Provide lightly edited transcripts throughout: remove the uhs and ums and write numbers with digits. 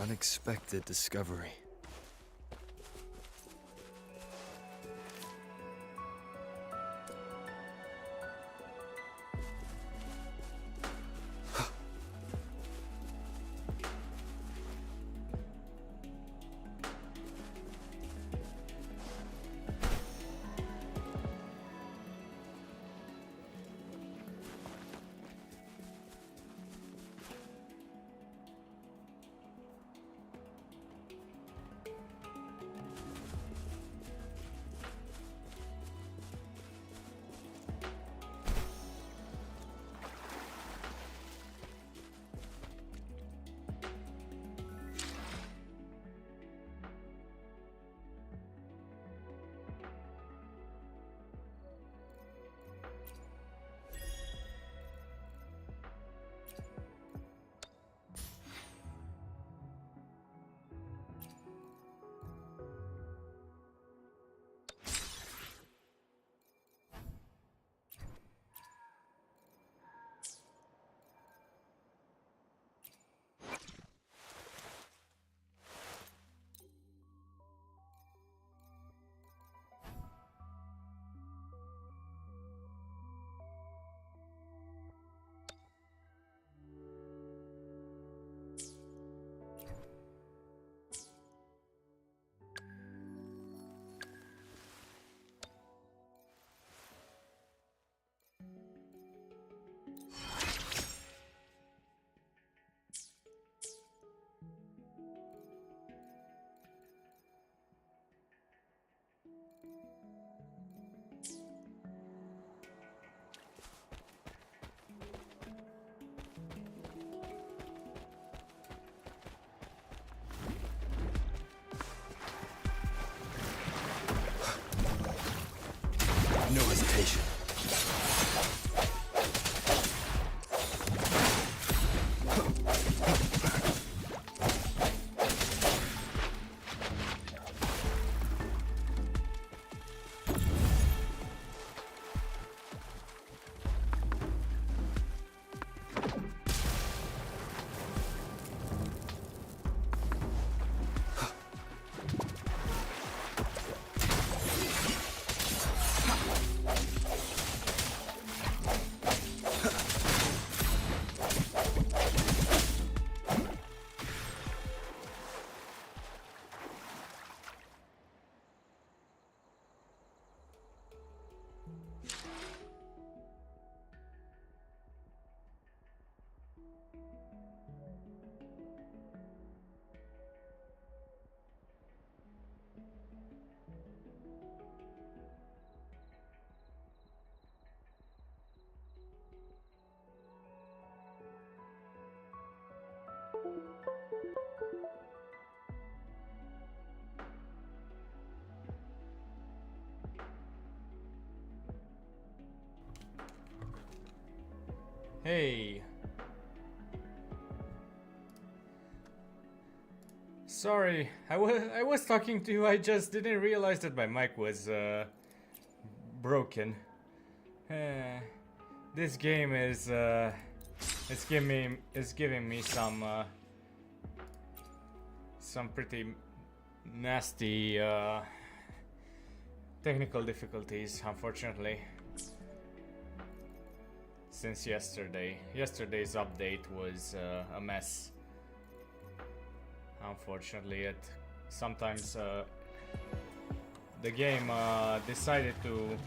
unexpected discovery. No hesitation. Hey. Sorry, I was talking to you, I just didn't realize that my mic was broken. This game is giving me some pretty nasty technical difficulties, unfortunately. Since yesterday's update was a mess. Unfortunately, sometimes the game decided to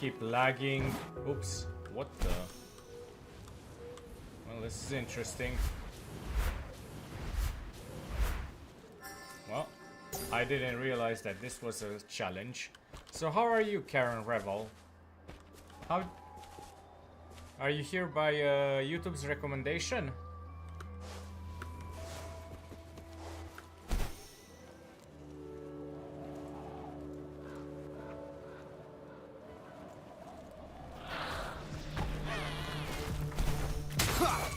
keep lagging. Oops, what the? Well, this is interesting. Well, I didn't realize that this was a challenge. So how are you, Karen Revel? How are you here by YouTube's recommendation?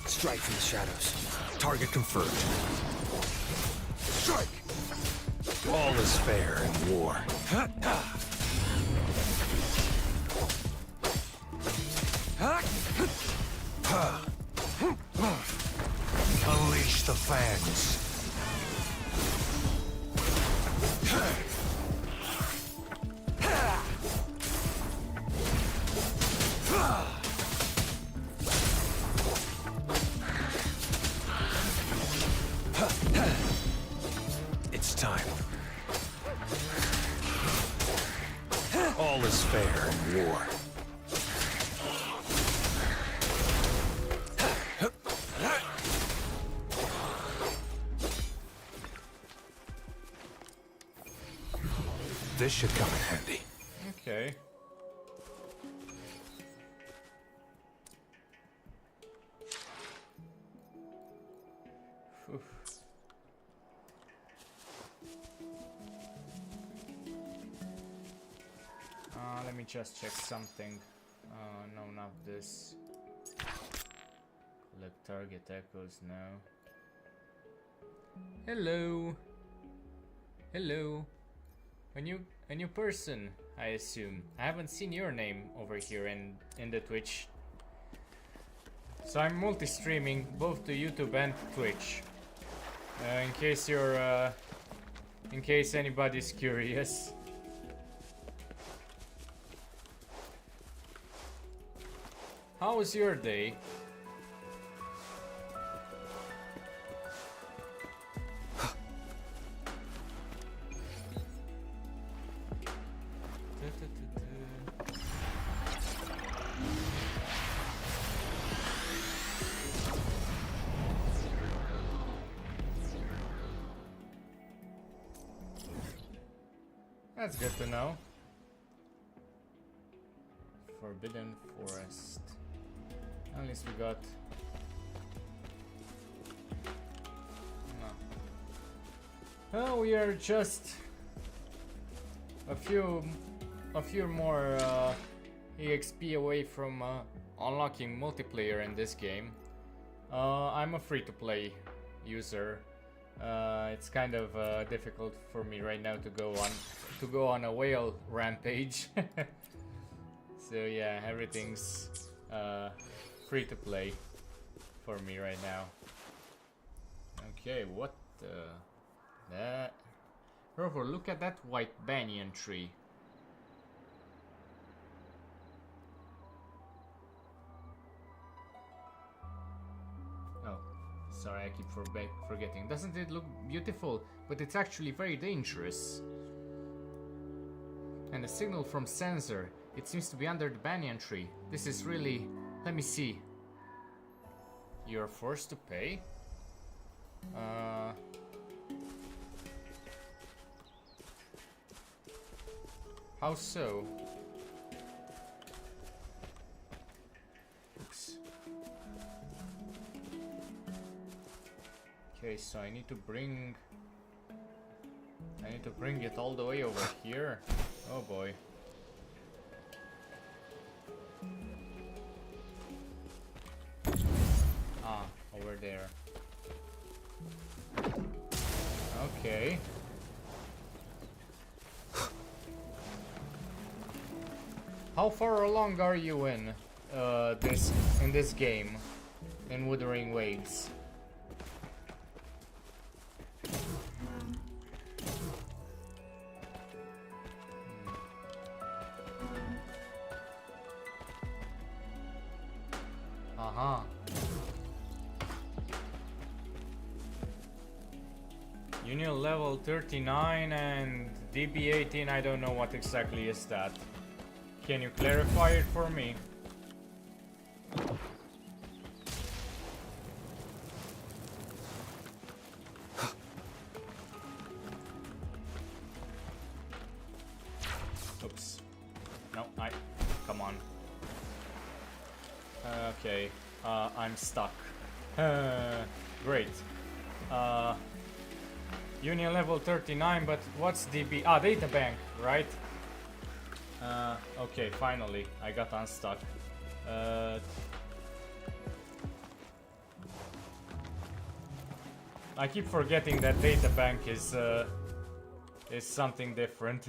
Strike from the shadows. Target confirmed. Strike! All is fair in war. Unleash the fangs. It's time. All is fair in war. This should come in handy. Okay. Phew. Let me just check something. No, not this. Collect target echoes, no. Hello. Hello. A new person, I assume. I haven't seen your name over here in the Twitch. So I'm multi-streaming both to YouTube and Twitch. In case anybody's curious. How was your day? That's good to know. Forbidden Forest. At least we got... No. Oh, we are just a few more EXP away from unlocking multiplayer in this game. I'm a free-to-play user. It's kind of difficult for me right now to go on a whale rampage. So yeah, everything's free to play for me right now. Okay, what that? Rover, look at that white banyan tree. Oh, sorry, I keep forgetting. Doesn't it look beautiful? But it's actually very dangerous. And a signal from sensor. It seems to be under the banyan tree. This is really... Let me see. You're forced to pay? How so? Oops. Okay, so I need to bring it all the way over here. Oh boy. Ah, over there. Okay. How far along are you in this game, in Wuthering Waves? Aha. Union level 39 and DB 18, I don't know what exactly is that. Can you clarify it for me? Oops. No, come on. Okay, I'm stuck. Great. Union level 39, but what's DB? Ah, data bank, right? Okay, finally, I got unstuck. I keep forgetting that data bank is something different.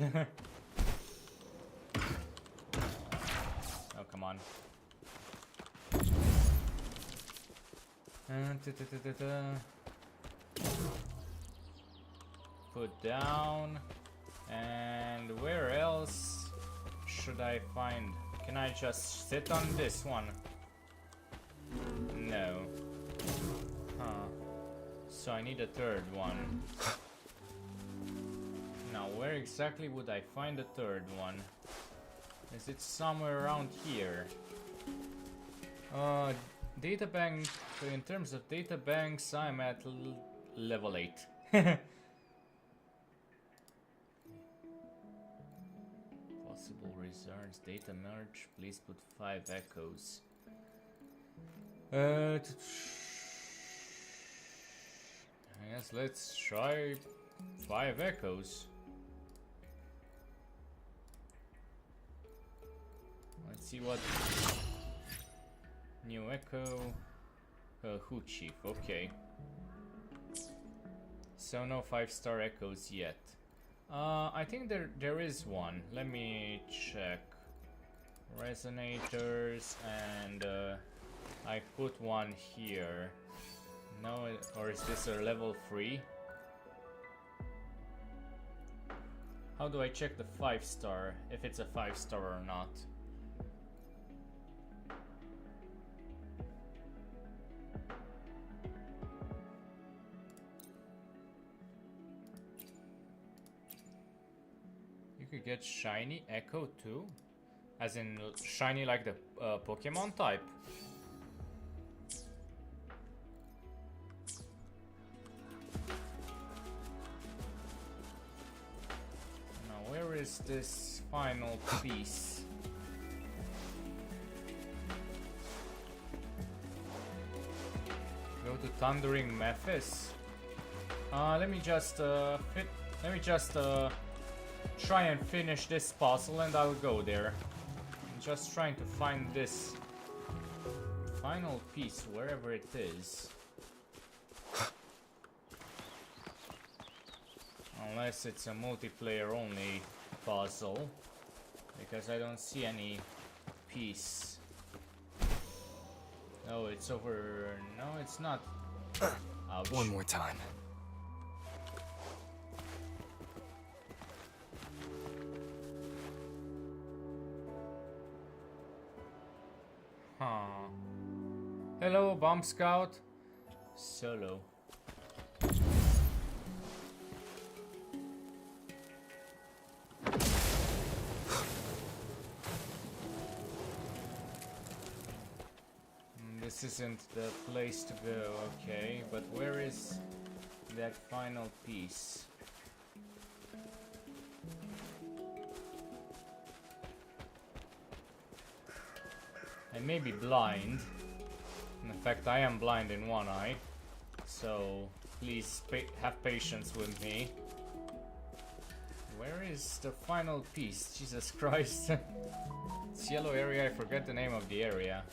Oh, come on. put down. And where else should I find? Can I just sit on this one? No. Huh. So I need a third one. Now, where exactly would I find a third one? Is it somewhere around here? Data bank. In terms of data banks, I'm at level 8. Possible returns, data merge. Please put 5 echoes. I guess let's try 5 echoes. Let's see what new echo. Who chief? Okay. So no 5-star echoes yet. I think there is one. Let me check. Resonators, and I put one here. No, or is this a level 3? How do I check the 5-star, if it's a 5-star or not? You could get shiny echo too? As in shiny like the Pokemon type? Where is this final piece? Go to Thundering Memphis. Let me just try and finish this puzzle, and I'll go there. I'm just trying to find this final piece wherever it is. Unless it's a multiplayer only puzzle, because I don't see any piece. No, it's over. No, it's not. Ouch. One more time. Huh. Hello, Bomb Scout. Solo. This isn't the place to go, okay, but where is that final piece? I may be blind. In fact, I am blind in one eye, so please have patience with me. Where is the final piece? Jesus Christ. It's yellow area, I forget the name of the area.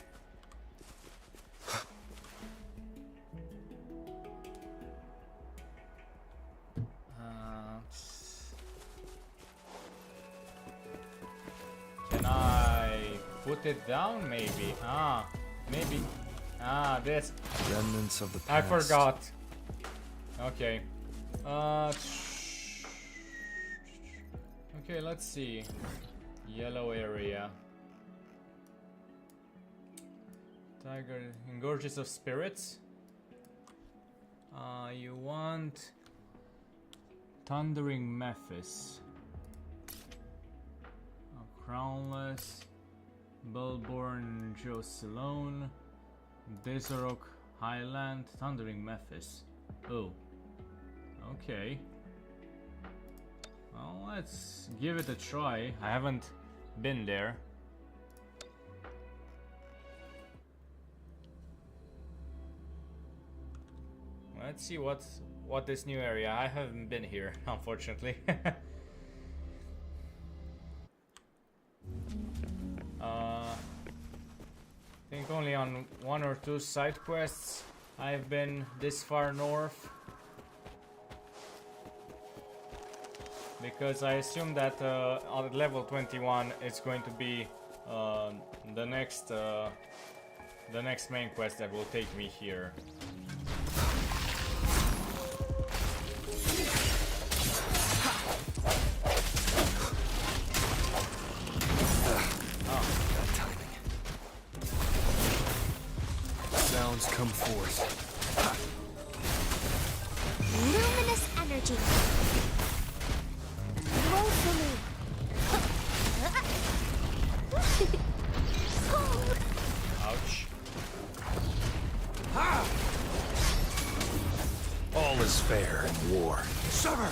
Can I put it down maybe? Maybe. This. Remnants of the past. I forgot. Okay. Okay, let's see. Yellow area. Tiger engorges of spirits. You want Thundering Memphis. Crownless, Bellborn Jocelyn, Desorok Highland, Thundering Memphis. Oh. Okay. Well, let's give it a try. I haven't been there. Let's see what this new area. I haven't been here, unfortunately. I think only on 1 or 2 side quests I've been this far north. Because I assume that on level 21 it's going to be the next main quest that will take me here. sounds come forth. Luminous energy. Roll for me. Ouch. All is fair in war. Summer!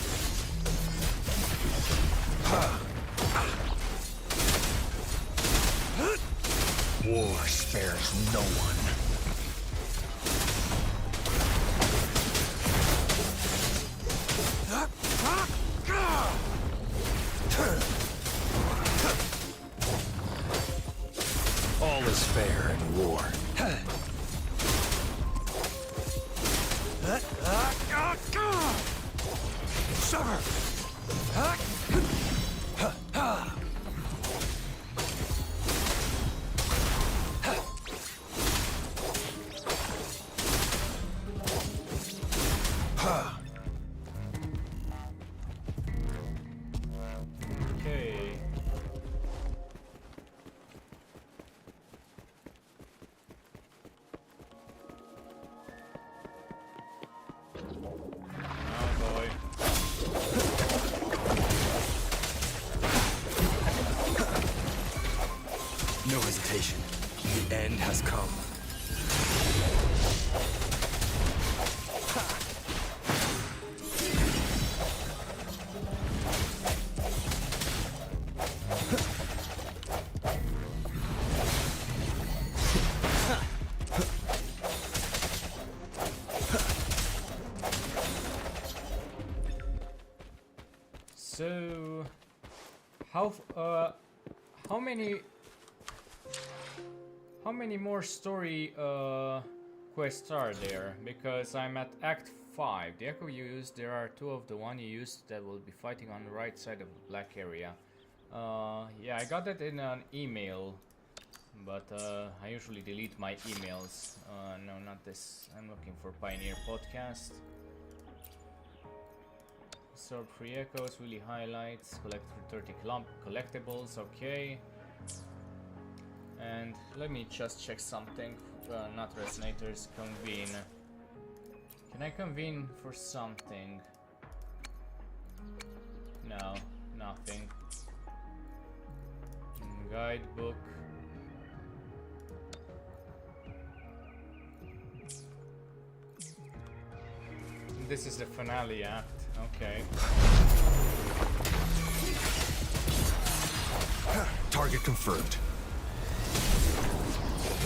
War spares no one. All is fair in war. Summer! Okay. Oh boy. No hesitation. The end has come. So, how many more story quests are there? Because I'm at Act 5. The echo you used, there are two of the one you used that will be fighting on the right side of the black area. Yeah, I got that in an email, but I usually delete my emails. No, not this. I'm looking for Pioneer Podcast. Absorb free echoes, really highlights, collect for 30 collectibles, okay. And let me just check something. Not resonators, convene. Can I convene for something? No, nothing. Guidebook. This is the finale act, okay. Target confirmed.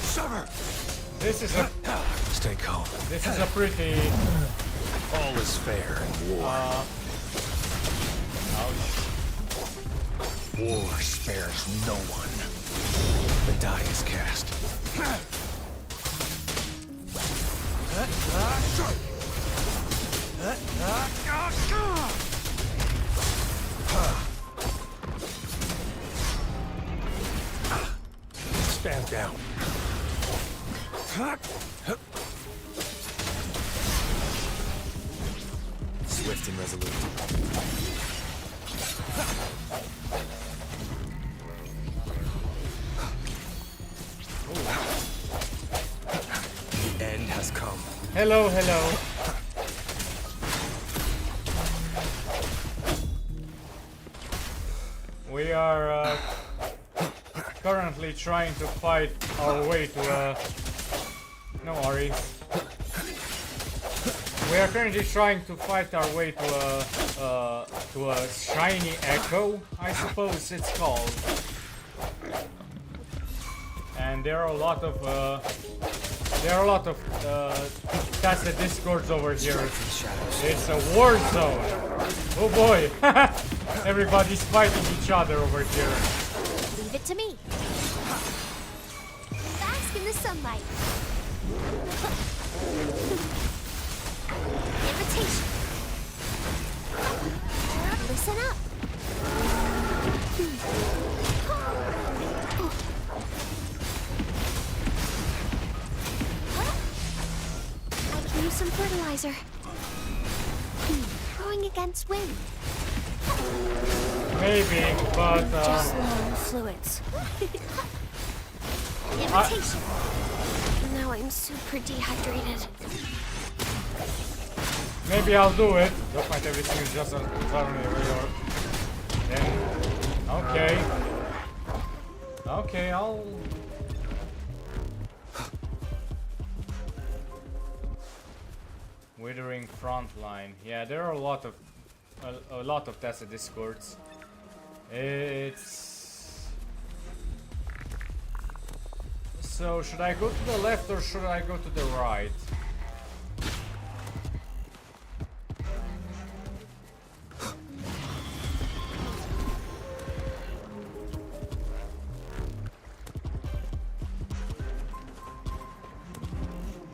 Summer! This is a Stay calm. this is a pretty All is fair in war. ouch. War spares no one. The die is cast. Stand down. Swift and resolute. The end has come. Hello, hello. We are currently trying to fight our way to a... No worries. We are currently trying to fight our way to a shiny echo, I suppose it's called. And there are a lot of that's the discords over here. It's a war zone. Oh boy. Everybody's fighting each other over here. Leave it to me. Bask in the sunlight. Irritation. Listen up. I can use some fertilizer. Growing against wind. Maybe, but Just low fluids. Irritation. Now Now I'm super dehydrated. Maybe I'll do it. Don't mind, everything is just suddenly real. Then, okay. Okay, I'll. Withering Frontline. Yeah, there are a lot of Tessa discords. It's. So should I go to the left or should I go to the right?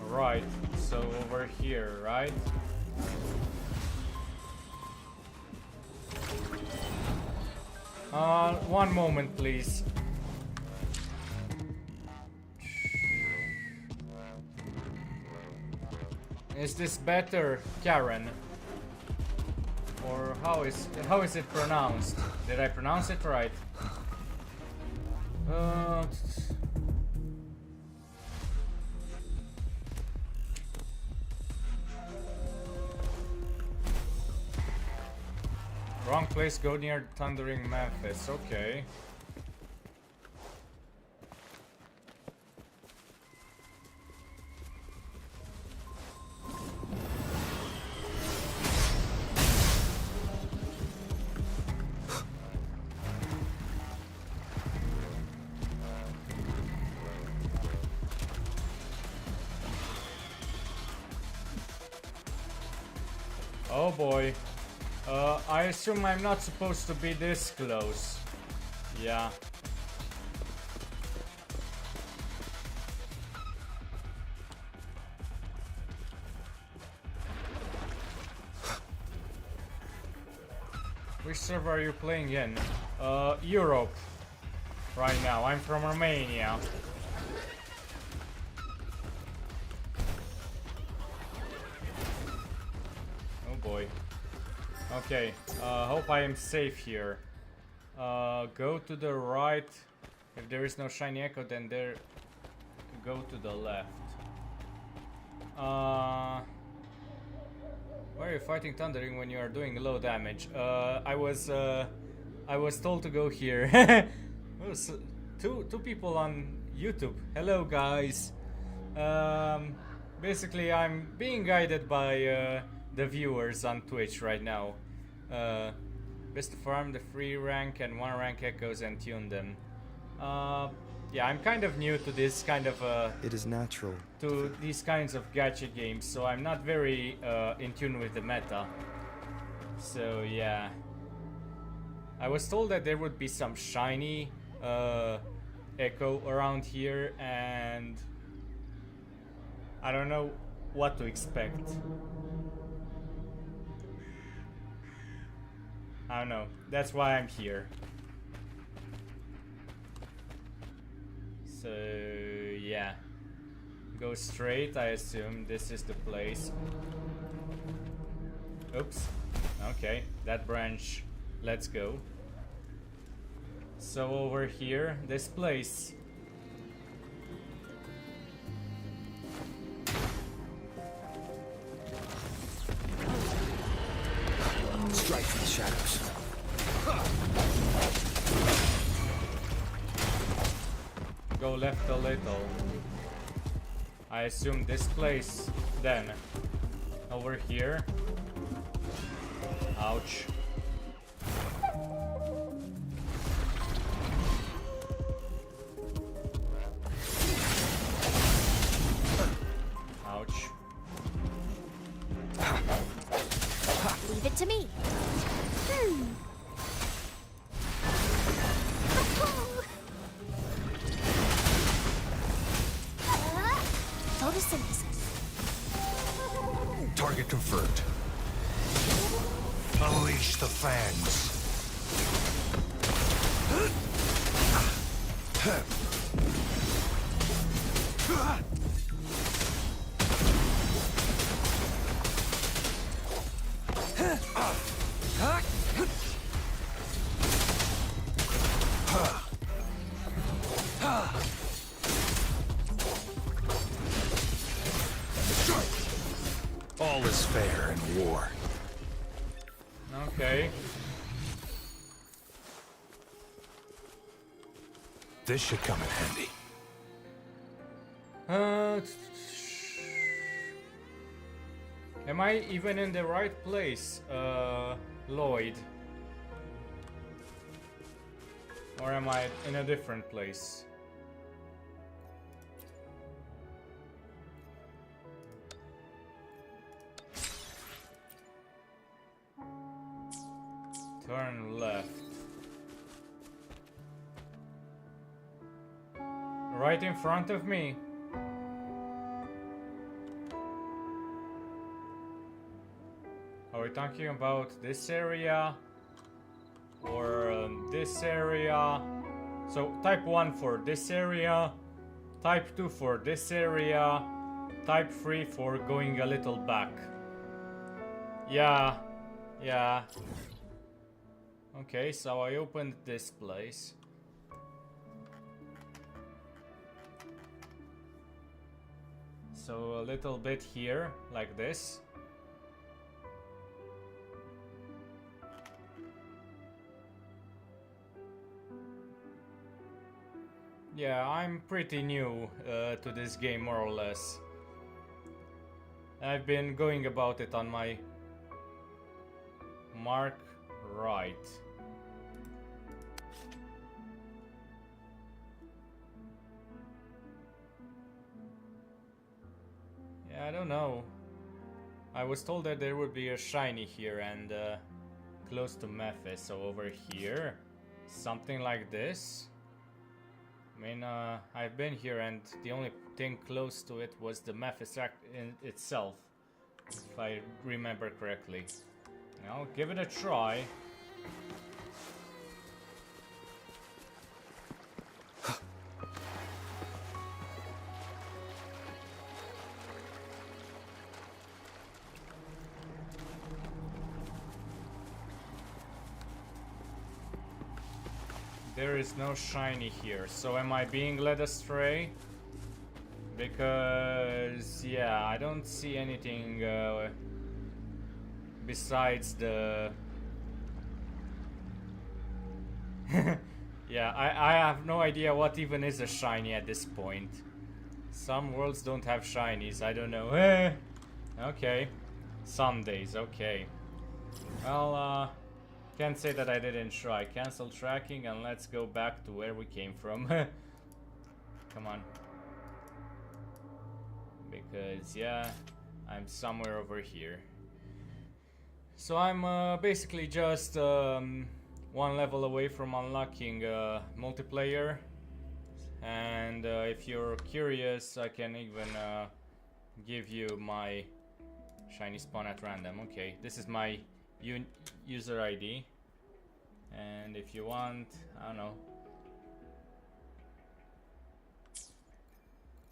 Right, so over here, right? One moment, please. Is this better, Karen? Or how is it pronounced? Did I pronounce it right? Wrong place, go near Thundering Memphis. Okay. Oh boy. I assume I'm not supposed to be this close. Yeah. Which server are you playing in? Europe. Right now. I'm from Romania. Oh boy. Okay, hope I am safe here. Go to the right. If there is no shiny echo, then there. Go to the left. Why are you fighting Thundering when you are doing low damage? I was told to go here. Two people on YouTube. Hello, guys. Basically, I'm being guided by the viewers on Twitch right now. Best to farm the free rank and 1 rank echoes and tune them. Yeah, I'm kind of new to this kind of it is natural to these kinds of gacha games, so I'm not very in tune with the meta. So yeah, I was told that there would be some shiny echo around here, and I don't know what to expect. I don't know. That's why I'm here. So yeah, go straight. I assume this is the place. Oops. Okay, that branch. Let's go. So over here, this place. strike from the shadows. Go left a little. I assume this place then. Over here. Ouch. Ouch. Leave it to me. Photosynthesis. Target confirmed. Unleash the fangs. All is fair in war. Okay. This should come in handy. Am I even in the right place, Lloyd? Or am I in a different place? Turn left. Right in front of me. Are we talking about this area? Or this area? So type 1 for this area, type 2 for this area, type 3 for going a little back. Yeah. Okay, so I opened this place. So a little bit here, like this. Yeah, I'm pretty new to this game, more or less. I've been going about it on my mark right. Yeah, I don't know. I was told that there would be a shiny here and close to Memphis, so over here, something like this. I mean, I've been here and the only thing close to it was the Memphis in itself, if I remember correctly. I'll give it a try. There is no shiny here, so am I being led astray? Because, yeah, I don't see anything besides the... Yeah, I have no idea what even is a shiny at this point. Some worlds don't have shinies, I don't know. Okay. Some days, okay. Well, can't say that I didn't try. Cancel tracking and let's go back to where we came from. Come on. Because, yeah, I'm somewhere over here. So I'm basically just one level away from unlocking multiplayer. And if you're curious, I can even give you my shiny spawn at random. Okay, this is my user ID, and if you want, I don't know,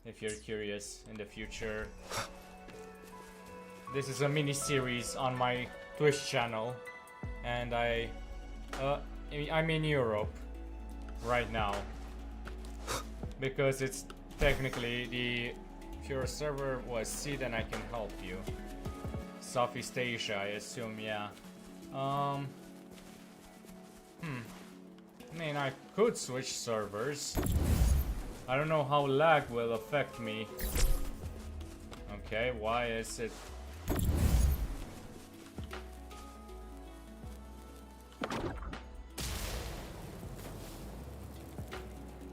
if you're curious in the future, this is a mini series on my Twitch channel, and I'm in Europe right now because it's technically if your server was C, then I can help you. Southeast Asia, I assume, yeah. I mean, I could switch servers. I don't know how lag will affect me. Okay, why is it...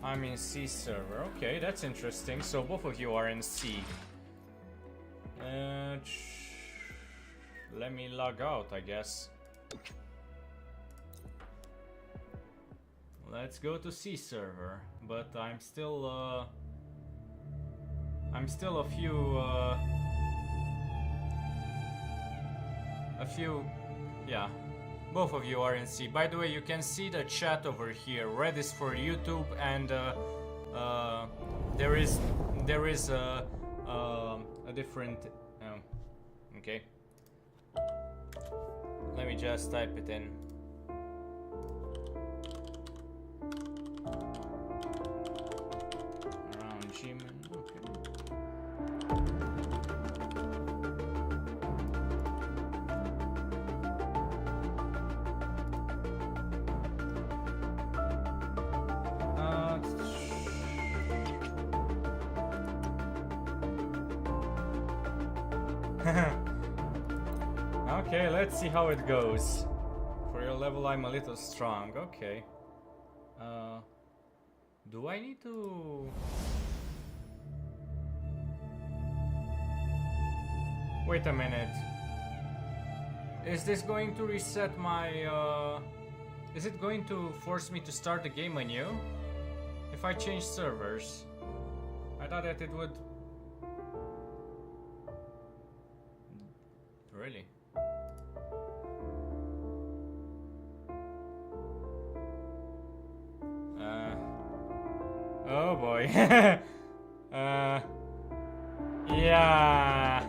I'm in C server. Okay, that's interesting. So both of you are in C. Let me log out, I guess. Let's go to C server, but I'm still a few, yeah. Both of you are in C. By the way, you can see the chat over here. Red is for YouTube, and there is a different. Okay. Let me just type it in. Around Gmail. Okay. Okay, let's see how it goes. For your level, I'm a little strong. Okay. Do I need to... Wait a minute. Is this going to reset my... Is it going to force me to start the game anew? If I change servers? I thought that it would... Really? Oh boy. Yeah.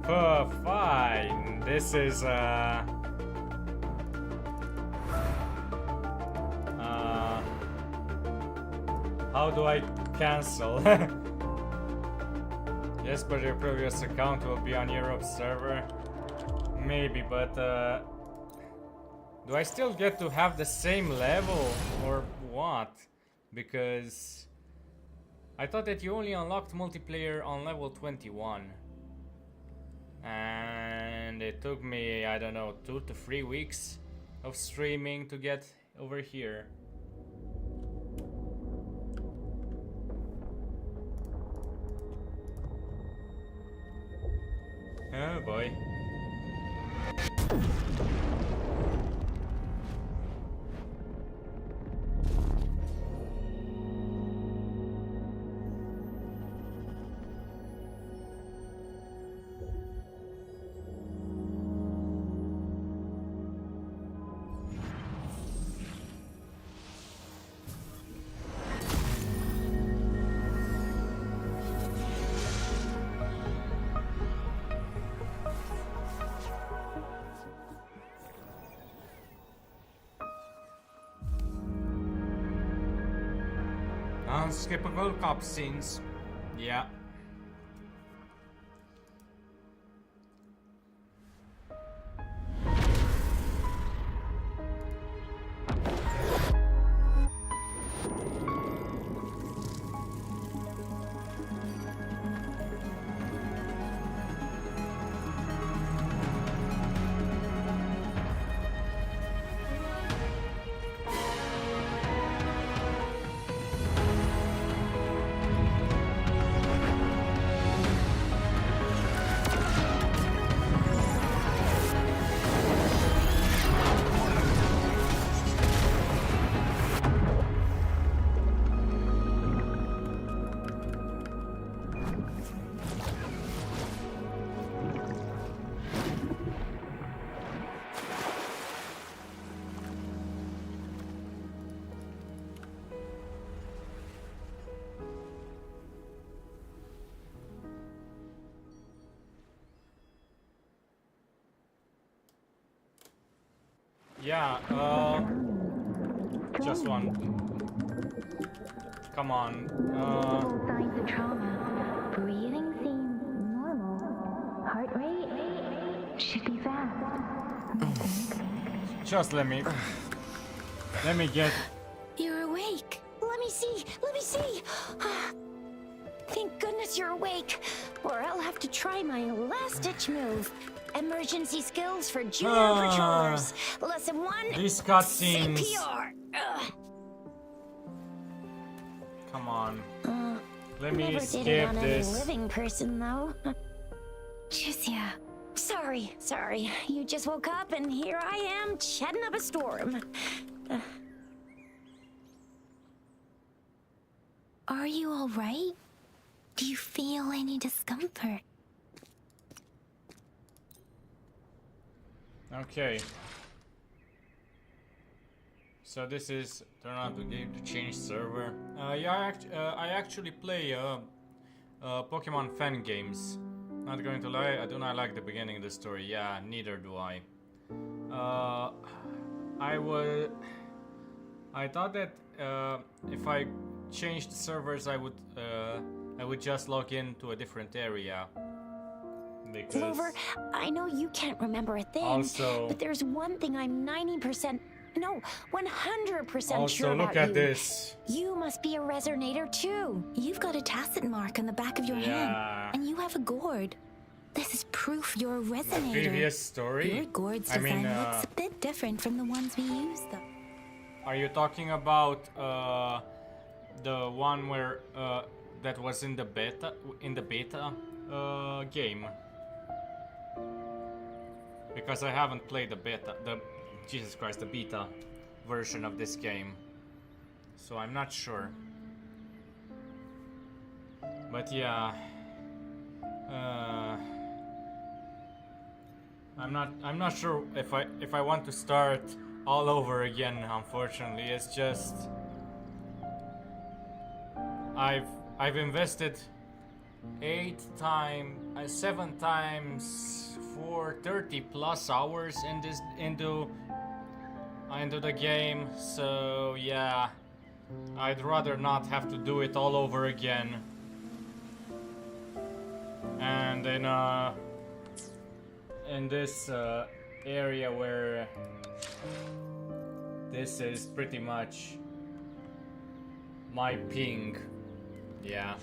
Oh, fine. This is how do I cancel? Yes, but your previous account will be on Europe's server. Maybe, but do I still get to have the same level or what? Because I thought that you only unlocked multiplayer on level 21. And it took me, I don't know, 2 to 3 weeks of streaming to get over here. Oh boy. Unskippable cutscenes. Yeah. Yeah, just one. Come on. Signs of trauma. Breathing seems normal. Heart rate should be fast. Just let me get... You're awake. Let me see. Let me see. Thank goodness you're awake, or I'll have to try my last-ditch move. Emergency skills for junior patrollers. Lesson 1. These cutscenes. CPR. Come on. Let me Never did it skip on this. any living person, though. Juicia. Sorry. You just woke up, and here I am, chatting up a storm. Are you all right? Do you feel any discomfort? Okay. So this is turn on the game to change server. Yeah, I actually play Pokemon fan games. Not going to lie, I do not like the beginning of the story. Yeah, neither do I. I thought that if I changed servers, I would just log into a different area. Because Clover, I know you can't remember a thing, also, but there's one thing I'm 90% No, 100% Also, sure about look at you. this. You must be a resonator too. You've got a tacet mark on the back of your Yeah. hand, and you have a gourd. This is proof you're a The resonator. previous story. Your gourd's I mean, design looks a bit different from the ones we use, though. are you talking about the one where that was in the beta game? Because I haven't played the beta version of this game, so I'm not sure. But yeah, I'm not sure if I want to start all over again. Unfortunately, it's just I've invested 7 times for 30 plus hours in this into the game, so yeah, I'd rather not have to do it all over again. And in this area where this is pretty much my ping, yeah.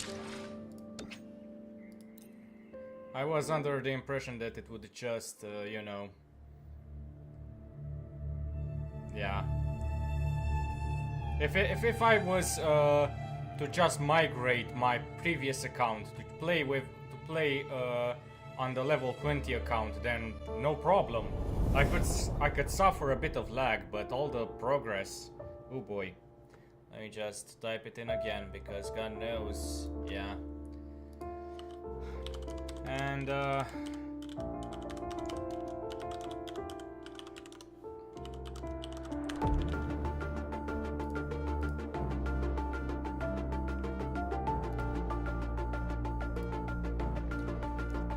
I was under the impression that it would just, you know, yeah. If I was to just migrate my previous account to play on the level 20 account, then no problem. I could suffer a bit of lag, but all the progress. Oh boy. Let me just type it in again because God knows, yeah. And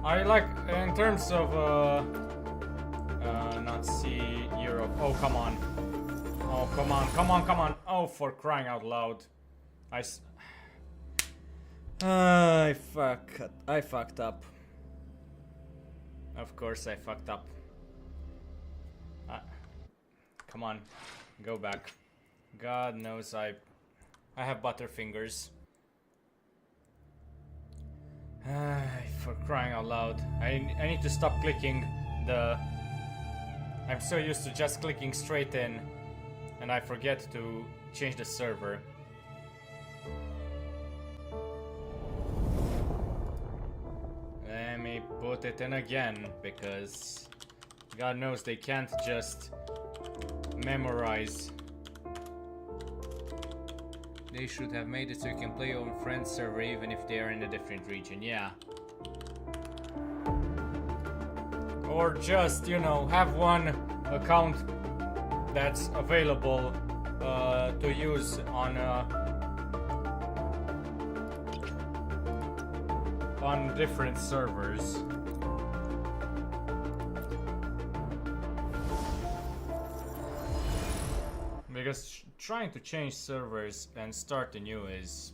I like, in terms of not see Europe. Oh come on! Oh come on! Come on! Come on! Oh, for crying out loud! I fucked up. Of course I fucked up. Come on, go back. God knows I have butterfingers. For crying out loud. I need to stop clicking the... I'm so used to just clicking straight in, and I forget to change the server. Let me put it in again, because God knows they can't just memorize. They should have made it so you can play on friend's server even if they are in a different region, yeah. Or just, you know, have one account that's available to use on different servers. Because trying to change servers and start anew is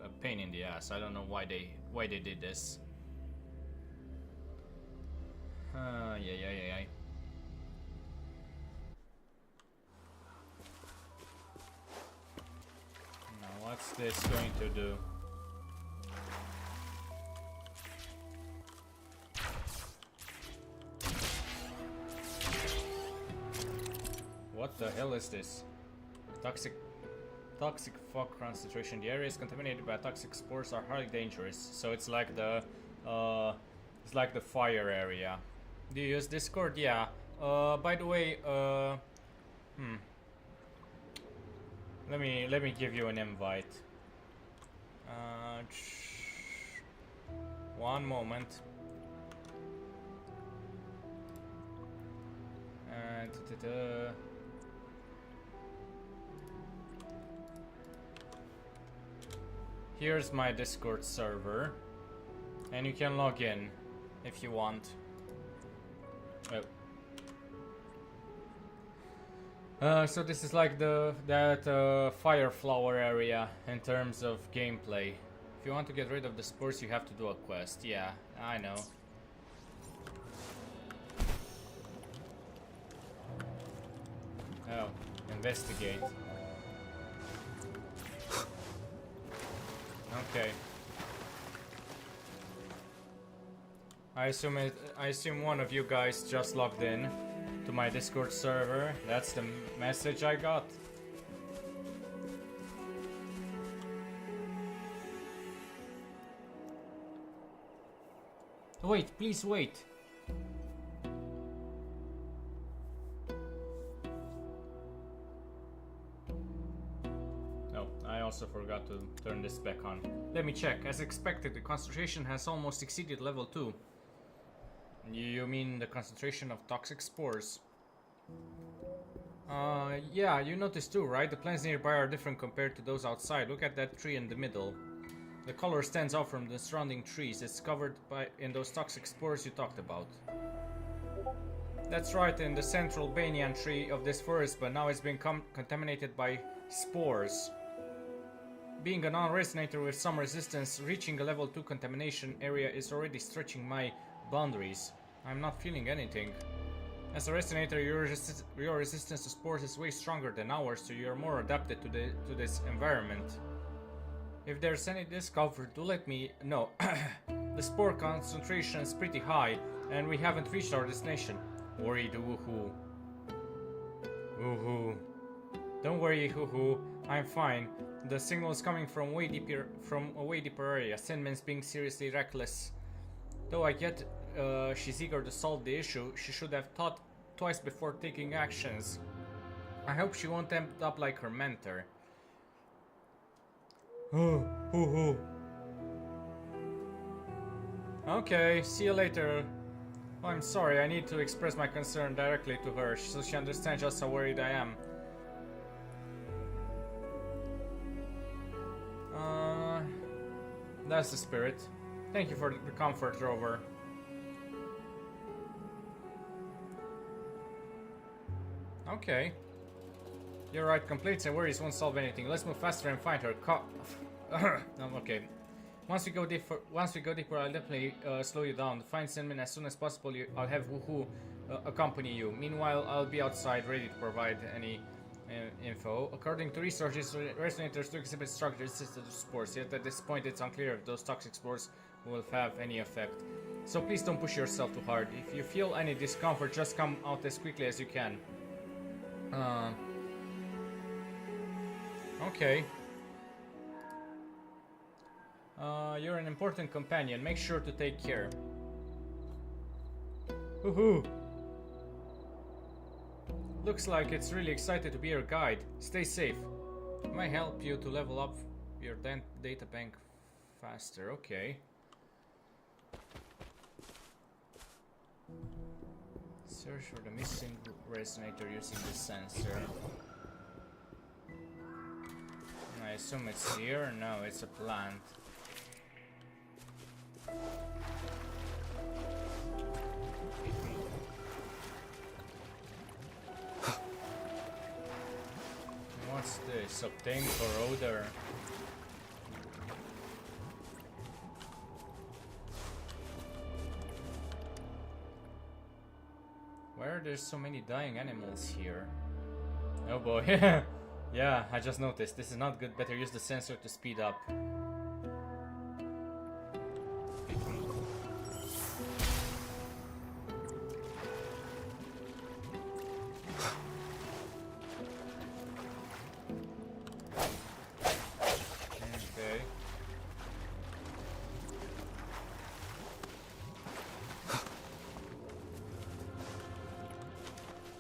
a pain in the ass. I don't know why they did this. Yeah. Now what's this going to do? What the hell is this? Toxic fog concentration. The area is contaminated by toxic spores are highly dangerous. So it's like the fire area. Do you use Discord? Yeah. By the way, let me give you an invite. One moment. Here's my Discord server, and you can log in if you want. So this is like that fire flower area in terms of gameplay. If you want to get rid of the spores, you have to do a quest. Yeah, I know. Oh, investigate. Okay. I assume one of you guys just logged in to my Discord server. That's the message I got. Wait, please wait. Oh, I also forgot to turn this back on. Let me check. As expected, the concentration has almost exceeded level 2. You mean the concentration of toxic spores? Yeah, you noticed too, right? The plants nearby are different compared to those outside. Look at that tree in the middle. The color stands out from the surrounding trees. It's covered in those toxic spores you talked about. That's right, in the central banyan tree of this forest, but now it's been contaminated by spores. Being a non-resonator with some resistance, reaching a level 2 contamination area is already stretching my boundaries. I'm not feeling anything. As a resonator, your resistance to spores is way stronger than ours, so you're more adapted to this environment. If there's any discomfort, do let me know. The spore concentration is pretty high, and we haven't reached our destination. Worried, woohoo. Woohoo. Don't worry, hoo-hoo. I'm fine. The signal is coming from a way deeper area. Sandman's being seriously reckless. Though I get she's eager to solve the issue, she should have thought twice before taking actions. I hope she won't end up like her mentor. Hoo-hoo. Okay, see you later. Oh, I'm sorry, I need to express my concern directly to her so she understands just how worried I am. That's the spirit. Thank you for the comfort, Rover. Okay. You're right, complaints and worries won't solve anything. Let's move faster and find her. Okay. Once we go deeper, I'll definitely slow you down. Find Sandman as soon as possible. I'll have Woohoo accompany you. Meanwhile, I'll be outside ready to provide any info. According to researchers, resonators do exhibit structure resistant to spores, yet at this point it's unclear if those toxic spores will have any effect. So please don't push yourself too hard. If you feel any discomfort, just come out as quickly as you can. Okay. You're an important companion. Make sure to take care. Woohoo! Looks like it's really excited to be your guide. Stay safe. It might help you to level up your data bank faster. Okay. Search for the missing resonator using the sensor. I assume it's here. No, it's a plant. What's this? Obtain corroder. Why are there so many dying animals here? Oh boy. Yeah, I just noticed. This is not good. Better use the sensor to speed up.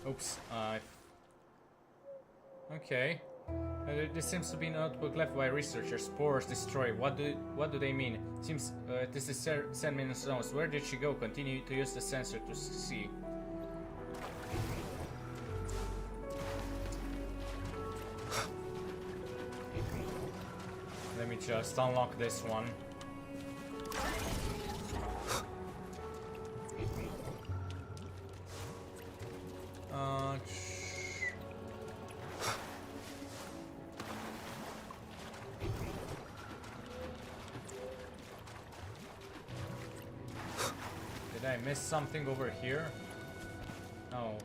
Oops, okay. This seems to be a notebook left by researchers. Spores destroy. What do they mean? Seems this is Sandman's nose. Where did she go? Continue to use the sensor to see. Let me just unlock this one. Did I miss something over here? No.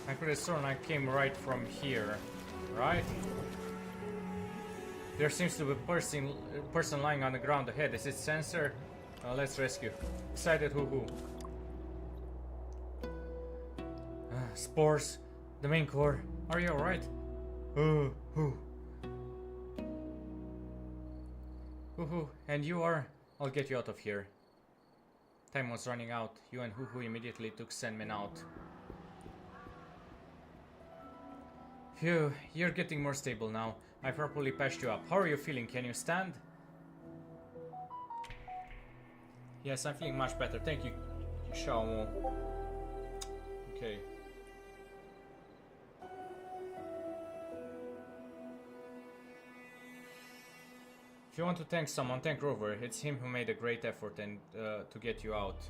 I could have sworn I came right from here, right? There seems to be a person lying on the ground ahead. Is it Sensor? Let's rescue. Excited hoo-hoo. Spores. The main core. Are you alright? Hoo. Hoo-hoo. And you are? I'll get you out of here. Time was running out. You and Hoo-hoo immediately took Sandman out. Phew, you're getting more stable now. I properly patched you up. How are you feeling? Can you stand? Yes, I'm feeling much better. Thank you, Xiaomo. Okay. If you want to thank someone, thank Rover. It's him who made a great effort and to get you out.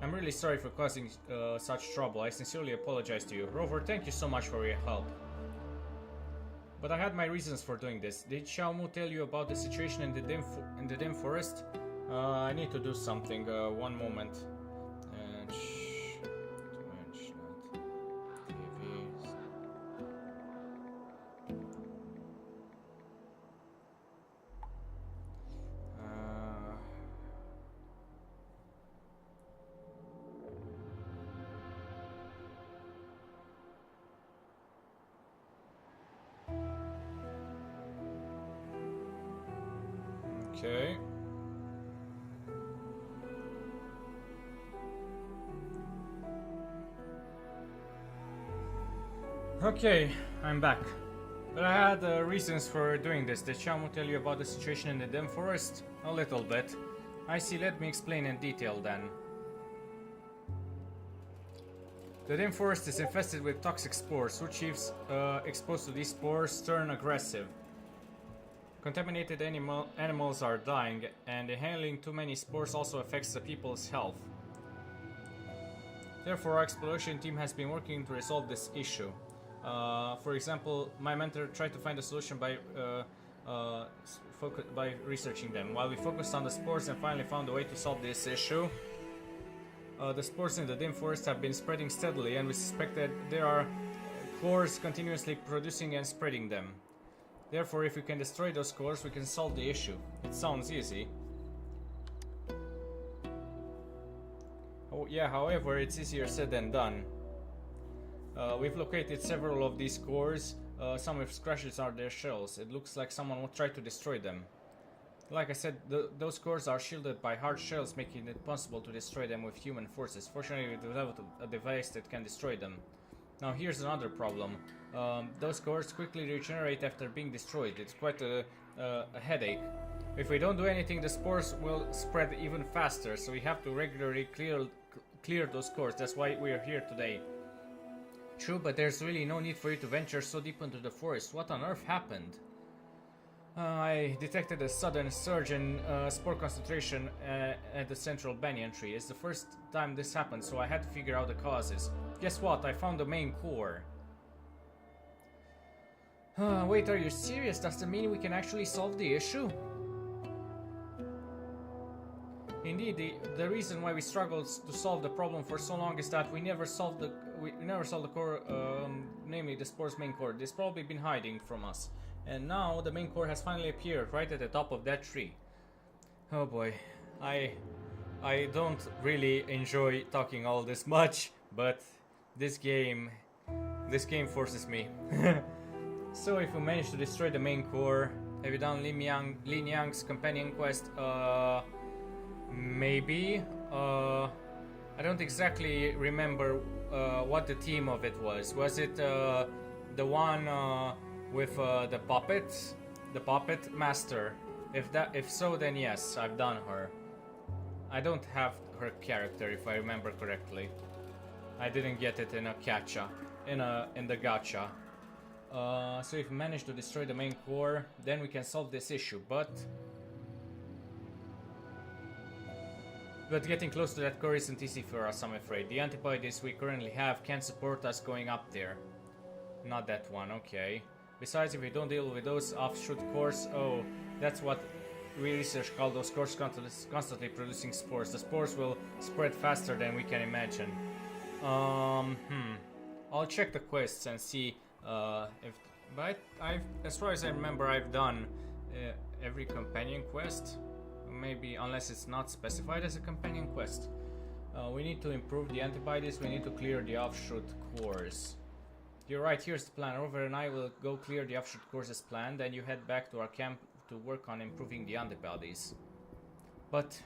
I'm really sorry for causing such trouble. I sincerely apologize to you. Rover, thank you so much for your help. But I had my reasons for doing this. Did Xiaomu tell you about the situation in the dim forest? I need to do something. One moment. Okay. Okay, I'm back. But I had reasons for doing this. Did Xiaomu tell you about the situation in the dim forest? A little bit. I see, let me explain in detail then. The dim forest is infested with toxic spores. Chiefs exposed to these spores turn aggressive. Contaminated animals are dying, and inhaling too many spores also affects the people's health. Therefore, our exploration team has been working to resolve this issue. For example, my mentor tried to find a solution by researching them. While we focused on the spores and finally found a way to solve this issue, the spores in the dim forest have been spreading steadily, and we suspect that there are cores continuously producing and spreading them. Therefore, if we can destroy those cores, we can solve the issue. It sounds easy. Oh yeah, however, it's easier said than done. We've located several of these cores. Some with scratches on their shells. It looks like someone will try to destroy them. Like I said, those cores are shielded by hard shells, making it possible to destroy them with human forces. Fortunately, we developed a device that can destroy them. Now here's another problem. Those cores quickly regenerate after being destroyed. It's quite a headache. If we don't do anything, the spores will spread even faster, so we have to regularly clear those cores. That's why we are here today. True, but there's really no need for you to venture so deep into the forest. What on earth happened? I detected a sudden surge in spore concentration at the central banyan tree. It's the first time this happened, so I had to figure out the causes. Guess what? I found the main core. Wait, are you serious? Does that mean we can actually solve the issue? Indeed, the reason why we struggled to solve the problem for so long is that we never solved the core, namely the spore's main core. It's probably been hiding from us. And now the main core has finally appeared right at the top of that tree. Oh boy, I don't really enjoy talking all this much, but this game forces me. So if we manage to destroy the main core, have you done Lin Yang's companion quest? Maybe. I don't exactly remember what the theme of it was. Was it the one with the puppet master? If so, then yes, I've done her. I don't have her character, if I remember correctly. I didn't get it in a gacha, in the gacha. So if we manage to destroy the main core, then we can solve this issue. But getting close to that core isn't easy for us, I'm afraid. The antibodies we currently have can't support us going up there. Not that one, okay. Besides, if we don't deal with those offshoot cores, oh, that's what we research call those cores constantly producing spores. The spores will spread faster than we can imagine. I'll check the quests and see if. But as far as I remember, I've done every companion quest. Maybe unless it's not specified as a companion quest. We need to improve the antibodies. We need to clear the offshoot cores. You're right. Here's the plan. Rover and I will go clear the offshoot cores as planned. Then you head back to our camp to work on improving the antibodies. But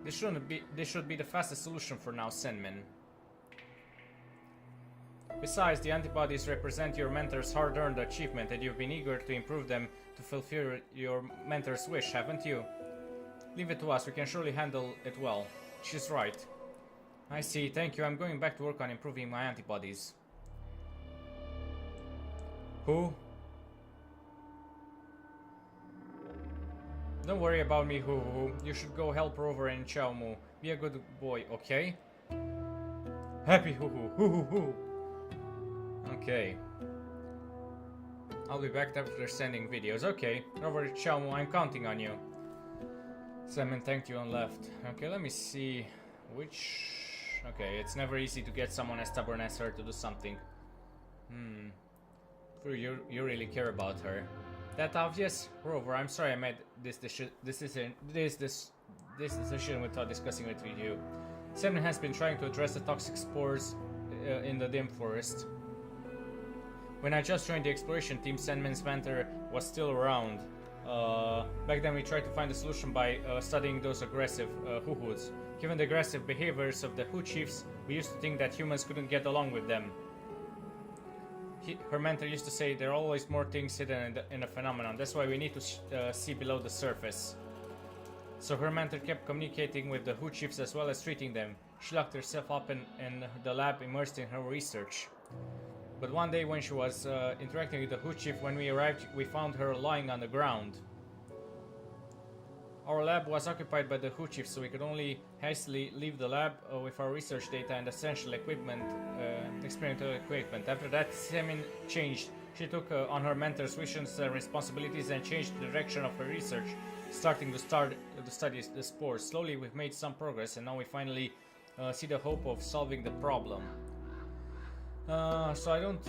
this should be the fastest solution for now, Senmin. Besides, the antibodies represent your mentor's hard-earned achievement, and you've been eager to improve them to fulfill your mentor's wish, haven't you? Leave it to us. We can surely handle it well. She's right. I see. Thank you. I'm going back to work on improving my antibodies. Who? Don't worry about me, Hoo Hoo. You should go help Rover and Chao Mu. Be a good boy, okay? Happy Hoo Hoo. Hoo Hoo Hoo. Okay. I'll be back after sending videos. Okay. Rover, Chao Mu, I'm counting on you. Simon thanked you and left. Okay, let me see which... Okay, it's never easy to get someone as stubborn as her to do something. You really care about her. That obvious? Rover, I'm sorry I made this decision without discussing it with you. Simon has been trying to address the toxic spores in the dim forest. When I just joined the exploration team, Sandman's mentor was still around. Back then we tried to find a solution by studying those aggressive Hoo-Hoods. Given the aggressive behaviors of the Hoo chiefs, we used to think that humans couldn't get along with them. Her mentor used to say there are always more things hidden in a phenomenon. That's why we need to see below the surface. So her mentor kept communicating with the Hoo chiefs as well as treating them. She locked herself up in the lab immersed in her research. But one day when she was interacting with the Hoo chief, when we arrived, we found her lying on the ground. Our lab was occupied by the Hoo chief, so we could only hastily leave the lab with our research data and essential equipment, experimental equipment. After that, Semin changed. She took on her mentor's visions and responsibilities and changed the direction of her research, starting to study the spores. Slowly, we've made some progress, and now we finally see the hope of solving the problem. So I don't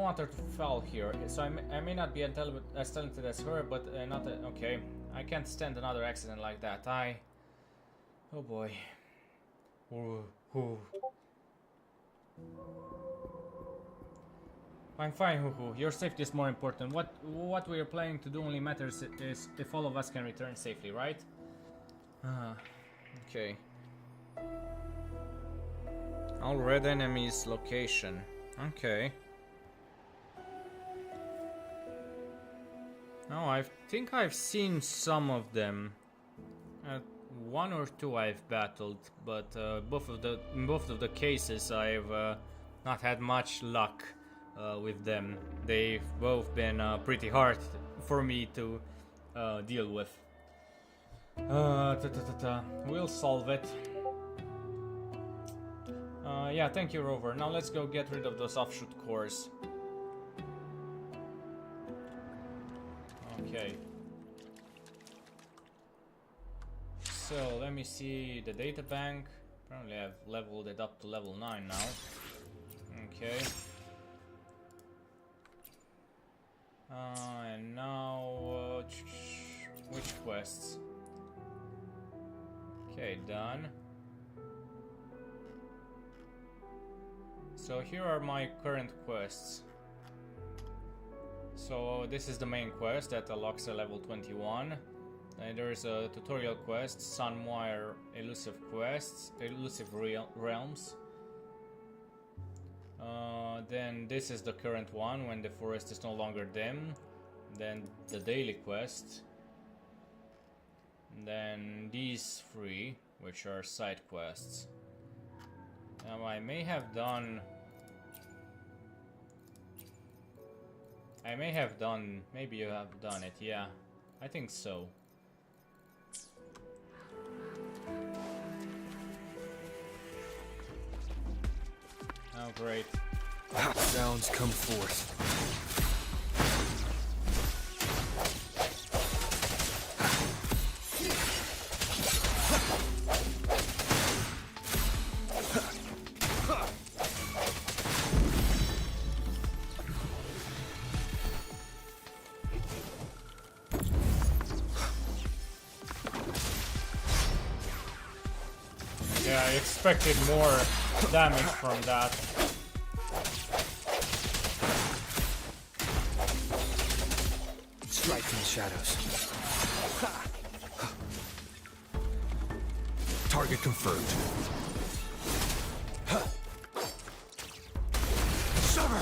want her to fall here. So I may not be as talented as her, but okay. I can't stand another accident like that. Oh boy. I'm fine, Hoo Hoo. Your safety is more important. What we are planning to do only matters is if all of us can return safely, right? Okay. All red enemies location. Okay. Oh, I think I've seen some of them. One or two I've battled, but in both of the cases I've not had much luck with them. They've both been pretty hard for me to deal with. We'll solve it. Yeah, thank you, Rover. Now let's go get rid of those offshoot cores. Okay. So let me see the data bank. Apparently I've leveled it up to level 9 now. Okay. And now which quests? Okay, done. So here are my current quests. So this is the main quest that unlocks a level 21. And there is a tutorial quest, Sunwire Elusive Quests, Elusive Realms. Then this is the current one, when the forest is no longer dim. Then the daily quest. And then these 3, which are side quests. Now I may have done, maybe you have done it, yeah. I think so. Oh great. Sounds come forth. Yeah, I expected more damage from that. Strike from the shadows. Target confirmed. Summer!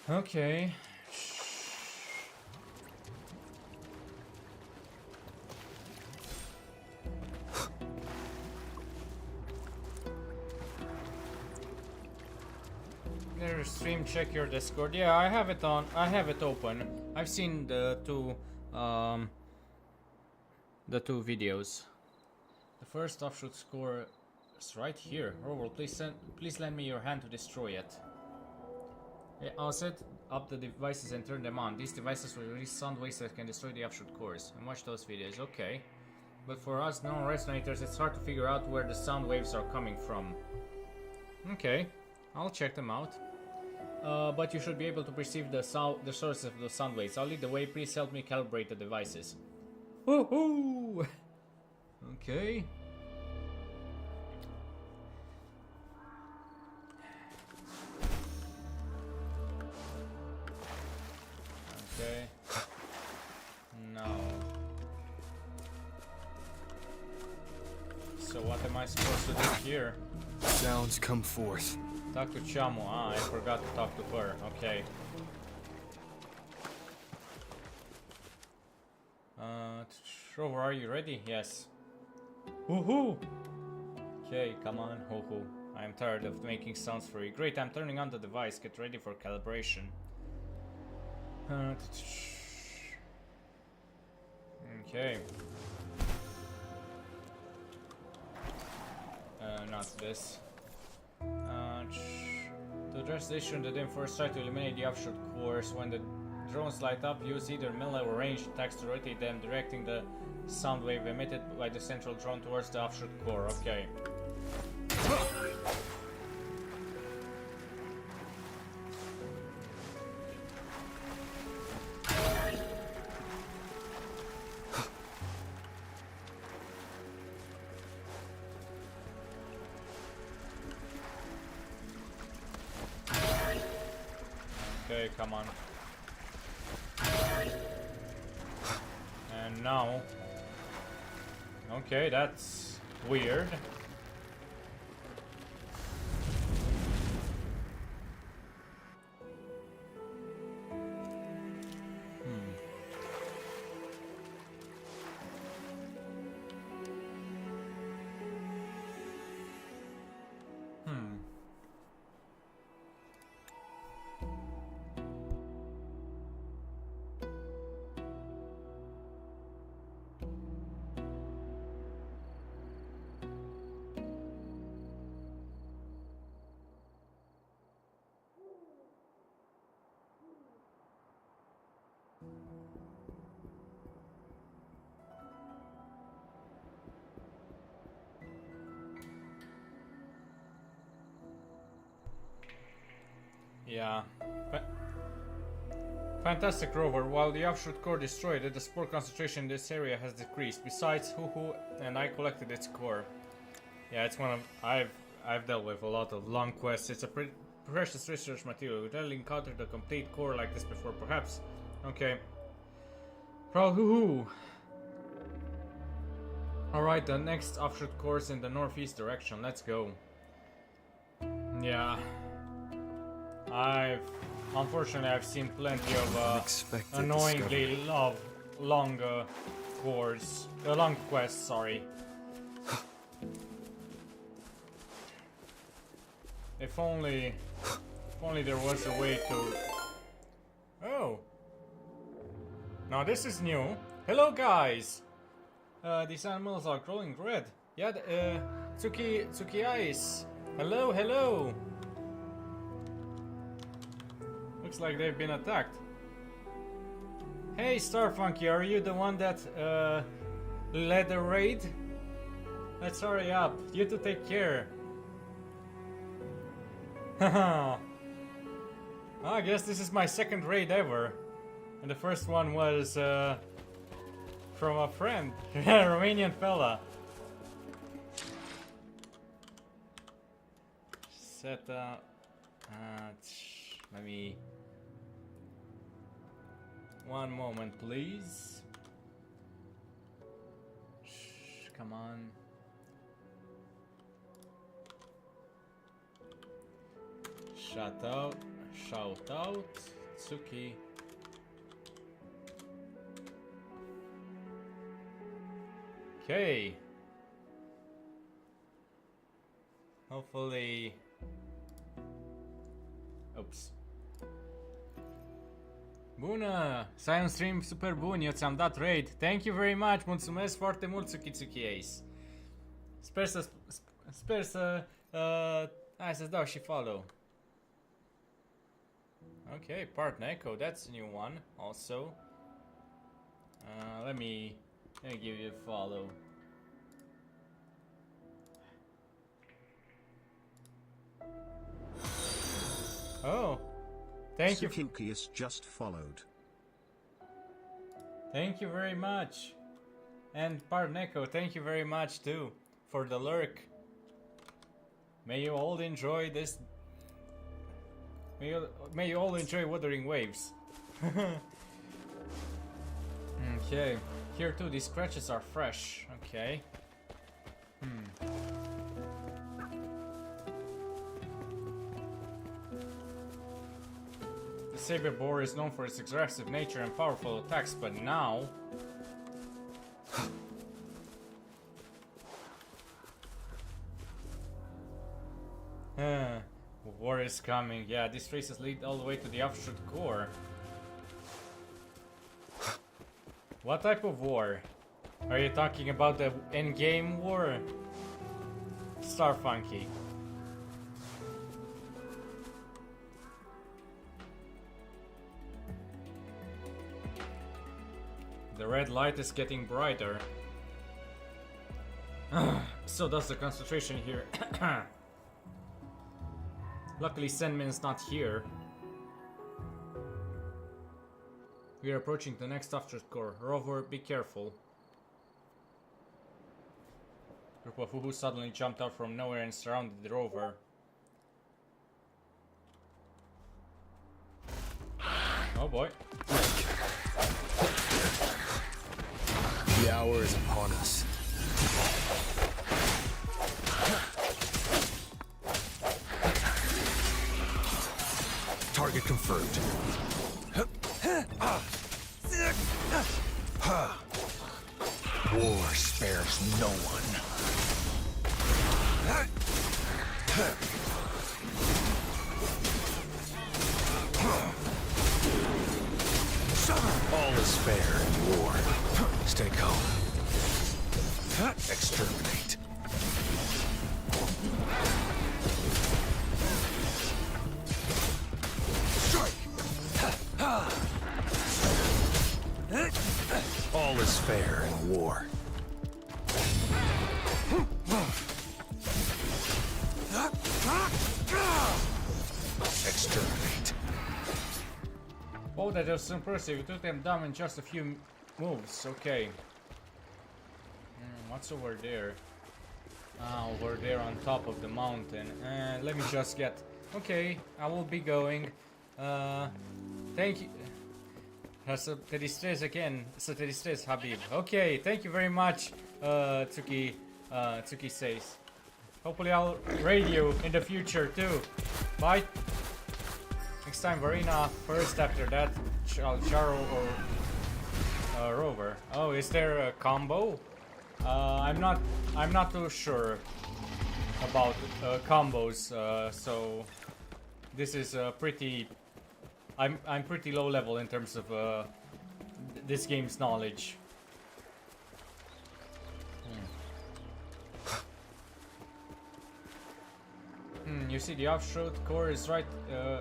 Okay. There, stream check your Discord. Yeah, I have it on. I have it open. I've seen the two videos. The first offshoot score is right here. Rover, please lend me your hand to destroy it. Yeah, I'll set up the devices and turn them on. These devices will release sound waves that can destroy the offshoot cores. And watch those videos. Okay. But for us non-resonators, it's hard to figure out where the sound waves are coming from. Okay, I'll check them out. But you should be able to perceive the sources of the sound waves. I'll lead the way. Please help me calibrate the devices. Woohoo! Okay. Okay. No. So what am I supposed to do here? Sounds come forth. Talk to Chamo. Ah, I forgot to talk to her. Okay. Rover, are you ready? Yes. Woohoo! Okay, come on, hoo-hoo. I am tired of making sounds for you. Great, I'm turning on the device. Get ready for calibration. Okay. Not this. To address the issue in the dim, first try to eliminate the offshoot cores. When the drones light up, use either melee or ranged attacks to rotate them, directing the sound wave emitted by the central drone towards the offshoot core. Okay. Okay, come on. And now... Okay, that's weird. Yeah. Fantastic, Rover. While the offshoot core destroyed it, the spore concentration in this area has decreased. Besides, Hoo-Hoo and I collected its core. Yeah, it's one of... I've dealt with a lot of long quests. It's a precious research material. We've rarely encountered a complete core like this before. Perhaps... Okay. Prowl Hoo-Hoo! Alright, the next offshoot core is in the northeast direction. Let's go. Yeah. Unfortunately, I've seen plenty of annoyingly long cores, long quests. Sorry. If only there was a way to. Oh. Now this is new. Hello, guys. These animals are glowing red. Yeah. Tsuki Ice. Hello, hello. Looks like they've been attacked. Hey, Starfunky, are you the one that led the raid? Let's hurry up. You two take care. Haha. I guess this is my second raid ever. And the first one was from a friend, a Romanian fella. Set up. Let me. One moment, please. Come on. Shout out, Tsuki. Okay. Hopefully. Oops. Bună! Să ai un stream super bun, eu ți-am dat raid. Thank you very much, mulțumesc foarte mult, Tsuki Ace. Sper să, hai să-ți dau și follow. Okay, partner echo, that's a new one, also. Let me give you a follow. Oh, thank you. Kinkiest just followed. Thank you very much. And Parneko, thank you very much too for the lurk. May you all enjoy this. May you all enjoy Wuthering Waves. Okay. Here too, these scratches are fresh. Okay. The saber boar is known for its aggressive nature and powerful attacks, but now... War is coming. Yeah, these traces lead all the way to the offshoot core. What type of war? Are you talking about the endgame war? Starfunky. The red light is getting brighter. So does the concentration here. Luckily Senmin's not here. We are approaching the next offshoot core. Rover, be careful. Group of Uhu suddenly jumped out from nowhere and surrounded the rover. Oh boy. The hour is upon us. Target confirmed. War spares no one. All is fair in war. Stay calm. Exterminate. All is fair in war. Exterminate. Oh, that was impressive. You took them down in just a few moves. Okay. What's over there? Ah, over there on top of the mountain. Let me just get... Okay, I will be going. Thank you. Să te distrezi again. Să te distrezi, Habib. Okay, thank you very much, Tsuki says. Hopefully I'll raid you in the future too. Bye. Next time Varina, first after that Charo or Rover. Oh, is there a combo? I'm not too sure about combos, so this is pretty... I'm pretty low level in terms of this game's knowledge. You see the offshoot core is right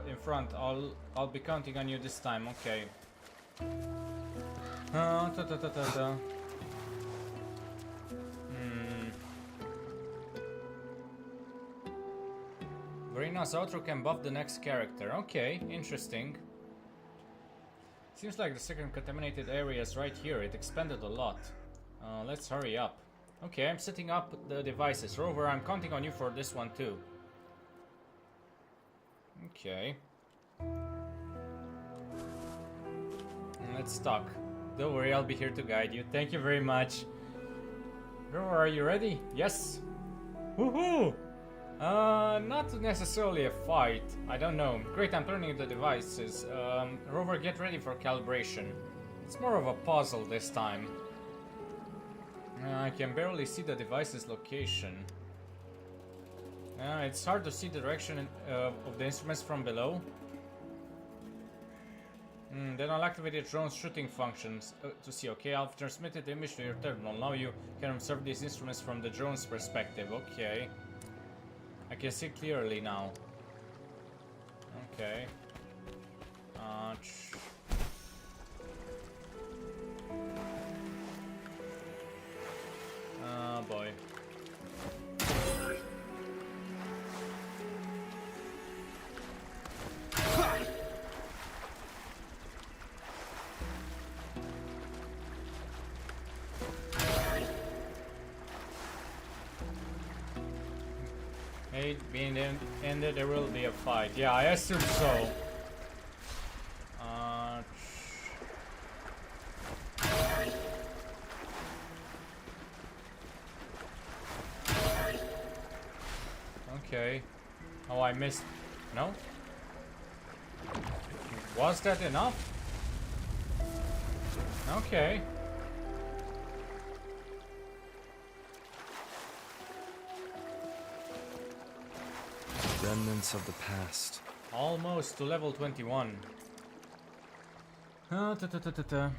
in front. I'll be counting on you this time. Okay. Verina's outro can buff the next character. Okay, interesting. Seems like the second contaminated area is right here. It expanded a lot. Let's hurry up. Okay, I'm setting up the devices. Rover, I'm counting on you for this one too. Okay. Let's talk. Don't worry, I'll be here to guide you. Thank you very much. Rover, are you ready? Yes. Woohoo! Not necessarily a fight. I don't know. Great, I'm turning the devices. Rover, get ready for calibration. It's more of a puzzle this time. I can barely see the device's location. It's hard to see the direction of the instruments from below. Then I'll activate the drone's shooting functions to see. Okay, I've transmitted the image to your terminal. Now you can observe these instruments from the drone's perspective. Okay. I can see clearly now. Okay. Oh boy. Being ended, there will be a fight. Yeah, I assume so. Okay. Oh, I missed. No? Was that enough? Okay. Remnants of the past. Almost to level 21. The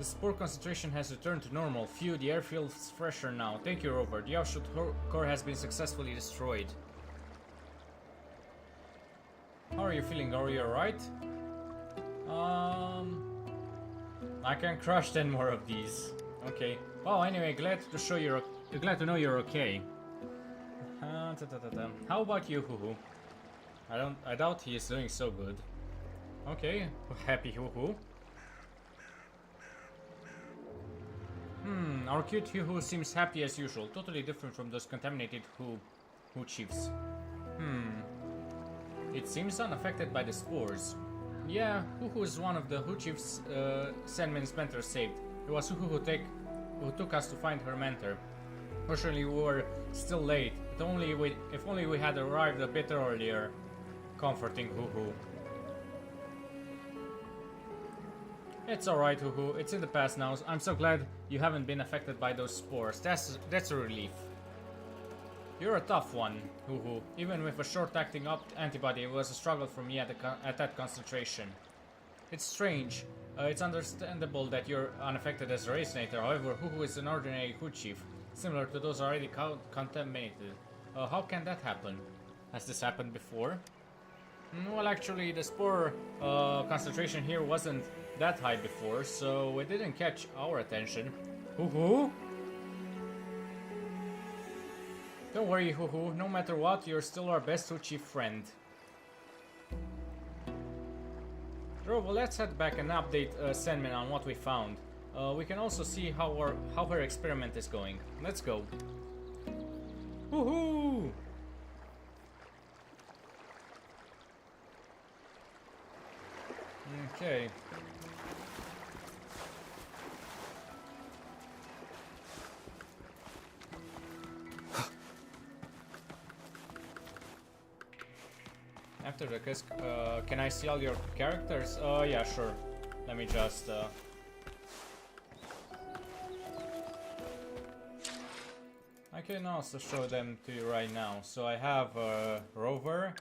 spore concentration has returned to normal. Phew, the air feels fresher now. Thank you, Rover. The offshoot core has been successfully destroyed. How are you feeling? Are you alright? I can crush 10 more of these. Okay. Well, anyway, glad to know you're okay. How about you, Hoo Hoo? I doubt he is doing so good. Okay, happy Hoo Hoo. Our cute Hoo Hoo seems happy as usual, totally different from those contaminated Hoo chiefs. It seems unaffected by the spores. Yeah, Hoo Hoo is one of the Hoo chiefs Senmin's mentor saved. It was Hoo Hoo who took us to find her mentor. Fortunately, we were still late. If only we had arrived a bit earlier. Comforting Hoo Hoo. It's alright, Hoo Hoo. It's in the past now. I'm so glad you haven't been affected by those spores. That's a relief. You're a tough one, Hoo Hoo. Even with a short-acting antibody, it was a struggle for me at that concentration. It's strange. It's understandable that you're unaffected as a racinator. However, Hoo Hoo is an ordinary Hoo chief, similar to those already contaminated. How can that happen? Has this happened before? Well, actually, the spore concentration here wasn't that high before, so it didn't catch our attention. Hoo Hoo? Don't worry, Hoo Hoo. No matter what, you're still our best Hoo chief friend. Robo, let's head back and update Senmin on what we found. We can also see how her experiment is going. Let's go. Woohoo! Okay. After the kiss, can I see all your characters? Yeah, sure. Let me just I can also show them to you right now. So I have Rover,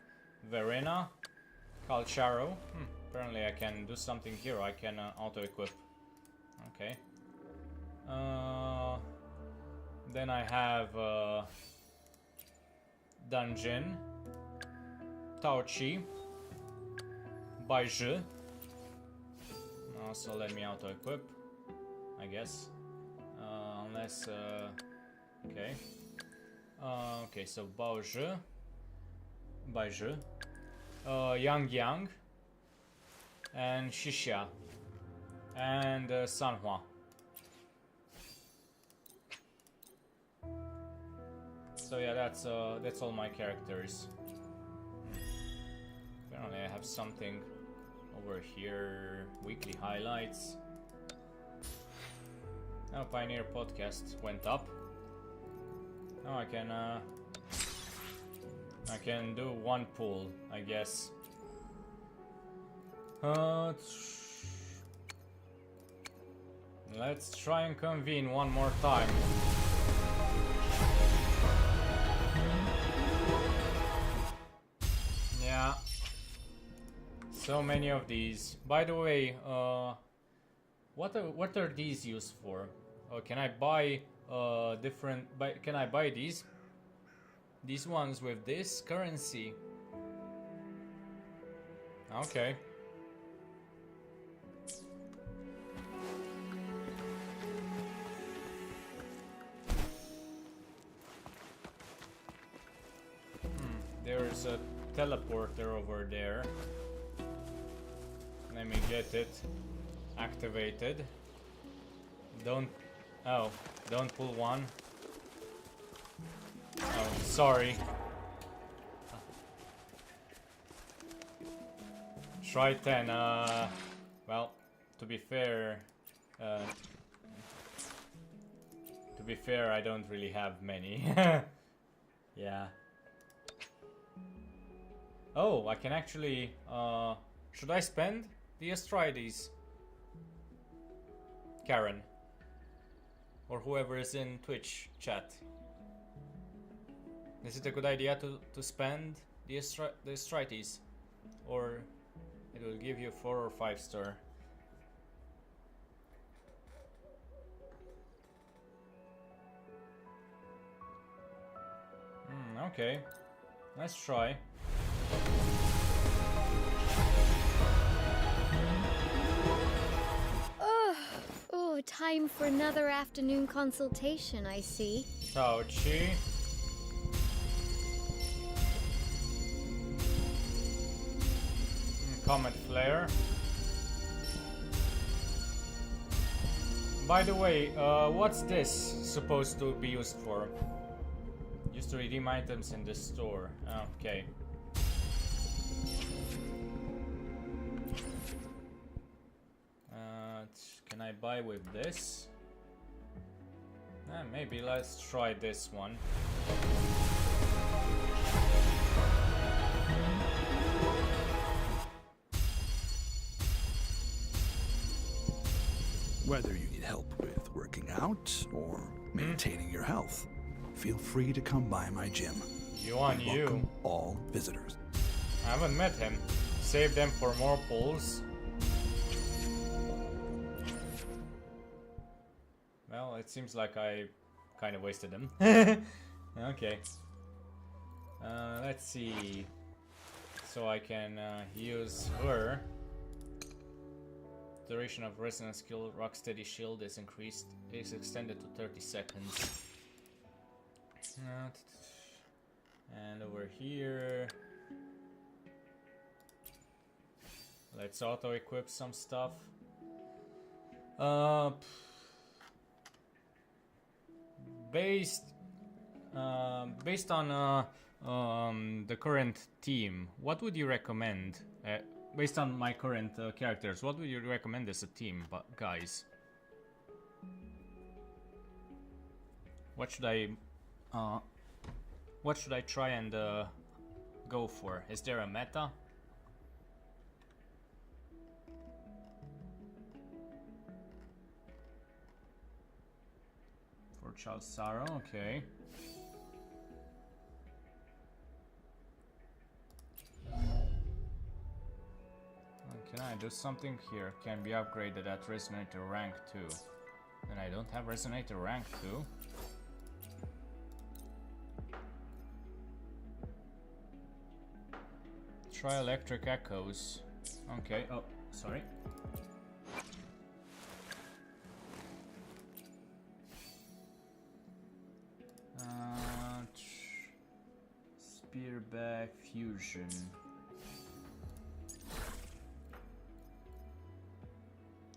Verena, Calcharo. Apparently I can do something here. I can auto-equip. Okay. Then I have Dungeon, Taochi, Baizhi. Also let me auto-equip, I guess. Unless... okay. Okay, so Baozhi, Baizhi, Yang Yang, and Xixia, and Sanhua. So yeah, that's all my characters. Apparently I have something over here. Weekly highlights. Now Pioneer podcast went up. Now I can do one pull, I guess. Let's try and convene one more time. Yeah. So many of these. By the way, what are these used for? Can I buy can I buy these? These ones with this currency. Okay. There's a teleporter over there. Let me get it activated. Don't pull one. Oh, sorry. Try 10. Well, to be fair, I don't really have many. Yeah. Oh, I can actually. Should I spend the Astrides? Karen, or whoever is in Twitch chat. Is it a good idea to spend the Astrides, or it will give you 4 or 5 star? Okay, let's try. Oh, time for another afternoon consultation, I see. Tauchi. Comet Flare. By the way, what's this supposed to be used for? Used to redeem items in the store. Okay. Can I buy with this? Maybe let's try this one. Whether you need help with working out or maintaining your health, feel free to come by my gym. Welcome all visitors. I haven't met him. Save them for more pulls. Well, it seems like I kind of wasted them. Okay. Let's see. So I can use her. Duration of resonance skill Rocksteady Shield is extended to 30 seconds. And over here, let's auto equip some stuff. Based on the current team, what would you recommend? Based on my current characters, what would you recommend as a team, guys? What should I try and go for? Is there a meta? For Charles Saro, okay. Can I do something here? Can be upgraded at Resonator rank 2. And I don't have Resonator rank 2. Try Electric Echoes. Okay, oh, sorry. Spear back fusion.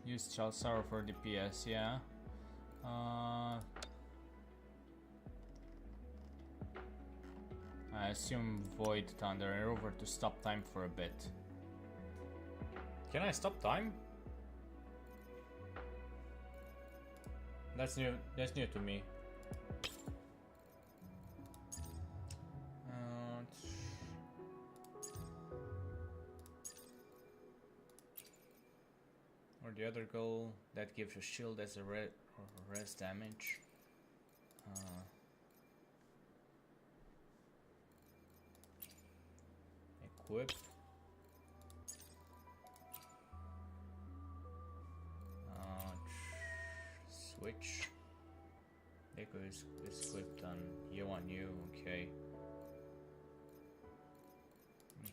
Use Chalsaro for DPS, yeah. I assume Void Thunder and Rover to stop time for a bit. Can I stop time? That's new to me. Or the other goal that gives a shield as a res damage. Equip. Switch. Echo is equipped on you, okay.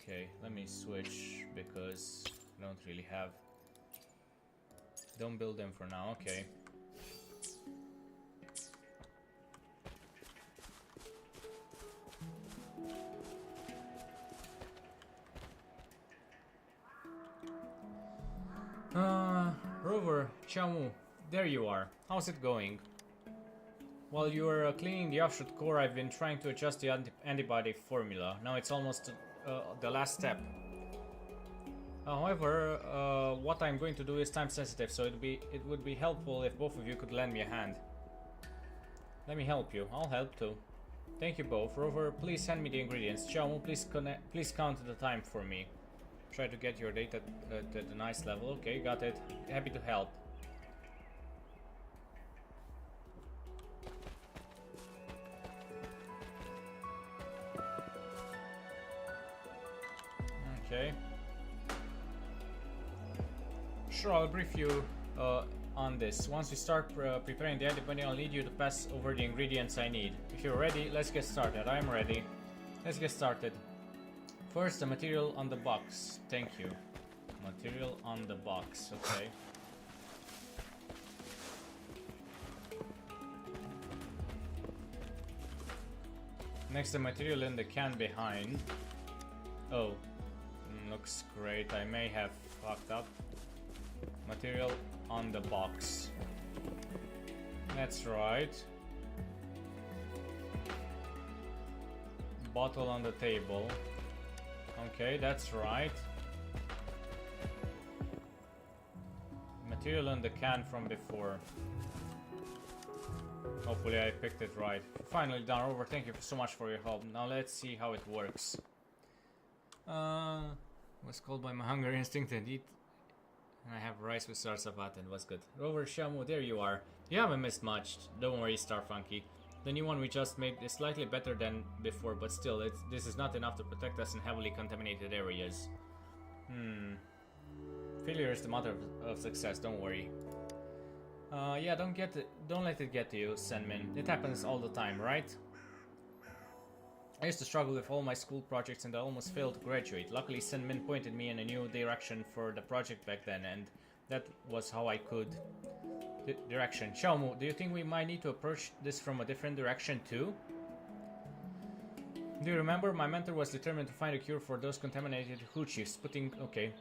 Okay, let me switch because I don't really have. Don't build them for now, okay. Rover, Chamu, there you are. How's it going? While you were cleaning the offshoot core, I've been trying to adjust the antibody formula. Now it's almost the last step. However, what I'm going to do is time sensitive, so it would be helpful if both of you could lend me a hand. Let me help you. I'll help too. Thank you both. Rover, please send me the ingredients. Xiaomu, please count the time for me. Try to get your data at a nice level. Okay, got it. Happy to help. Okay. Sure, I'll brief you on this. Once we start preparing the antibody, I'll need you to pass over the ingredients I need. If you're ready, let's get started. I'm ready. Let's get started. First, the material on the box. Thank you. Material on the box. Okay. Next, the material in the can behind. Oh, looks great. I may have fucked up. Material on the box. That's right. Bottle on the table. Okay, that's right. Material in the can from before. Hopefully I picked it right. Finally done. Over. Thank you so much for your help. Now let's see how it works. Was called by my hunger instinct and eat. And I have rice with sarsaparilla and was good. Rover, Shamu, there you are. You haven't missed much. Don't worry, Starfunky. The new one we just made is slightly better than before, but still, this is not enough to protect us in heavily contaminated areas. Failure is the mother of success, don't worry. Yeah, don't let it get to you, Senmin. It happens all the time, right? I used to struggle with all my school projects and I almost failed to graduate. Luckily, Senmin pointed me in a new direction for the project back then, and that was how I could... Direction. Xiaomu, do you think we might need to approach this from a different direction too? Do you remember? My mentor was determined to find a cure for those contaminated hoochies. Okay.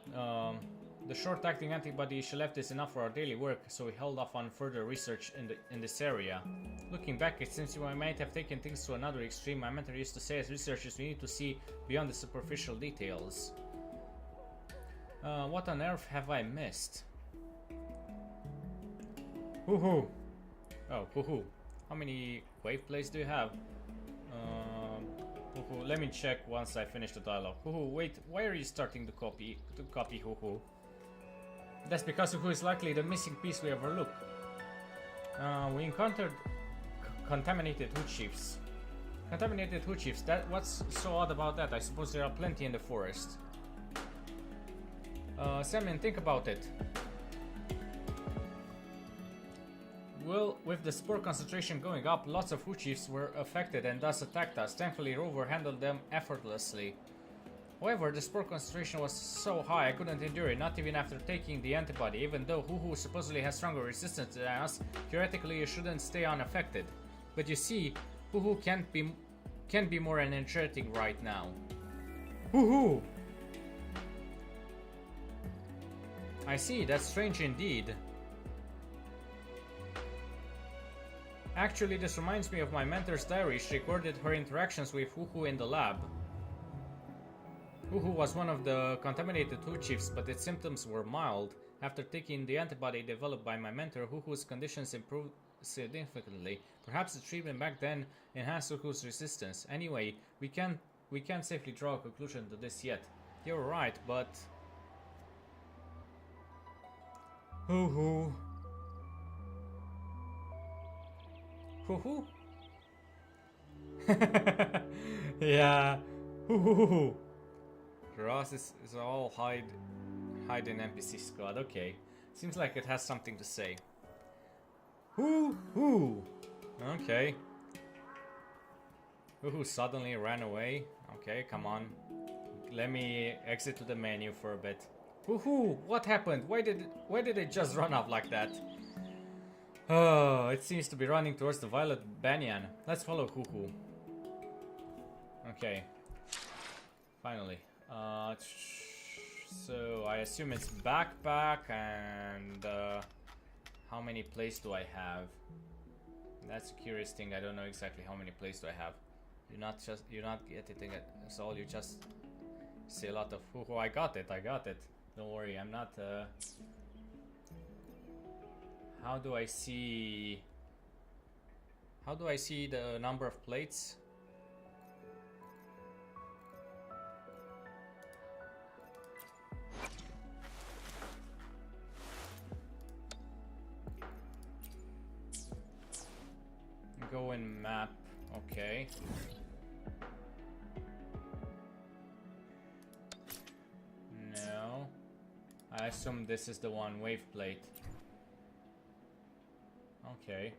The short-acting antibody she left is enough for our daily work, so we held off on further research in this area. Looking back, it seems we might have taken things to another extreme. My mentor used to say, as researchers, we need to see beyond the superficial details. What on earth have I missed? Hoo-hoo! Oh, hoo-hoo. How many wave plays do you have? Hoo-hoo. Let me check once I finish the dialogue. Hoo-hoo, wait, why are you starting to copy hoo-hoo? That's because hoo-hoo is likely the missing piece we overlook. We encountered contaminated hood chiefs. Contaminated hood chiefs, what's so odd about that? I suppose there are plenty in the forest. Samuel, think about it. Well, with the spore concentration going up, lots of hood chiefs were affected and thus attacked us. Thankfully, Rover handled them effortlessly. However, the spore concentration was so high I couldn't endure it, not even after taking the antibody. Even though Hoo-Hoo supposedly has stronger resistance than us, theoretically you shouldn't stay unaffected. But you see, Hoo-Hoo can't be can't be more energetic right now. Woohoo! I see, that's strange indeed. Actually, this reminds me of my mentor's diary. She recorded her interactions with Huhu in the lab. Huhu was one of the contaminated Hu chiefs, but its symptoms were mild. After taking the antibody developed by my mentor, Huhu's conditions improved significantly. Perhaps the treatment back then enhanced Huhu's resistance. Anyway, we can't safely draw a conclusion to this yet. You're right, but... Huhu. Huhu? Yeah. Huhu. Ross is all hide in NPC squad. Okay. Seems like it has something to say. Hoo. Okay. Who suddenly ran away? Okay, come on. Let me exit to the menu for a bit. Woohoo! What happened? Why did it just run off like that? Oh, it seems to be running towards the violet banyan. Let's follow Huhu. Okay. Finally. So I assume it's backpack and how many plays do I have? That's a curious thing. I don't know exactly how many plays do I have. You're not getting it. So you just see a lot of Huhu. I got it. Don't worry, I'm not how do I see the number of plates? Go in map, okay. No. I assume this is the one, wave plate. Okay.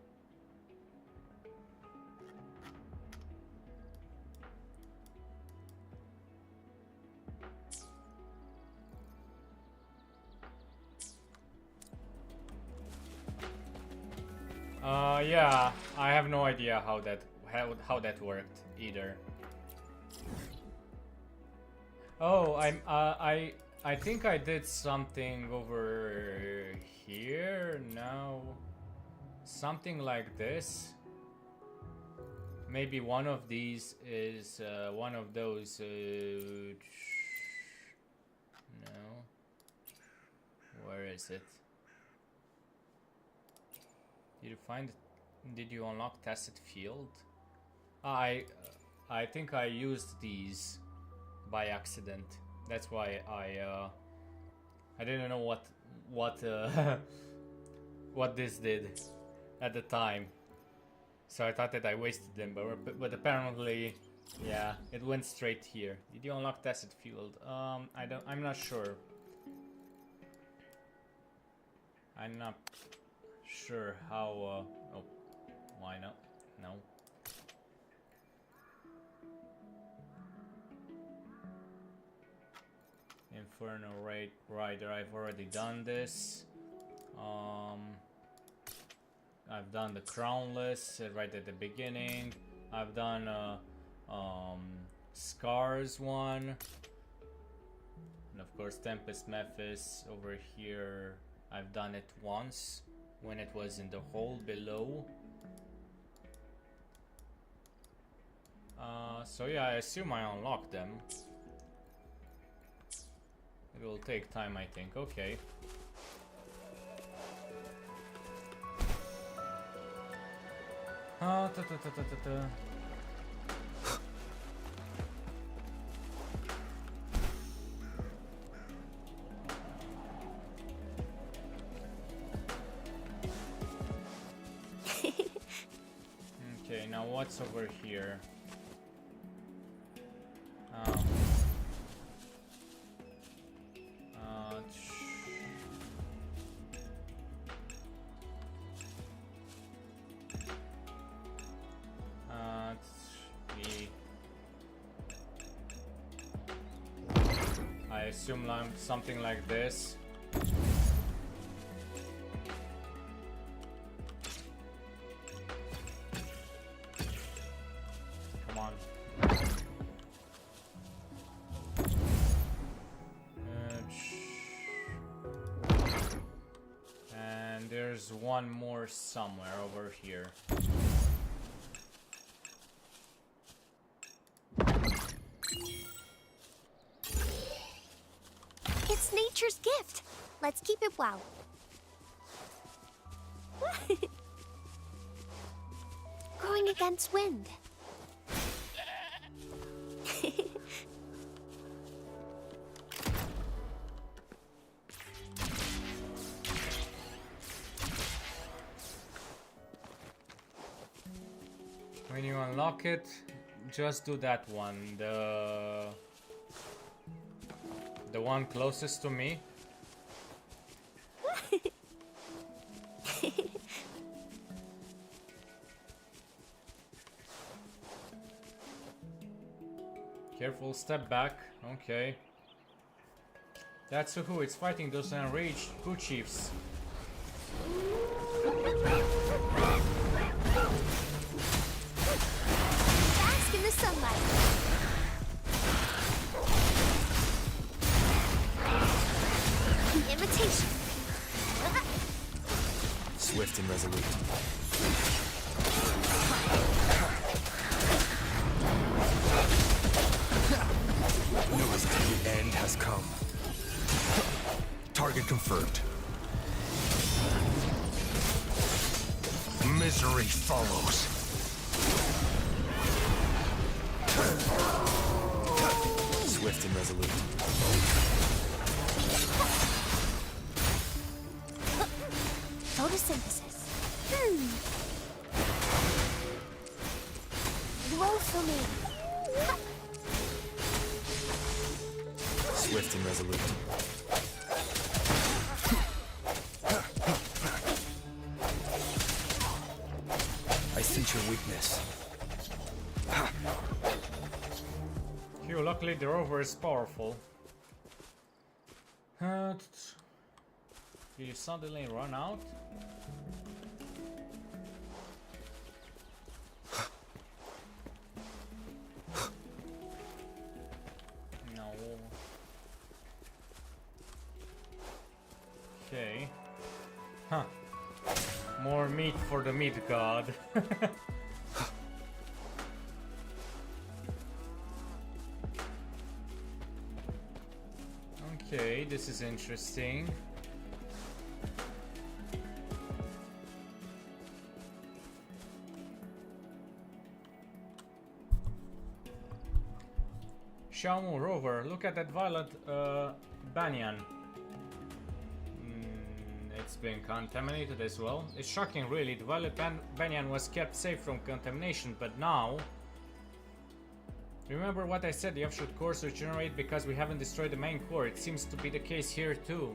Yeah, I have no idea how that worked either. Oh, I think I did something over here. No, something like this. Maybe one of these is one of those. No, where is it? Did you find it? Did you unlock Tacit Field? I think I used these by accident. That's why I didn't know what what this did at the time. So I thought that I wasted them, but apparently, yeah, it went straight here. Did you unlock Tacit Field? I'm not sure. I'm not sure how. Oh, why not? No. Inferno Rider. I've already done this. I've done the Crownless right at the beginning. I've done Scars one, and of course Tempest Memphis over here. I've done it once when it was in the hole below. So yeah, I assume I unlocked them. It will take time, I think. Okay. Okay, now what's over here? I assume something like this. Come on. there's one more somewhere over here. It's nature's gift. Let's keep it wow. Growing against wind. When you unlock it, just do that one. The one closest to me. Careful, step back. Okay. That's who it's fighting those enraged Poo Chiefs. Bask in the sunlight. Imitation. Swift and resolute. The end has come. Target confirmed. Misery follows. Swift and resolute. Photosynthesis. Glow for me. Swift and resolute. I sense your weakness. Phew, luckily the rover is powerful. You suddenly run out? No. Okay. Huh. More meat for the meat god. Okay, this is interesting. Xiaomu rover, look at that violet banyan. It's been contaminated as well. It's shocking really, the violet banyan was kept safe from contamination, but now... Remember what I said, the offshoot cores regenerate because we haven't destroyed the main core. It seems to be the case here too.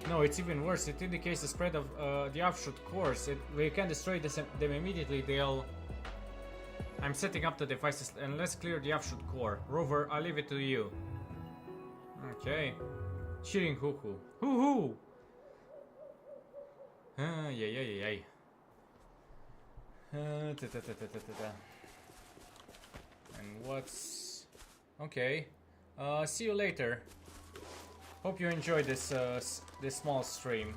No, it's even worse. It indicates the spread of the offshoot cores. We can destroy them immediately. They'll... I'm setting up the devices and let's clear the offshoot core. Rover, I'll leave it to you. Okay. Cheering hoo hoo. Hoo hoo! Yay. And what's... Okay. See you later. Hope you enjoyed this this small stream.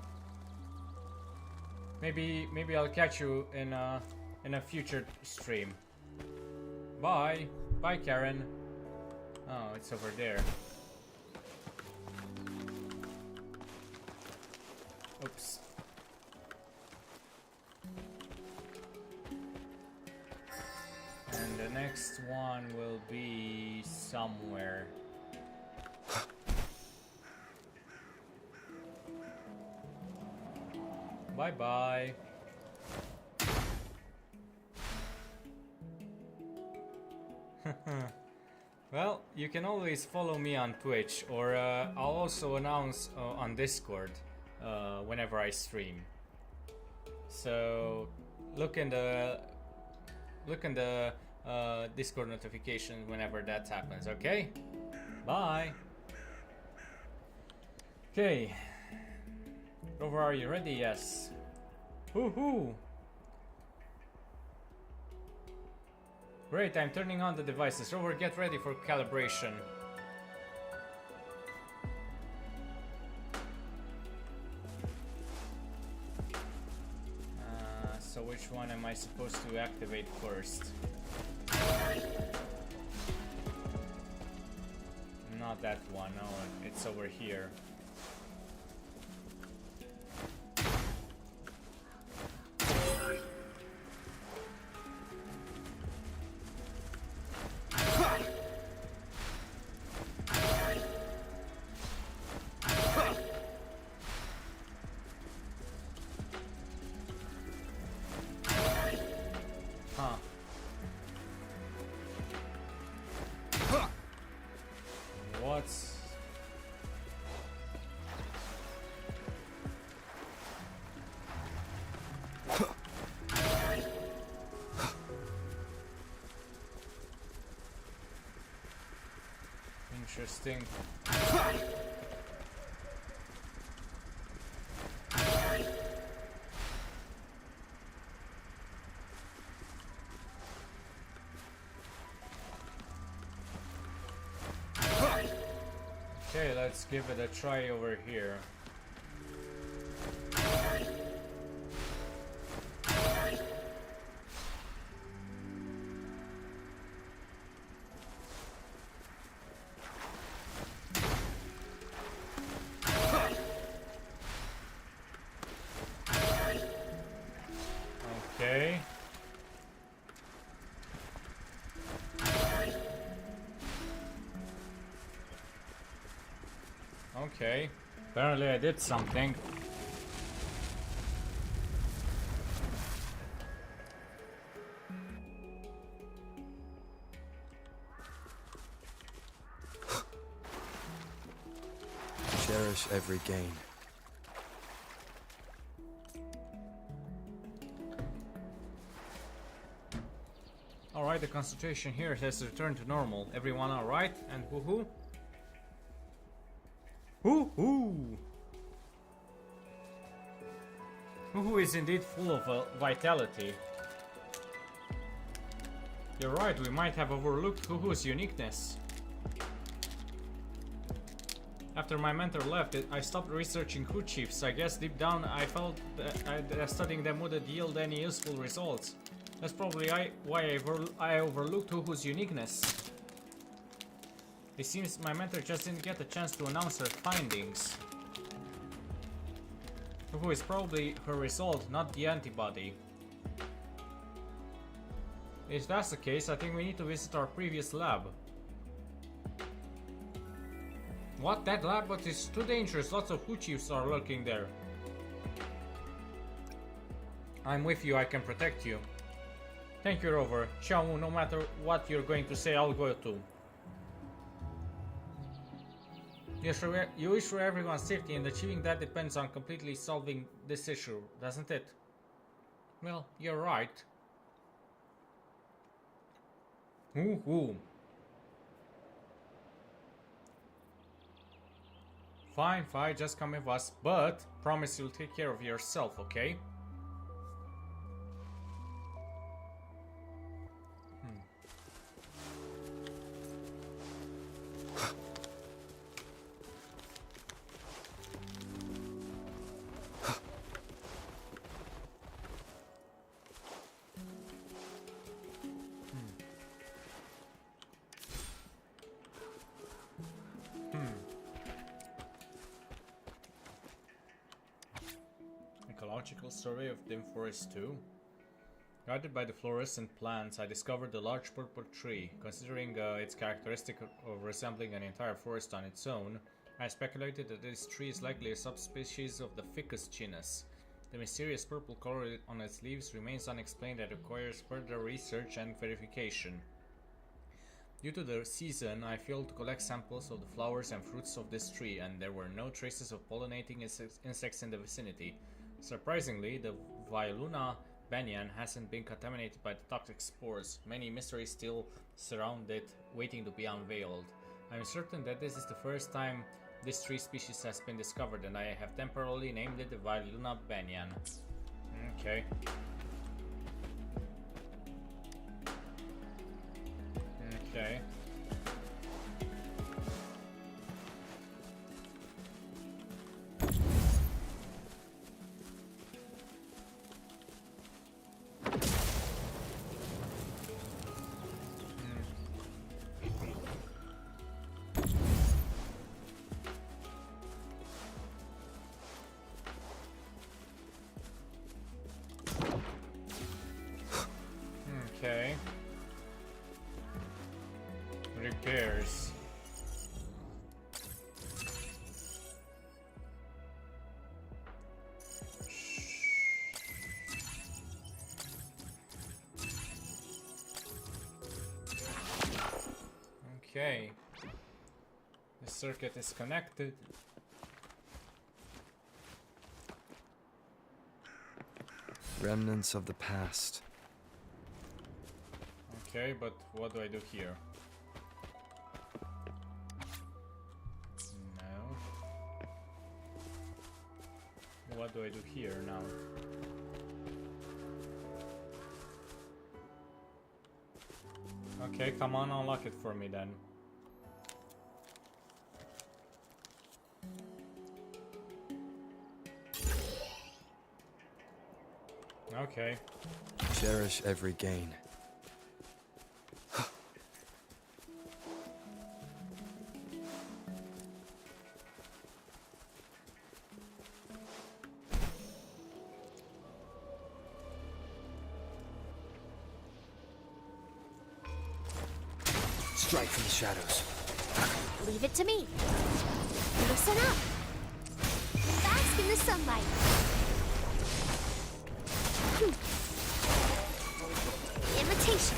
Maybe I'll catch you in a future stream. Bye. Bye, Karen. Oh, it's over there. Oops. And the next one will be somewhere. Bye bye. Well, you can always follow me on Twitch, or I'll also announce on Discord whenever I stream. So look in the Discord notifications whenever that happens. Okay? Bye. Okay. Rover, are you ready? Yes. Woohoo! Great, I'm turning on the devices. Rover, get ready for calibration. which one am I supposed to activate first? Not that one, no, it's over here. What's... Interesting. Okay, let's give it a try over here. Okay. Okay. Apparently I did something. Cherish every gain. Alright, the concentration here has returned to normal. Everyone alright? And woohoo? Woohoo! Woohoo is indeed full of vitality. You're right, we might have overlooked Woohoo's uniqueness. After my mentor left, I stopped researching Who chiefs. I guess deep down I felt that studying them wouldn't yield any useful results. That's probably why I overlooked Woohoo's uniqueness. It seems my mentor just didn't get a chance to announce her findings. Woohoo is probably her result, not the antibody. If that's the case, I think we need to visit our previous lab. What? That lab? But it's too dangerous. Lots of Who chiefs are lurking there. I'm with you. I can protect you. Thank you, Rover. Xiaomu, no matter what you're going to say, I'll go too. You wish for everyone's safety, and achieving that depends on completely solving this issue, doesn't it? Well, you're right. Ooh. Fine, just come with us, but promise you'll take care of yourself, okay? Ecological survey of dim forest 2. Guided by the fluorescent plants, I discovered a large purple tree. Considering its characteristic of resembling an entire forest on its own, I speculated that this tree is likely a subspecies of the Ficus genus. The mysterious purple color on its leaves remains unexplained and requires further research and verification. Due to the season, I failed to collect samples of the flowers and fruits of this tree, and there were no traces of pollinating insects in the vicinity. Surprisingly, the Violuna banyan hasn't been contaminated by the toxic spores. Many mysteries still surround it, waiting to be unveiled. I am certain that this is the first time this tree species has been discovered, and I have temporarily named it the Violuna banyan. Okay. Okay. Nobody cares. Okay. The circuit is connected. Remnants of the past. Okay, but what do I do here? No. What do I do here now? Okay, come on, unlock it for me then. Okay. Cherish every gain. Strike from the shadows. Leave it to me. Listen up. Bask in the sunlight. Imitation.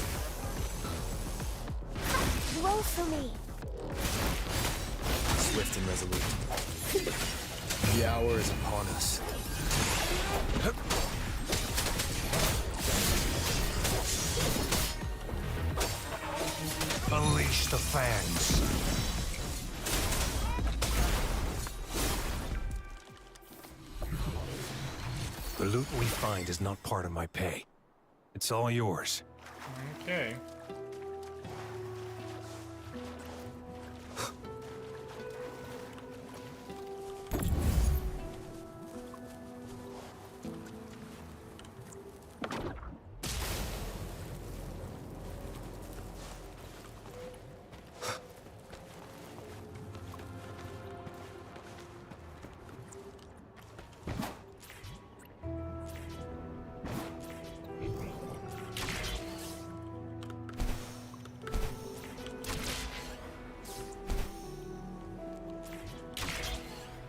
Roll for me. Swift and resolute. The hour is upon us. Unleash the fangs. The loot we find is not part of my pay. It's all yours. Okay.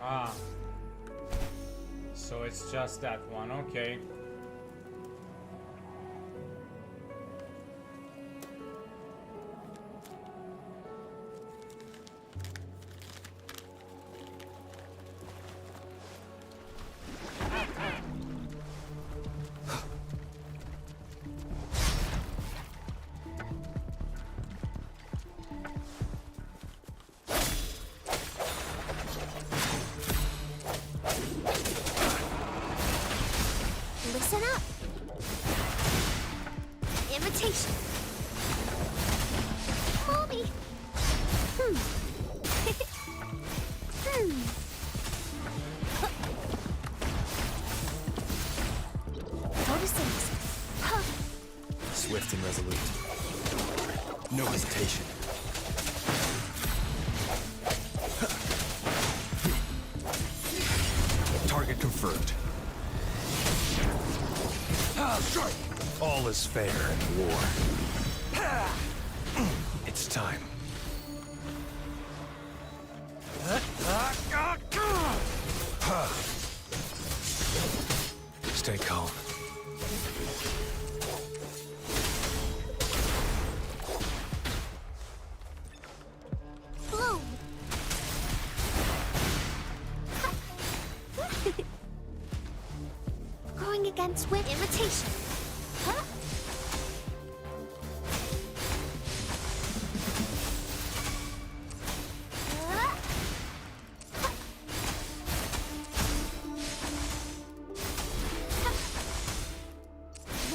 Ah. So it's just that one, okay. Listen up. Imitation. Call me. Notice things. Huh. Swift and resolute. No hesitation. Target confirmed. Strike! All is fair in war. It's time. Stay calm. Bloom. Going against with imitation. Huh?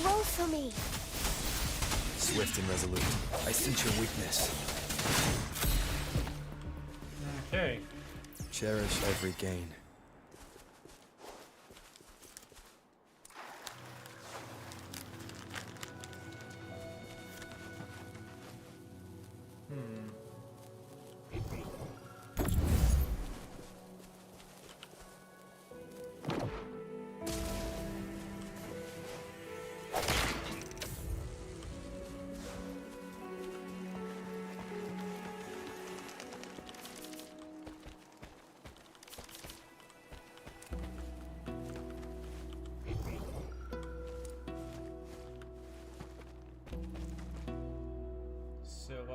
Roll for me. Swift and resolute. I sense your weakness. Okay. Cherish every gain.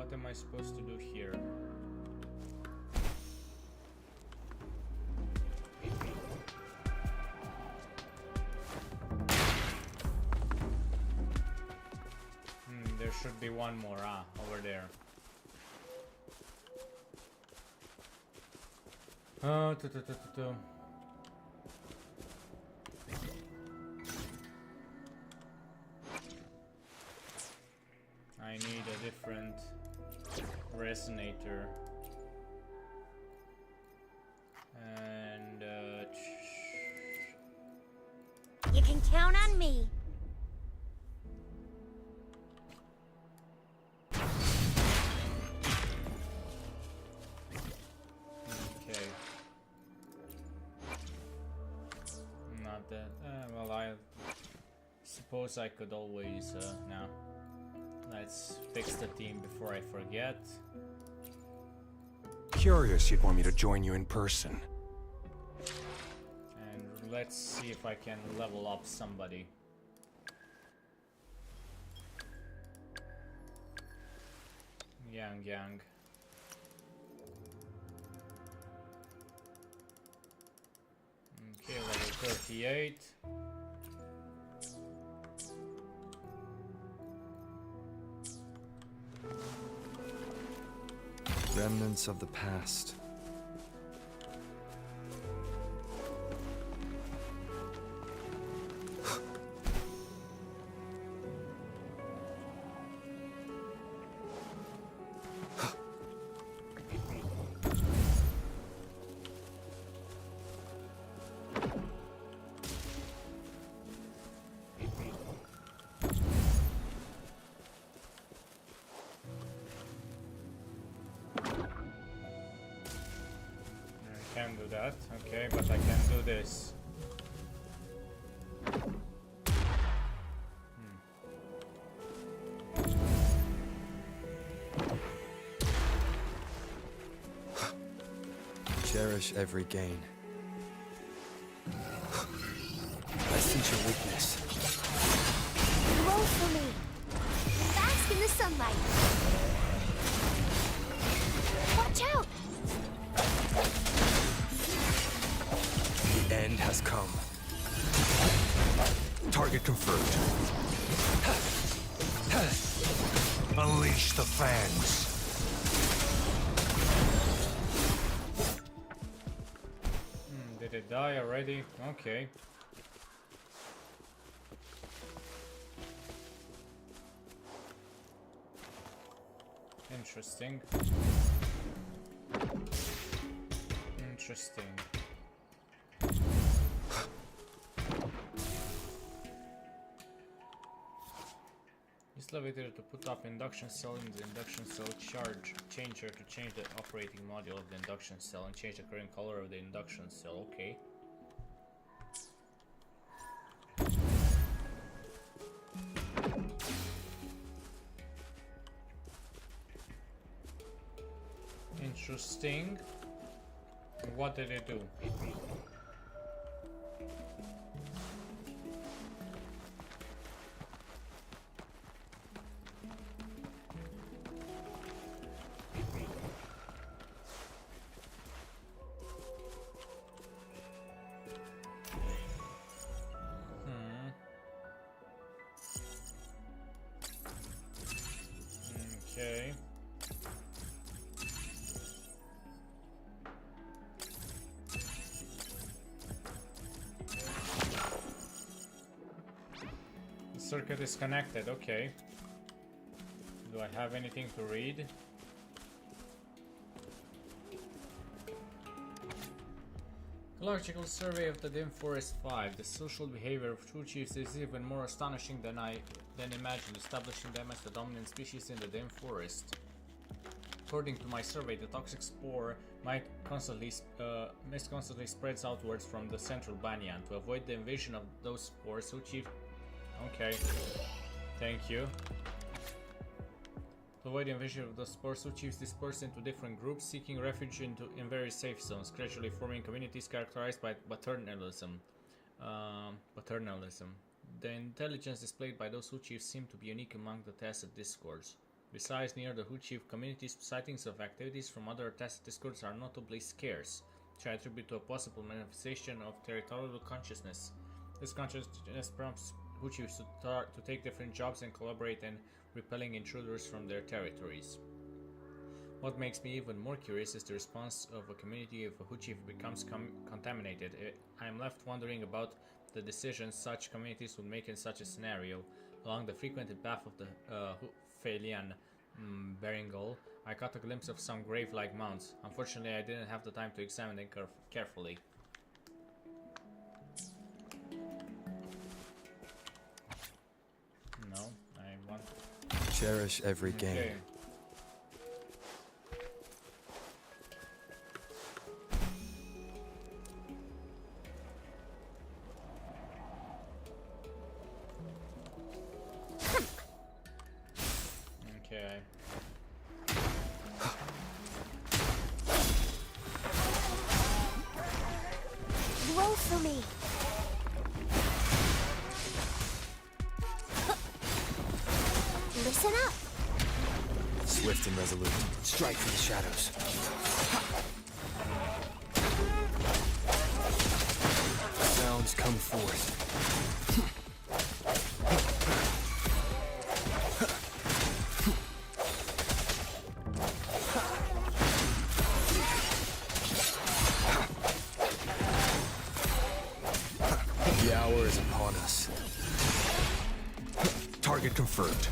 what am I supposed to do here? There should be one more, over there. I need a different resonator. And You can count on me. okay. Not that. Well, I suppose I could always now. Let's fix the team before I forget. Curious you'd want me to join you in person. And let's see if I can level up somebody. Yang. Okay, level 38. Remnants of the past. Can do that, okay, but I can do this. Cherish every gain. I sense your weakness. Roll for me. Bask in the sunlight. Watch out! The end has come. Target confirmed. Unleash the fangs. Did it die already? Okay. Interesting. Interesting. Use levitator to put up induction cell in the induction cell charge changer to change the operating module of the induction cell and change the current color of the induction cell. Okay. Interesting. What did it do? Okay. The circuit is connected, okay. Do I have anything to read? Ecological survey of the dim forest 5. The social behavior of true chiefs is even more astonishing than I imagined, establishing them as the dominant species in the dim forest. According to my survey, the toxic spore might constantly spreads outwards from the central banyan. To avoid the invasion of those spores, so chief. Okay, thank you. To avoid the invasion of the spores, so chiefs dispersed into different groups, seeking refuge in very safe zones, gradually forming communities characterized by paternalism. The intelligence displayed by those Hu chiefs seemed to be unique among the tested discords. Besides, near the Huchief communities, sightings of activities from other test discords are notably scarce, which I attribute to a possible manifestation of territorial consciousness. This consciousness prompts Huchiefs to take different jobs and collaborate in repelling intruders from their territories. What makes me even more curious is the response of a community if a Huchief becomes contaminated. I am left wondering about the decisions such communities would make in such a scenario. Along the frequented path of the Felian Beringol, I caught a glimpse of some grave-like mounds. Unfortunately, I didn't have the time to examine them carefully. No, I want... Cherish every game. Okay. Okay. Roll for me. Listen up. Swift and resolute. Strike for the shadows. Sounds come forth. The hour is upon us. Target confirmed.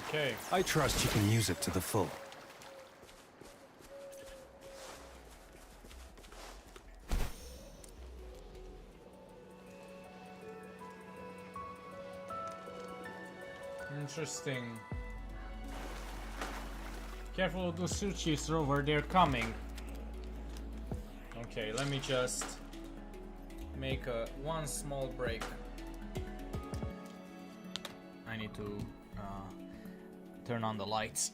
Okay. I trust you can use it to the full. Interesting. Careful of those sushis over, they're coming. Okay, let me just make one small break. I need to turn on the lights.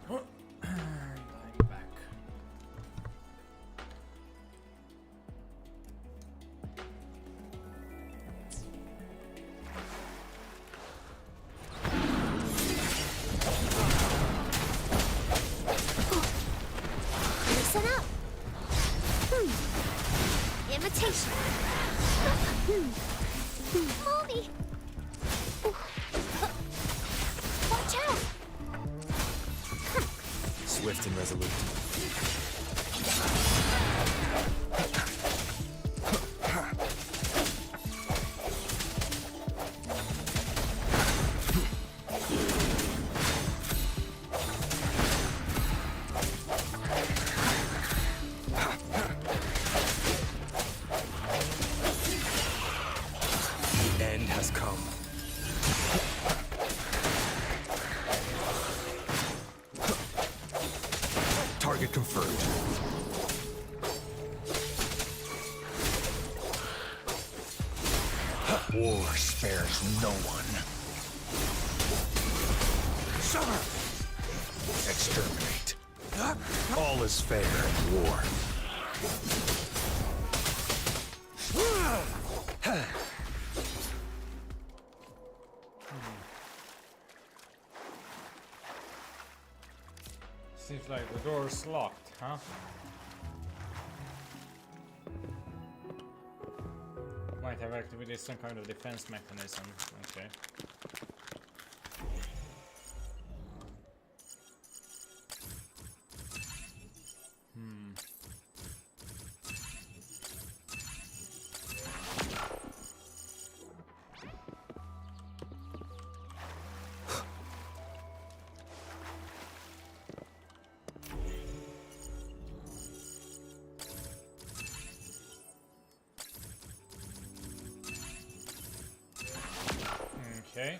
I'm back. Listen up. Invitation. Mommy. Watch out. Swift and resolute. The end has come. Target confirmed. War spares no one. Summer! Exterminate. All is fair in war. Seems like the door's locked, huh? Might have activated some kind of defense mechanism. Okay. Okay.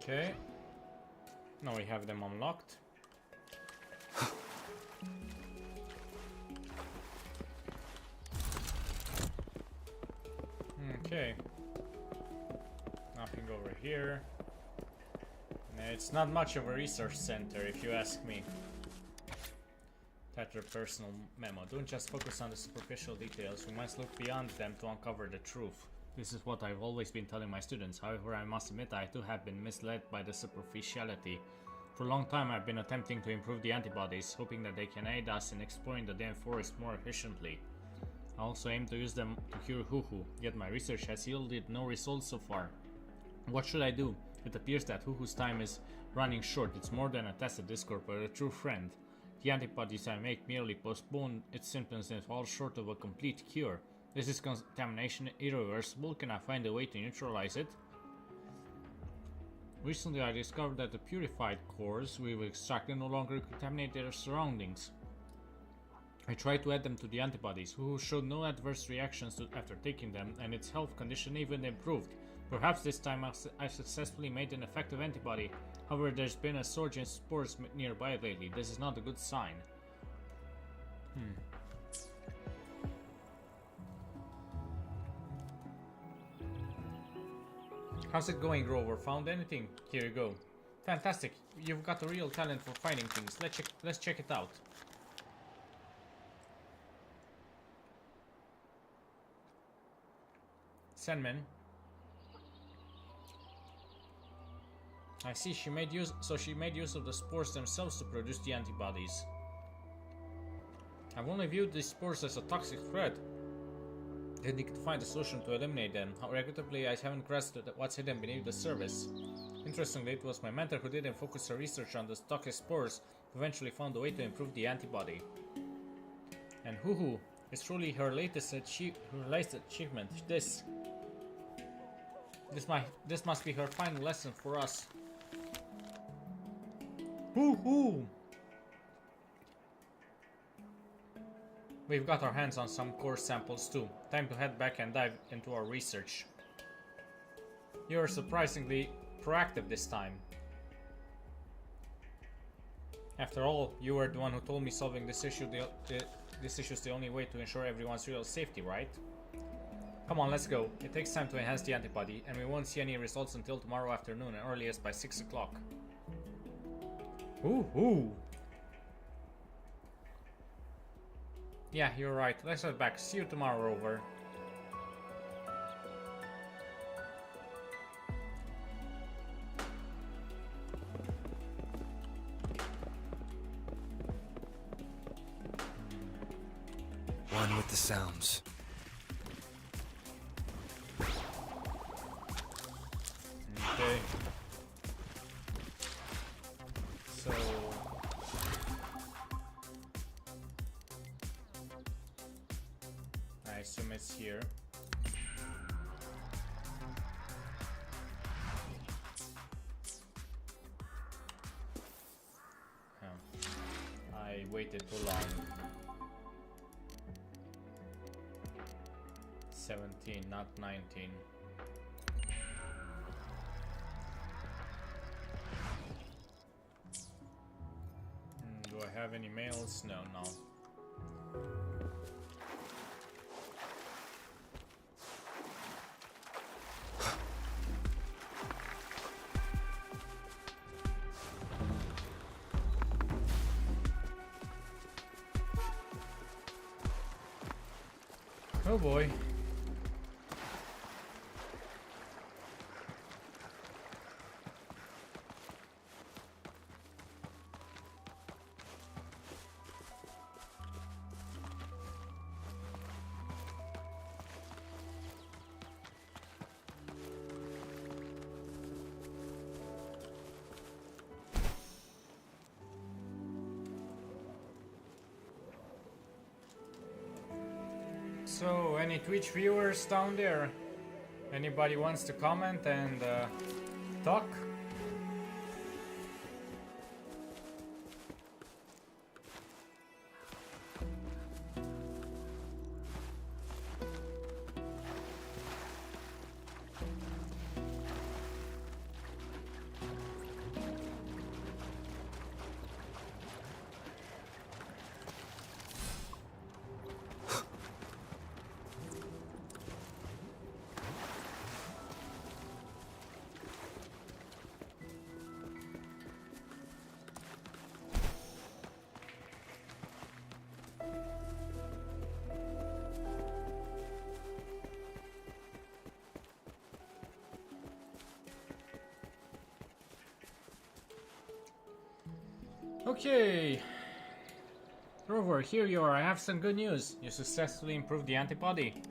Okay. Now we have them unlocked. Okay. Nothing over here. It's not much of a research center, if you ask me. That's your personal memo. Don't just focus on the superficial details. We must look beyond them to uncover the truth. This is what I've always been telling my students. However, I must admit I too have been misled by the superficiality. For a long time I've been attempting to improve the antibodies, hoping that they can aid us in exploring the damn forest more efficiently. I also aim to use them to cure Huhu, yet my research has yielded no results so far. What should I do? It appears that Huhu's time is running short. It's more than a tested discord, but a true friend. The antibodies I make merely postpone its symptoms and fall short of a complete cure. Is this contamination irreversible? Can I find a way to neutralize it? Recently I discovered that the purified cores we've extracted no longer contaminate their surroundings. I tried to add them to the antibodies, who showed no adverse reactions after taking them, and its health condition even improved. Perhaps this time I successfully made an effective antibody. However, there's been a surge in spores nearby lately. This is not a good sign. How's it going, Grover? Found anything? Here you go. Fantastic. You've got a real talent for finding things. Let's check it out. Sandman. I see she made use of the spores themselves to produce the antibodies. I've only viewed these spores as a toxic threat. I need to find a solution to eliminate them. How regrettably I haven't grasped what's hidden beneath the surface. Interestingly, it was my mentor who didn't focus her research on the toxic spores who eventually found a way to improve the antibody. And Huhu is truly her latest achievement. This must be her final lesson for us. Woohoo! We've got our hands on some core samples too. Time to head back and dive into our research. You're surprisingly proactive this time. After all, you were the one who told me solving this issue is the only way to ensure everyone's real safety, right? Come on, let's go. It takes time to enhance the antibody, and we won't see any results until tomorrow afternoon, and earliest by 6 o'clock. Ooh. Yeah, you're right. Let's head back. See you tomorrow, Rover. One with the sounds. Okay. So I assume it's here. Oh. I waited too long. 17, not 19. Do I have any mails? No. Oh boy. So, any Twitch viewers down there? Anybody wants to comment and talk? Okay. Rover, here you are. I have some good news. You successfully improved the antibody.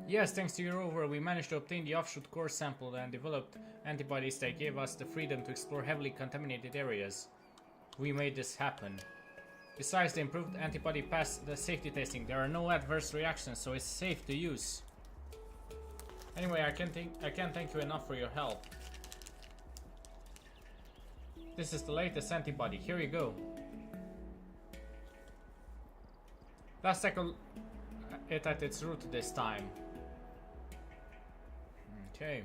Yes, thanks to your rover, we managed to obtain the offshoot core sample and developed antibodies that gave us the freedom to explore heavily contaminated areas. We made this happen. Besides, the improved antibody passed the safety testing. There are no adverse reactions, so it's safe to use. Anyway, I can't thank you enough for your help. This is the latest antibody. Here you go. Let's tackle it at its root this time. Okay.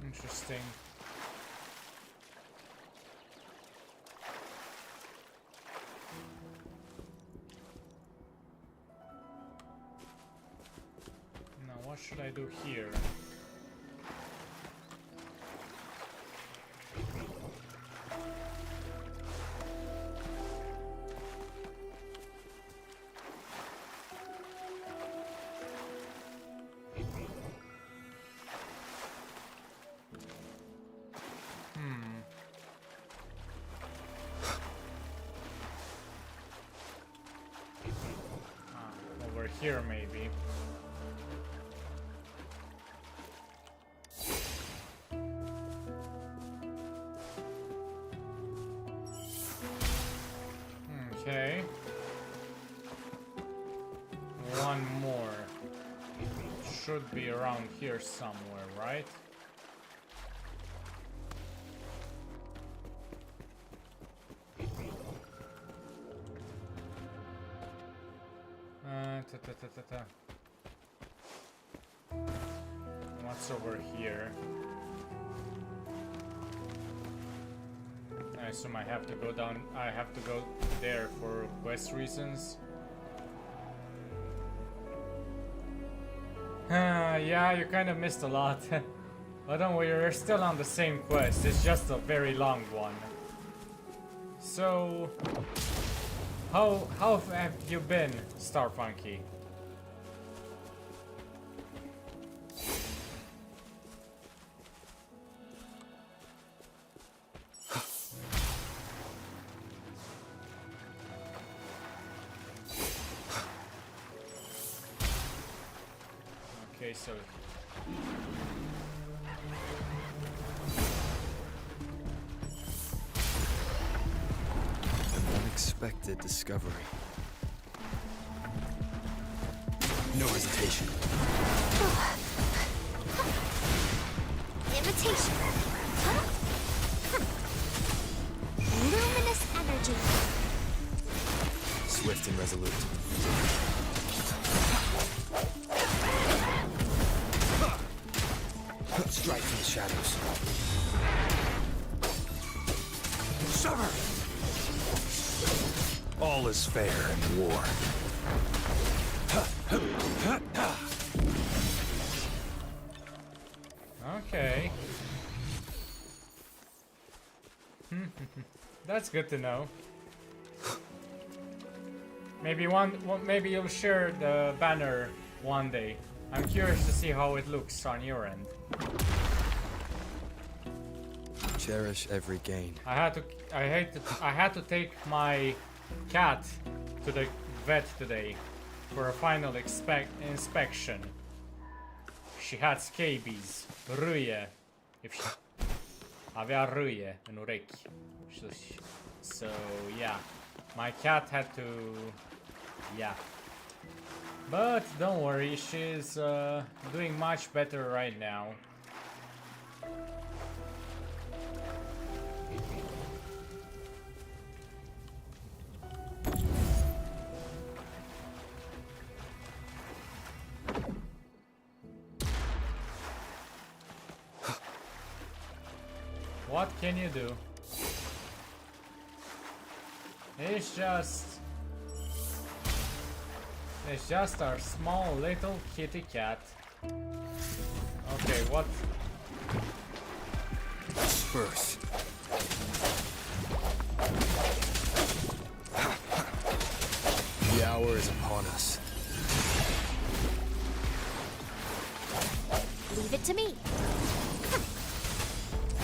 Interesting. Now, what should I do here? Over here, maybe. Okay. One more. Should be around here somewhere, right? What's over here? I assume I have to go down. I have to go there for quest reasons. Yeah, you kind of missed a lot. But don't worry, you're still on the same quest. It's just a very long one. So, how have you been, Starfunky? Okay, so Unexpected discovery. No hesitation. Invitation. Luminous energy. Swift and resolute. Strike from the shadows. Sever! All is fair in war. okay. That's good to know. Maybe you'll share the banner one day. I'm curious to see how it looks on your end. Cherish every gain. I had to take my cat to the vet today for a final inspection. She had scabies, râie. Avea râie în urechi. So yeah, my cat had to, yeah. But don't worry, she's doing much better right now. what can you do? It's just our small little kitty cat. Okay, what? Disperse. The hour is upon us. Leave it to me.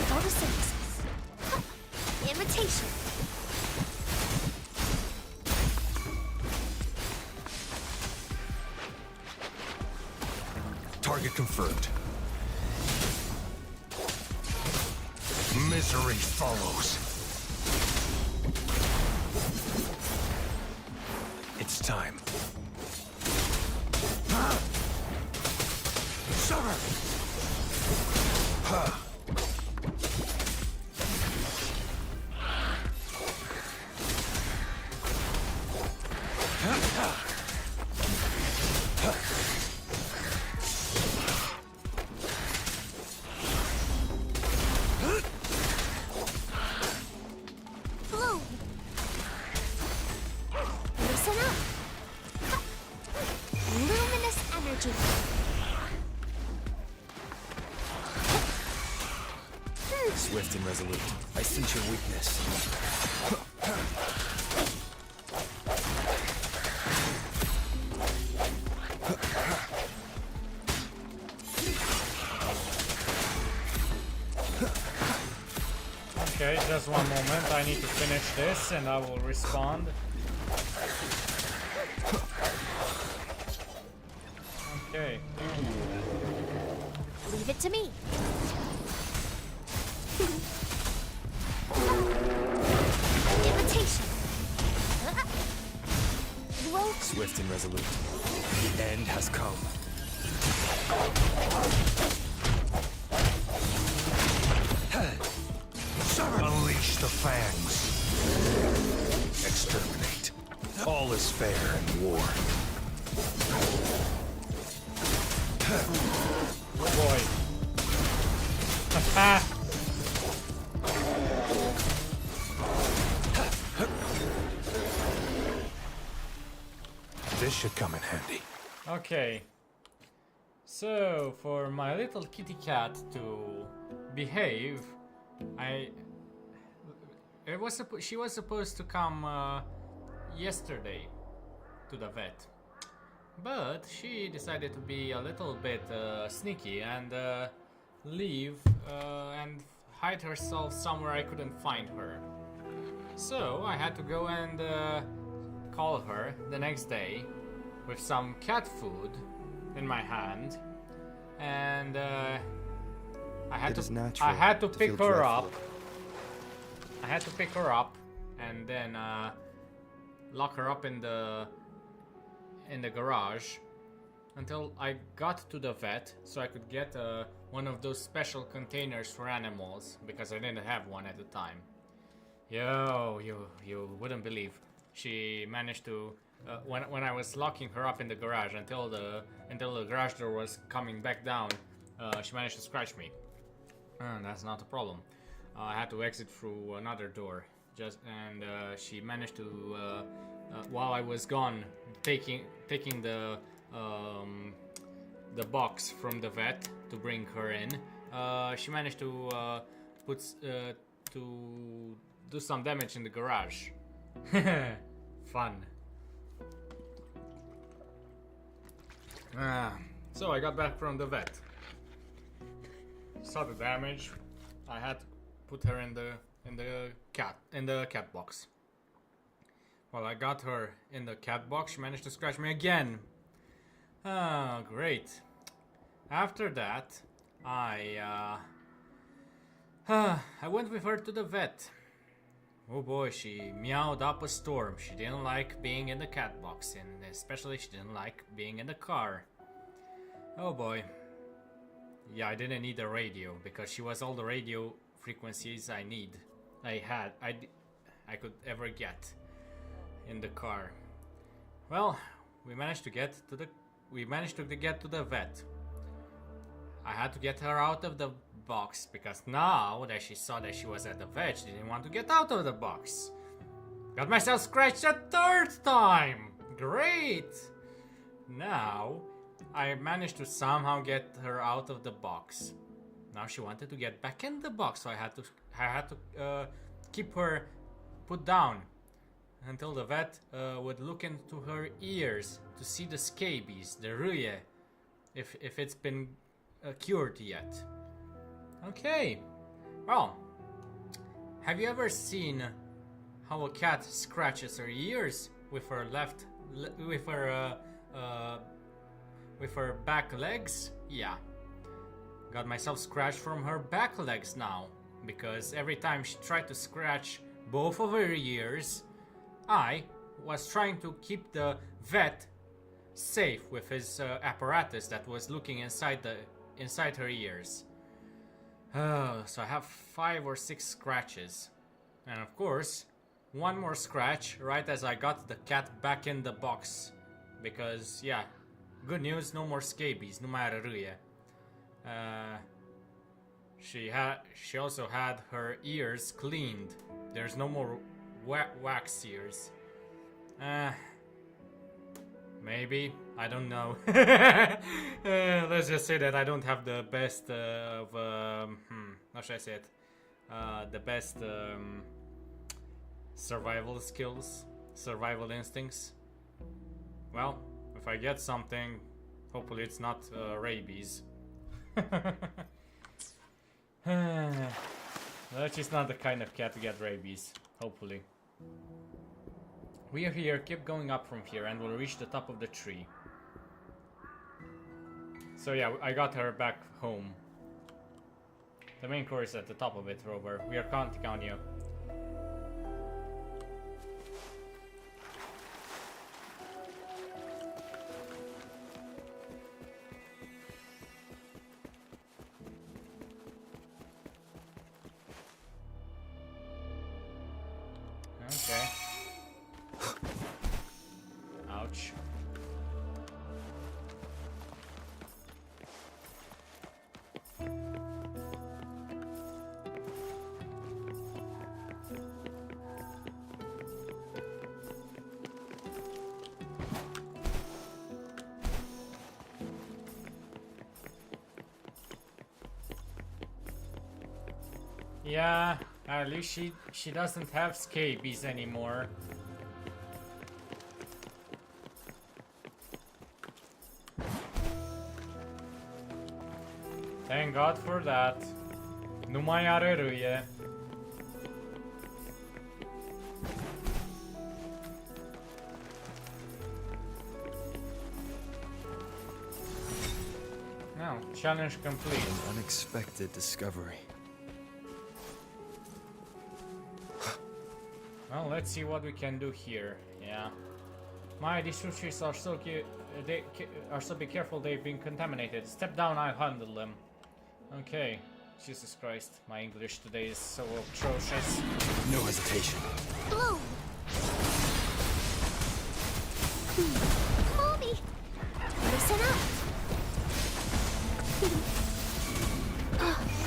Photosynthesis. Imitation. Target confirmed. Misery follows. It's time. Summer! Bloom. Listen up. Luminous energy. Swift and resolute. I sense your weakness. Okay, just one moment. I need to finish this and I will respond. Okay. Leave it to me. Imitation. Whoa. Swift and resolute. The end has come. Unleash the fangs. Exterminate. All is fair in war. Oh boy. Haha. This should come in handy. Okay. So, for my little kitty cat to behave, she was supposed to come yesterday to the vet, but she decided to be a little bit sneaky and leave and hide herself somewhere I couldn't find her. So I had to go and call her the next day with some cat food in my hand, and I had to pick her up. I had to pick her up and then lock her up in the garage until I got to the vet, so I could get one of those special containers for animals, because I didn't have one at the time. Yo, you wouldn't believe. She managed to when I was locking her up in the garage until the garage door was coming back down, she managed to scratch me. That's not a problem. I had to exit through another door, she managed to while I was gone, taking the box from the vet to bring her in. She managed to to do some damage in the garage. Fun. So I got back from the vet. Saw the damage. I had to put her in the cat box. While I got her in the cat box, she managed to scratch me again. Ah, great. After that, I went with her to the vet. Oh boy, she meowed up a storm. She didn't like being in the cat box, and especially she didn't like being in the car. Oh boy. Yeah, I didn't need a radio because she was all the radio frequencies I could ever get in the car. Well, we managed to get to the vet. I had to get her out of the box, because now that she saw that she was at the vet, she didn't want to get out of the box. Got myself scratched a third time! Great! Now, I managed to somehow get her out of the box. Now she wanted to get back in the box, so I had to keep her put down until the vet would look into her ears to see the scabies, the rye, if it's been cured yet. Okay, well, have you ever seen how a cat scratches her ears with her with her back legs? Yeah, got myself scratched from her back legs now, because every time she tried to scratch both of her ears, I was trying to keep the vet safe with his apparatus that was looking inside her ears. So I have 5 or 6 scratches, and of course one more scratch right as I got the cat back in the box, because yeah, good news, no more scabies, no matter rye. She also had her ears cleaned. There's no more wax ears. Maybe, I don't know. Let's just say that I don't have the best of how should I say it? The best survival skills, survival instincts. Well, if I get something, hopefully it's not rabies. That's just not the kind of cat to get rabies, hopefully. We are here, keep going up from here, and we'll reach the top of the tree. So yeah, I got her back home. The main core is at the top of it, Rover. We are counting on you. Okay. Ouch. Yeah, at least she doesn't have scabies anymore. Thank God for that. Nu mai are râie. Now, challenge complete. An unexpected discovery. Well, let's see what we can do here. Yeah. These sushis are so be careful, they've been contaminated. Step down, I'll handle them. Okay. Jesus Christ, my English today is so atrocious. No hesitation. Bloom! Mommy! Listen up!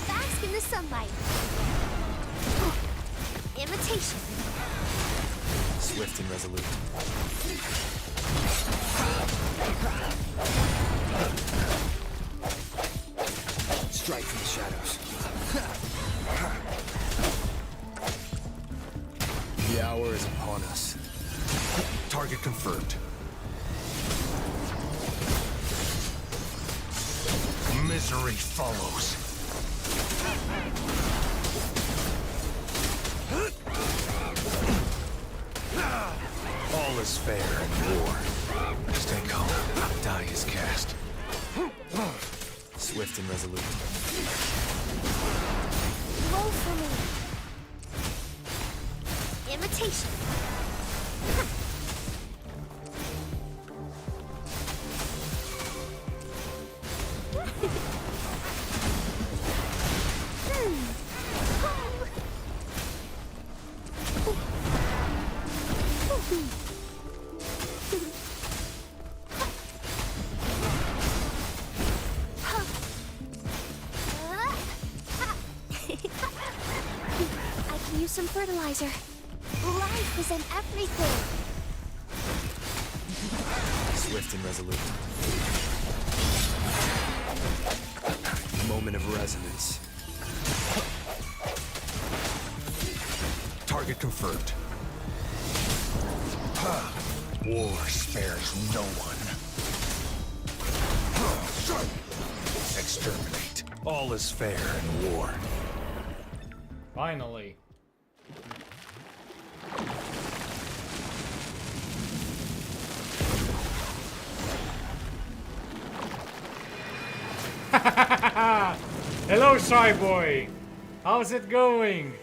Bask in the sunlight. Imitation. Swift and resolute. Strike from the shadows. The hour is upon us. Target confirmed. Misery follows. All is fair in war. Stay calm. Die is cast. Swift and resolute. Roll for me. Imitation. equalizer. Life is in everything. Swift and resolute. Moment of resonance. Target confirmed. War spares no one. Exterminate. All is fair in war. Finally. Hello, Shy Boy. How's it going?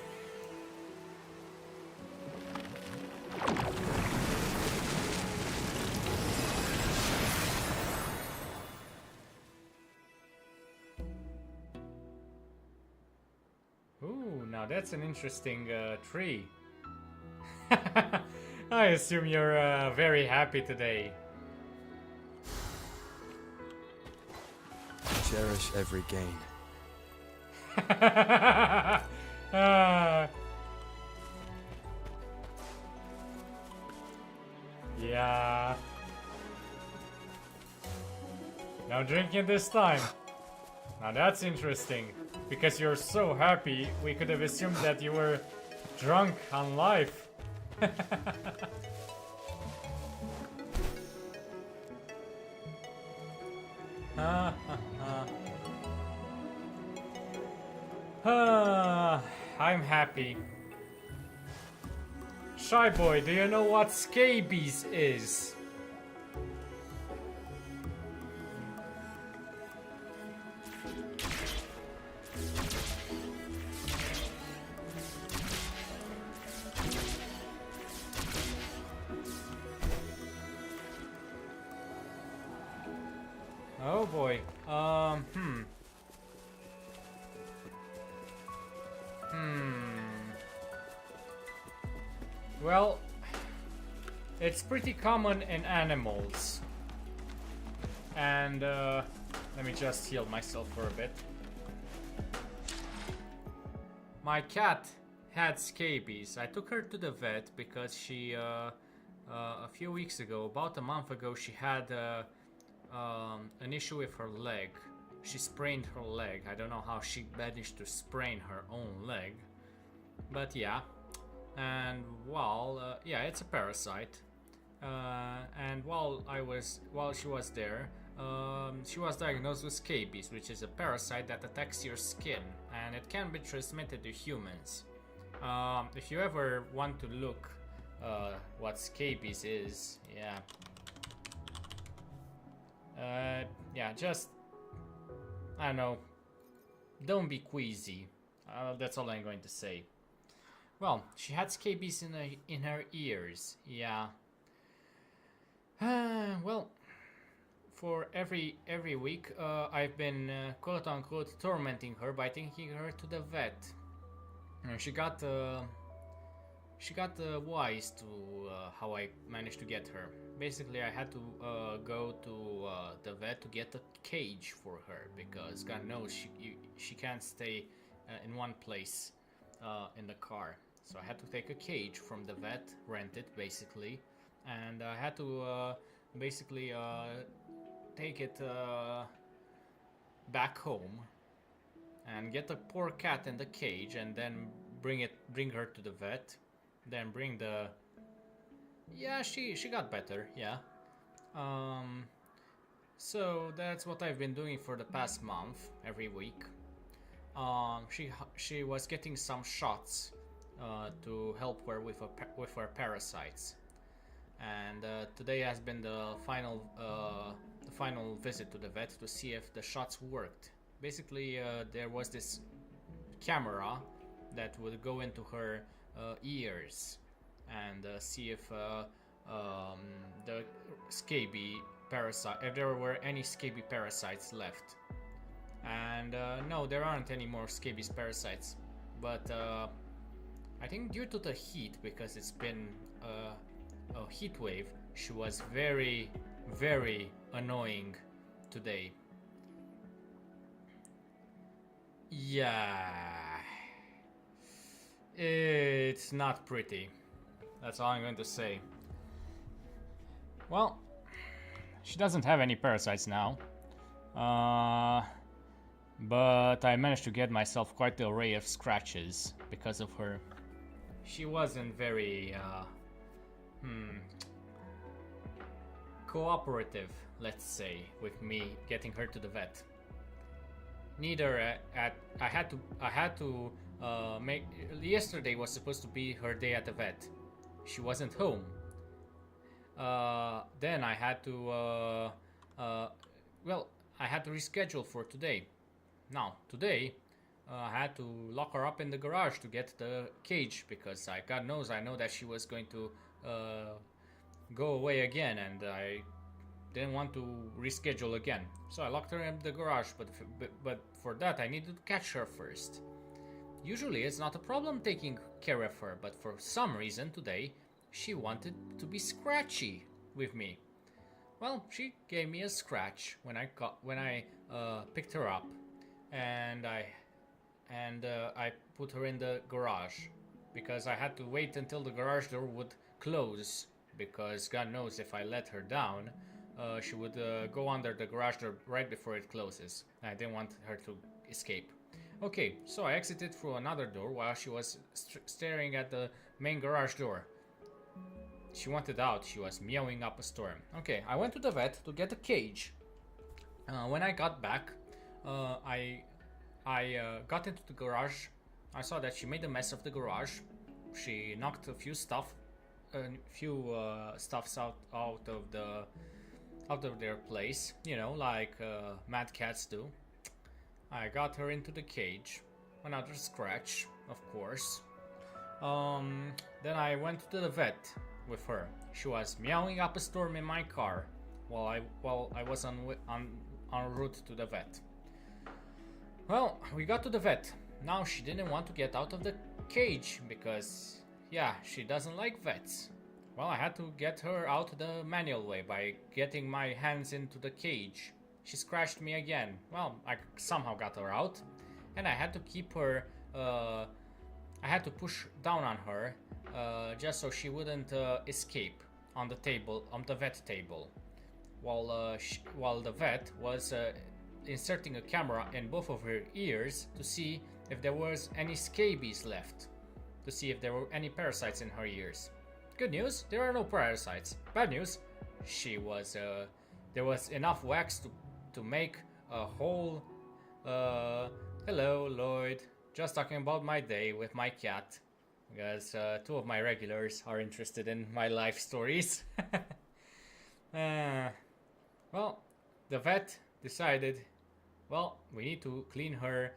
Ooh, now that's an interesting tree. I assume you're very happy today. Cherish every gain. Yeah. No drinking this time. Now that's interesting. Because you're so happy, we could have assumed that you were drunk on life. I'm happy. Shy Boy, do you know what scabies is? Oh boy. Well, it's pretty common in animals. And let me just heal myself for a bit. My cat had scabies. I took her to the vet because she, a few weeks ago, about a month ago, she had an issue with her leg. She sprained her leg. I don't know how she managed to sprain her own leg, but yeah. And while yeah, it's a parasite. And while she was there, she was diagnosed with scabies, which is a parasite that attacks your skin, and it can be transmitted to humans. If you ever want to look what scabies is, yeah, just, I don't know, don't be queasy. That's all I'm going to say. Well, she had scabies in her ears. Yeah. Well, for every week, I've been quote unquote tormenting her by taking her to the vet. And she got wise to how I managed to get her. Basically, I had to go to the vet to get a cage for her because God knows she can't stay in one place in the car. So I had to take a cage from the vet, rent it basically, and I had to basically take it back home and get the poor cat in the cage, and then bring her to the vet, then bring the, yeah, she got better, yeah. So that's what I've been doing for the past month, every week. She was getting some shots to help her with her parasites, and today has been the final visit to the vet to see if the shots worked. Basically, there was this camera that would go into her ears and see if the scaby parasite, if there were any scaby parasites left. And no, there aren't any more scabies parasites, but I think due to the heat, because it's been a heat wave, she was very, very annoying today. Yeah. It's not pretty. That's all I'm going to say. Well, she doesn't have any parasites now. But I managed to get myself quite the array of scratches because of her. She wasn't very cooperative, let's say, with me getting her to the vet. Neither I had to make. Yesterday was supposed to be her day at the vet. She wasn't home. Then I had to I had to reschedule for today. Now today I had to lock her up in the garage to get the cage because God knows I know that she was going to go away again, and I didn't want to reschedule again. So I locked her in the garage, but for that I needed to catch her first. Usually it's not a problem taking care of her, but for some reason today she wanted to be scratchy with me. Well, she gave me a scratch when I picked her up, and I put her in the garage because I had to wait until the garage door would close, because God knows if I let her down, she would go under the garage door right before it closes. I didn't want her to escape. Okay, so I exited through another door while she was staring at the main garage door. She wanted out. She was meowing up a storm. Okay, I went to the vet to get a cage. When I got back, I got into the garage. I saw that she made a mess of the garage. She knocked a few stuffs out of their place. You know, like mad cats do. I got her into the cage. Another scratch, of course. Then I went to the vet with her. She was meowing up a storm in my car while I was en route to the vet. Well, we got to the vet. Now she didn't want to get out of the cage because, yeah, she doesn't like vets. Well, I had to get her out the manual way by getting my hands into the cage. She scratched me again. Well, I somehow got her out, and I had to keep her. I had to push down on her just so she wouldn't escape on the vet table, while the vet was inserting a camera in both of her ears to see if there was any scabies left, to see if there were any parasites in her ears. Good news, there are no parasites. Bad news, there was enough wax to make a whole. Hello, Lloyd. Just talking about my day with my cat, because two of my regulars are interested in my life stories. Well, the vet decided, well, we need to clean her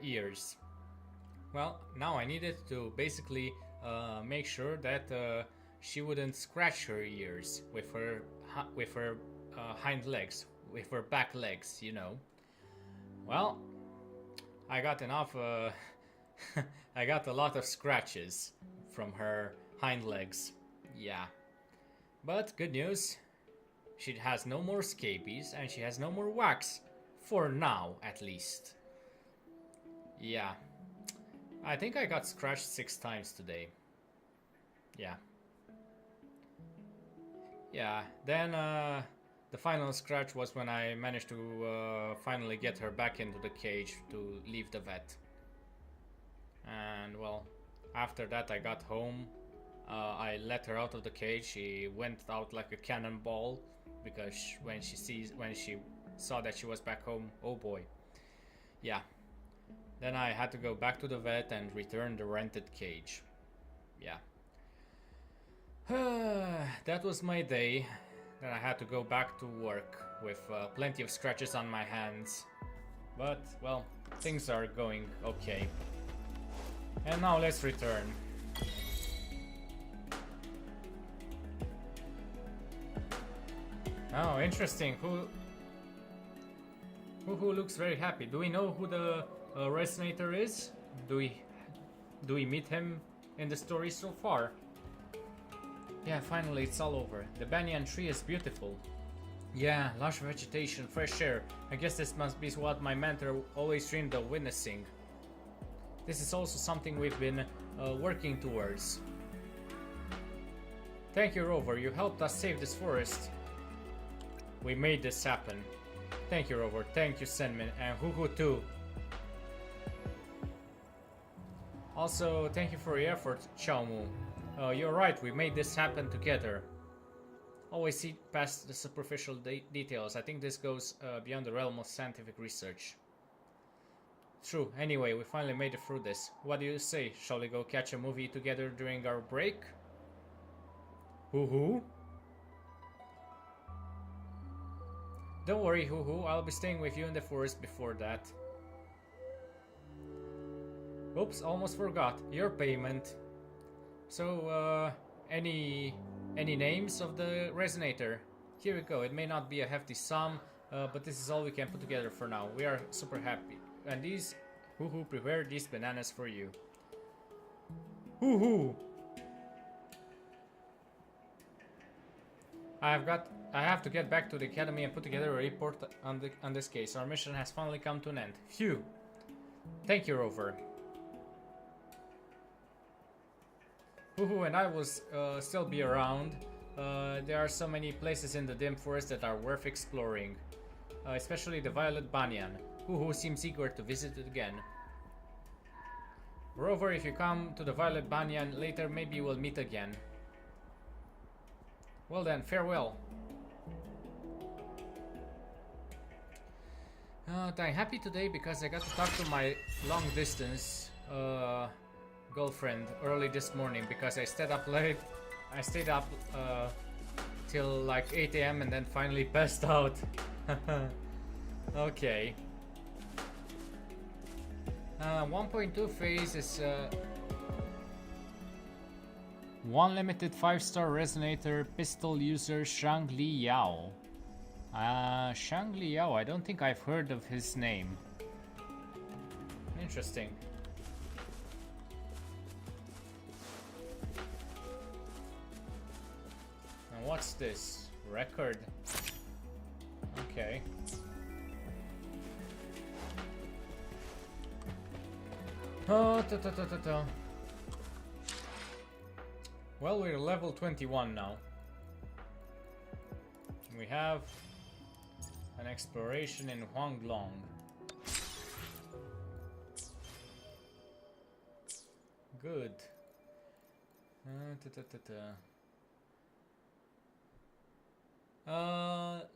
ears. Well, now I needed to basically make sure that she wouldn't scratch her ears with her hind legs, with her back legs, you know. Well, I got enough. I got a lot of scratches from her hind legs. Yeah, but good news. She has no more scabies and she has no more wax. For now, at least. Yeah. I think I got scratched 6 times today. Yeah. Yeah, then the final scratch was when I managed to finally get her back into the cage to leave the vet. And well, after that I got home. I let her out of the cage. She went out like a cannonball because when she saw that she was back home, oh boy. Yeah. Then I had to go back to the vet and return the rented cage. Yeah. That was my day. Then I had to go back to work with plenty of scratches on my hands. But, well, things are going okay. And now let's return. Oh, interesting. Who looks very happy? Do we know who the resonator is? Do we meet him in the story so far? Yeah, finally it's all over. The banyan tree is beautiful. Yeah, lush vegetation, fresh air. I guess this must be what my mentor always dreamed of witnessing. This is also something we've been working towards. Thank you, Rover. You helped us save this forest. We made this happen. Thank you, Rover. Thank you, Senmin. And Huhu too. Also, thank you for your effort, Xiaomu. You're right, we made this happen together. Always see past the superficial details. I think this goes beyond the realm of scientific research. True. Anyway, we finally made it through this. What do you say? Shall we go catch a movie together during our break? Hoo-hoo? Don't worry, Hoo-hoo. I'll be staying with you in the forest before that. Oops, almost forgot. Your payment. So, any names of the resonator? Here we go. It may not be a hefty sum, but this is all we can put together for now. We are super happy. And these, Hoo-hoo, prepare these bananas for you. Hoo-hoo! I have to get back to the academy and put together a report on this case. Our mission has finally come to an end. Phew! Thank you, Rover. Hoo-hoo and I will still be around. There are so many places in the dim forest that are worth exploring. Especially the Violet Banyan. Hoo-hoo seems eager to visit it again. Rover, if you come to the Violet Banyan later, maybe we'll meet again. Well then, farewell. I'm happy today because I got to talk to my long distance girlfriend early this morning because I stayed up late. I stayed up till like 8 AM and then finally passed out. Okay. 1.2 phase is one limited 5-star resonator pistol user Shang Li Yao. Shang Li Yao, I don't think I've heard of his name. Interesting. And what's this? Record. Okay. Oh, well, we're level 21 now. We have an exploration in Huanglong. Good.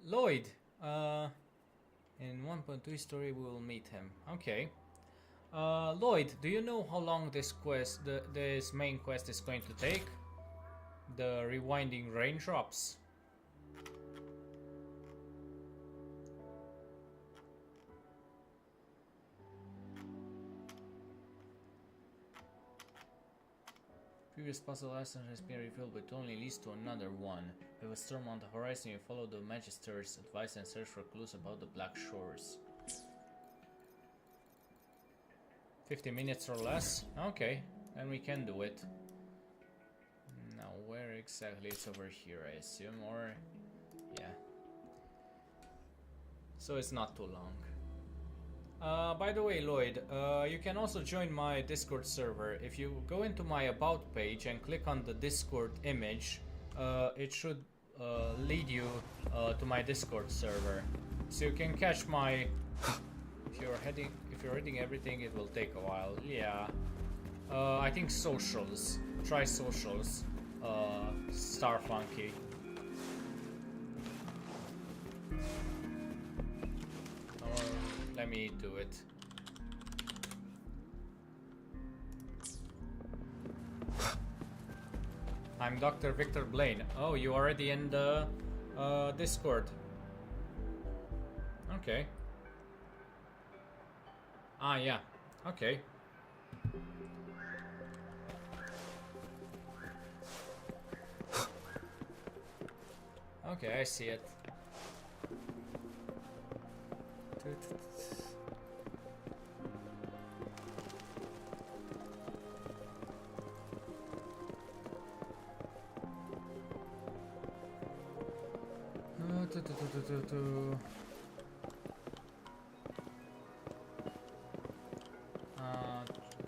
Lloyd. In 1.2 story we will meet him. Okay. Lloyd, do you know how long this quest, this main quest is going to take? The rewinding raindrops. Previous puzzle lesson has been revealed, but only leads to another one. With a storm on the horizon, you follow the Magister's advice and search for clues about the Black Shores. 50 minutes or less? Okay, then we can do it. Now, where exactly? It's over here, I assume, or... yeah. So it's not too long. By the way, Lloyd, you can also join my Discord server. If you go into my About page and click on the Discord image, it should lead you to my Discord server. So you can catch my... If you're reading everything, it will take a while. Yeah. I think socials. Try socials. Starfunky. Or let me do it. I'm Dr. Victor Blaine. Oh, you already in the Discord. Okay. Ah, yeah. Okay. Okay, I see it.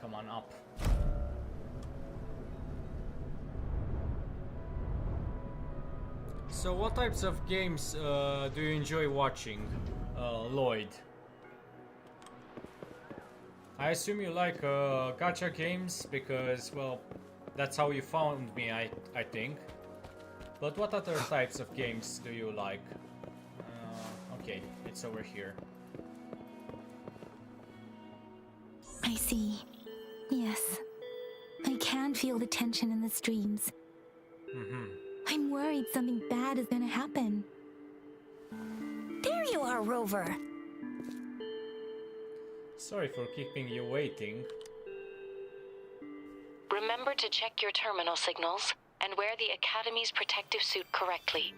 Come on. So what types of games do you enjoy watching, Lloyd? I assume you like gacha games because, well, that's how you found me, I think. But what other types of games do you like? Okay, it's over here. I see. Yes. I can feel the tension in the streams. I'm worried something bad is gonna happen. There you are, Rover. Sorry for keeping you waiting. Remember to check your terminal signals and wear the Academy's protective suit correctly.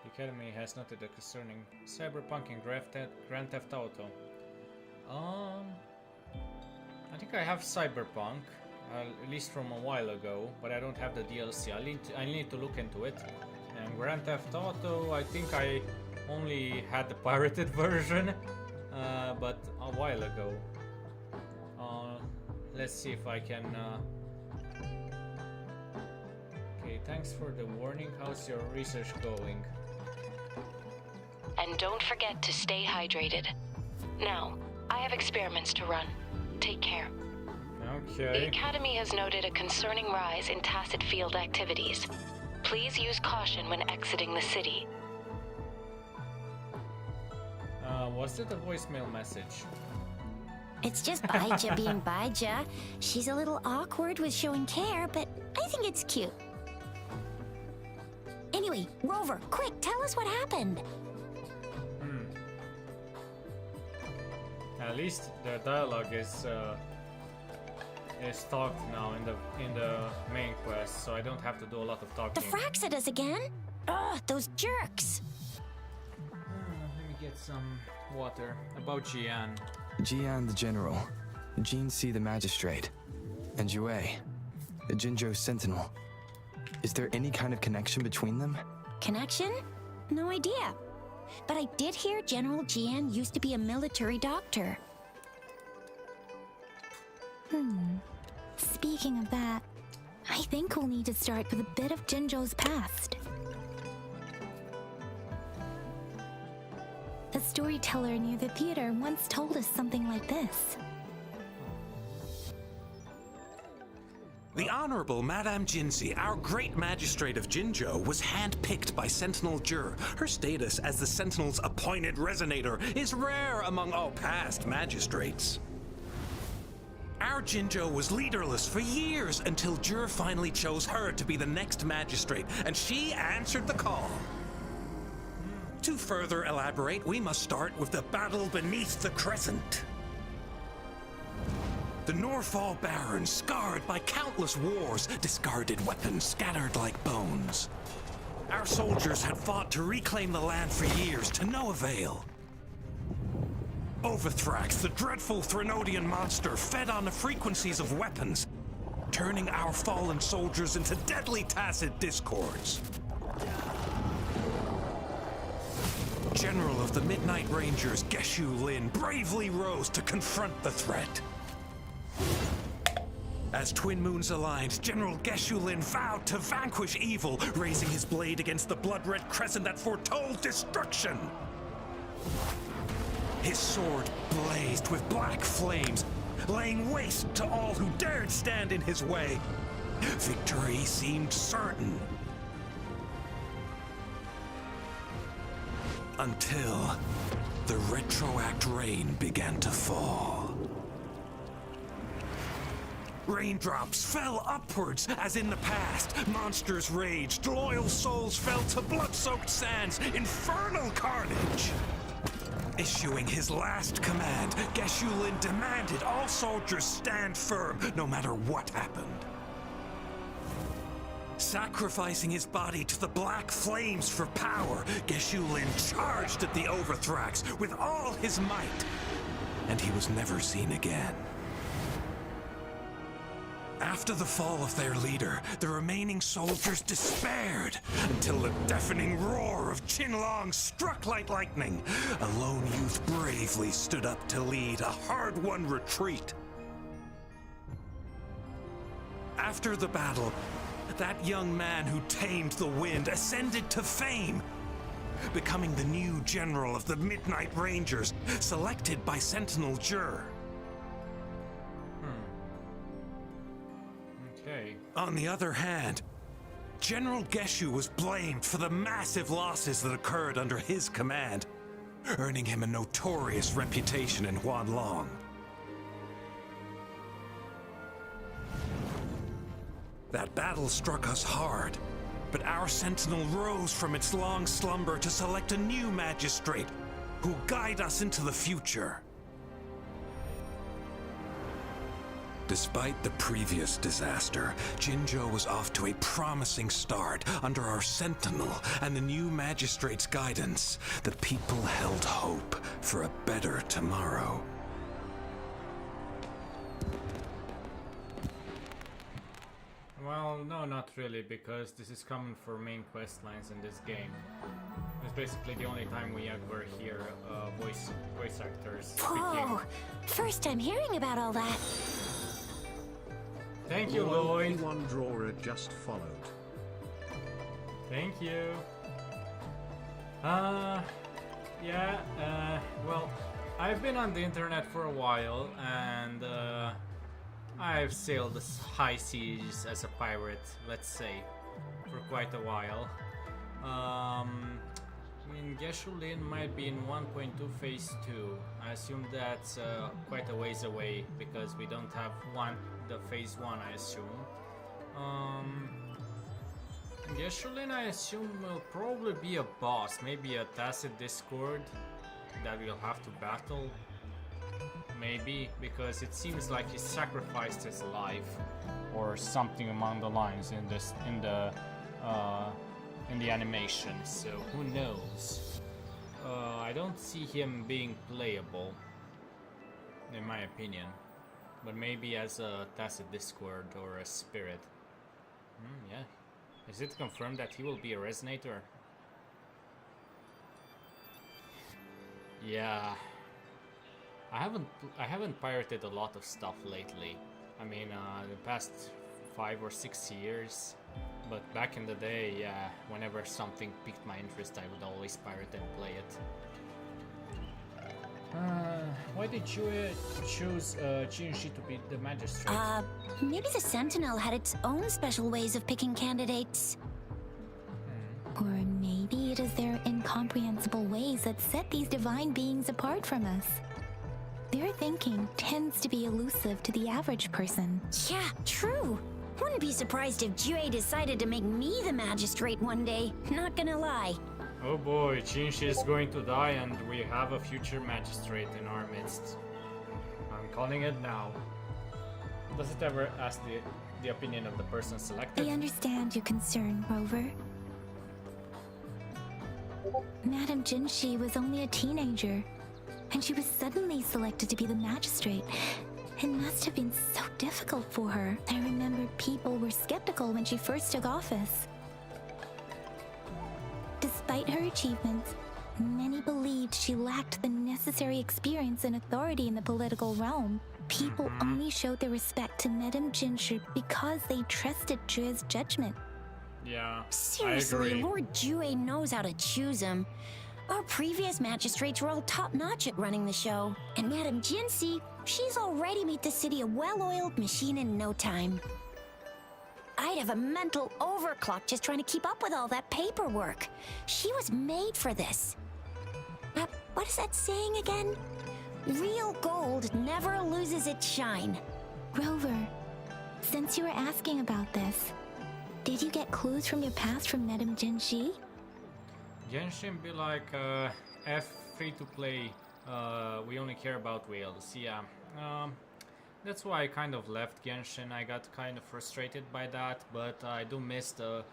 The Academy has noted a concerning cyberpunk in Grand Theft Auto. I think I have Cyberpunk, at least from a while ago, but I don't have the DLC. I need to look into it. And Grand Theft Auto, I think I only had the pirated version, but a while ago. Let's see if I can... Okay, thanks for the warning. How's your research going? And don't forget to stay hydrated. Now, I have experiments to run. Take care. The Okay. Academy has noted a concerning rise in tacit field activities. Please use caution when exiting the city. Was it a voicemail message? It's just Baija being Baija. She's a little awkward with showing care, but I think it's cute. Anyway, Rover, quick, tell us what happened. At least the dialogue is talked now in the main quest, so I don't have to do a lot of The talking. Frax at us again? Ugh, those jerks. Let me get some water. About Jian. Jian the General, Jean C the Magistrate, and Jue, the Jinzhou Sentinel. Is there any kind of connection between them? Connection? No idea. But I did hear General Jian used to be a military doctor. Speaking of that, I think we'll need to start with a bit of Jinzhou's past. A storyteller near the theater once told us something like this. The Honorable Madame Jinzi, our great magistrate of Jinzhou, was handpicked by Sentinel Jur. Her status as the Sentinel's appointed resonator is rare among all past magistrates. Our Jinzhou was leaderless for years until Jur finally chose her to be the next magistrate, and she answered the call. To further elaborate, we must start with the battle beneath the Crescent. The Norfall Barons, scarred by countless wars, discarded weapons scattered like bones. Our soldiers had fought to reclaim the land for years, to no avail. Overthrax, the dreadful Threnodian monster, fed on the frequencies of weapons, turning our fallen soldiers into deadly tacit discords. General of the Midnight Rangers, Geshu Lin, bravely rose to confront the threat. As Twin Moons aligned, General Geshu Lin vowed to vanquish evil, raising his blade against the blood-red crescent that foretold destruction. His sword blazed with black flames, laying waste to all who dared stand in his way. Victory seemed certain. Until the retroact rain began to fall. Raindrops fell upwards as in the past. Monsters raged, loyal souls fell to blood-soaked sands, infernal carnage. Issuing his last command, Geshu Lin demanded all soldiers stand firm, no matter what happened. Sacrificing his body to the black flames for power, Geshu Lin charged at the Overthrax with all his might, and he was never seen again. After the fall of their leader, the remaining soldiers despaired until the deafening roar of Qinlong struck like lightning. A lone youth bravely stood up to lead a hard-won retreat. After the battle, That young man who tamed the wind ascended to fame, becoming the new general of the Midnight Rangers, selected by Sentinel Jur. Okay. On the other hand, General Geshu was blamed for the massive losses that occurred under his command, earning him a notorious reputation in Huanlong. That battle struck us hard, but our sentinel rose from its long slumber to select a new magistrate who'll guide us into the future. Despite the previous disaster, Jinzhou was off to a promising start. Under our sentinel and the new magistrate's guidance, the people held hope for a better tomorrow. Well, no, not really, because this is common for main quest lines in this game. It's basically the only time we ever hear voice actors speaking. Whoa! First time hearing about all that. Thank you, Lloyd. One drawer just followed. Thank you. Well, I've been on the internet for a while, and I've sailed the high seas as a pirate, let's say, for quite a while. Geshu-Lin might be in 1.2 Phase 2. I assume that's quite a ways away, because we don't have the Phase 1, I assume. Geshu-Lin, I assume, will probably be a boss, maybe a Tacit Discord that we'll have to battle. Maybe, because it seems like he sacrificed his life, or something along the lines in the animation. So who knows? I don't see him being playable, in my opinion, but maybe as a Tacit Discord or a spirit. Yeah. Is it confirmed that he will be a resonator? Yeah. I haven't pirated a lot of stuff lately. I mean, the past 5 or 6 years. But back in the day, yeah, whenever something piqued my interest, I would always pirate and play it. Why did you choose Jinshi to be the magistrate? Maybe the Sentinel had its own special ways of picking candidates. Or maybe it is their incomprehensible ways that set these divine beings apart from us. Their thinking tends to be elusive to the average person. Yeah, true. Wouldn't be surprised if Jue decided to make me the magistrate one day. Not gonna lie. Oh boy, Jinshi is going to die and we have a future magistrate in our midst. I'm calling it now. Does it ever ask the opinion of the person selected? I understand your concern, Rover. Madame Jinshi was only a teenager, and she was suddenly selected to be the magistrate. It must have been so difficult for her. I remember people were skeptical when she first took office. Despite her achievements, many believed she lacked the necessary experience and authority in the political realm. People only showed their respect to Madame Jinshi because they trusted Jue's judgment. Yeah, Seriously, I agree. Lord Jue knows how to choose him. Our previous magistrates were all top-notch at running the show. And Madame Jinshi, she's already made the city a well-oiled machine in no time. I'd have a mental overclock just trying to keep up with all that paperwork. She was made for this. What is that saying again? Real gold never loses its shine. Rover, since you were asking about this, did you get clues from your past from Madame Jinshi? Genshin be like, F free to play, we only care about whales, yeah. That's why I kind of left Genshin. I got kind of frustrated by that, but I do miss the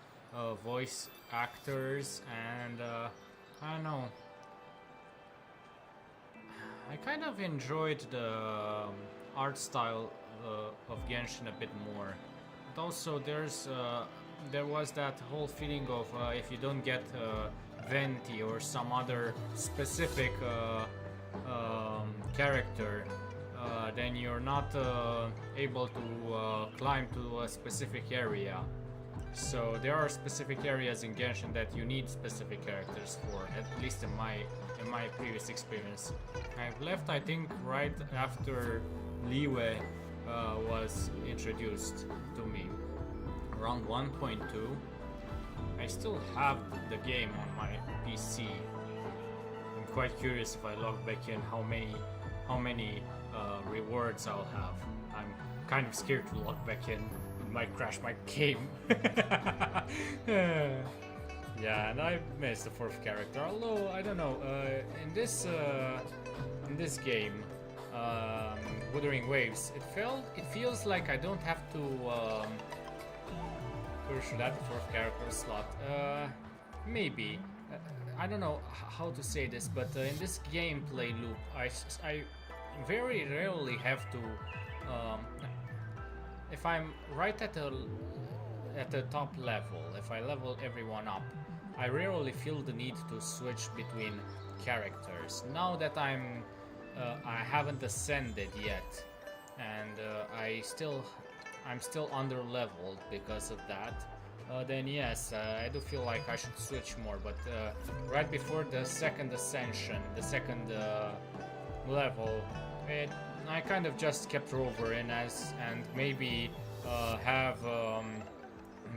voice actors, and I don't know. I kind of enjoyed the art style of Genshin a bit more. But also there was that whole feeling of if you don't get Venti or some other specific character, then you're not able to climb to a specific area. So there are specific areas in Genshin that you need specific characters for, at least in my previous experience. I've left, I think, right after Liyue was introduced to me, around 1.2. I still have the game on my PC. I'm quite curious if I log back in how many rewards I'll have. I'm kind of scared to log back in. It might crash my game. Yeah, and I missed the 4th character. Although I don't know, in this game, Wuthering Waves, it feels like I don't have to push that 4th character slot. Maybe. I don't know how to say this, but in this gameplay loop, I very rarely have to. If I'm right at the top level, if I level everyone up, I rarely feel the need to switch between characters. Now that I haven't ascended yet, and I'm still under leveled because of that. Then yes, I do feel like I should switch more. But right before the second ascension, the second level, I kind of just kept Rover in and maybe have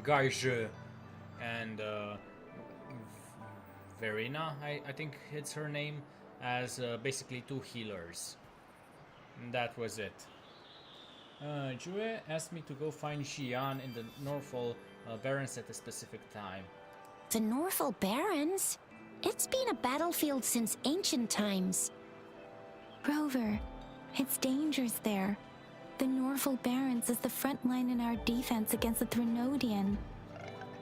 Gaiju and Verena, I think it's her name, as basically 2 healers. And that was it. Jue asked me to go find Xian in the Northfall Barrens at a specific time. The Northfall Barrens? It's been a battlefield since ancient times. Rover, it's dangerous there. The Northfall Barrens is the front line in our defense against the Threnodian.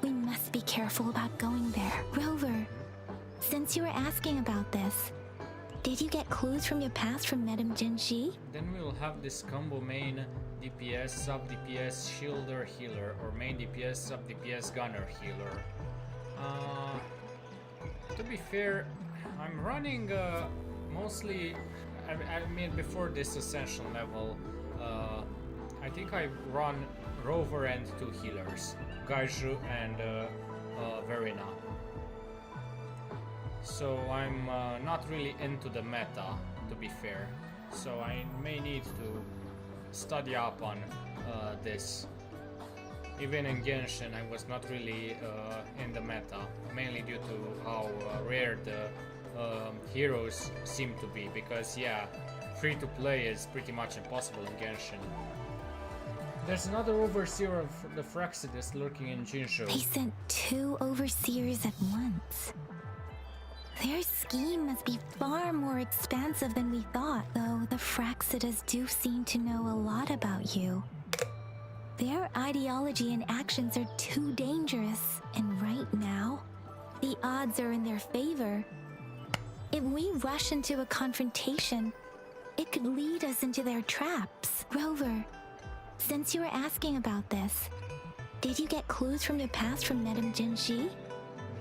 We must be careful about going there. Rover, since you were asking about this, did you get clues from your past from Madame Jinshi? Then we'll have this combo main DPS, sub DPS, shielder, healer, or main DPS, sub DPS, gunner, healer. To be fair, I'm running mostly. I mean, before this ascension level, I think I run Rover and 2 healers, Gaiju and Verena. So I'm not really into the meta, to be fair. So I may need to study up on this. Even in Genshin, I was not really in the meta, mainly due to how rare the heroes seem to be. Because yeah, free to play is pretty much impossible in Genshin. There's another overseer of the Fraxidus lurking in Jinzhou. They sent 2 overseers at once. Their scheme must be far more expansive than we thought, though the Fraxidus do seem to know a lot about you. Their ideology and actions are too dangerous, and right now, the odds are in their favor. If we rush into a confrontation, it could lead us into their traps. Rover, since you were asking about this, did you get clues from your past from Madame Jinshi?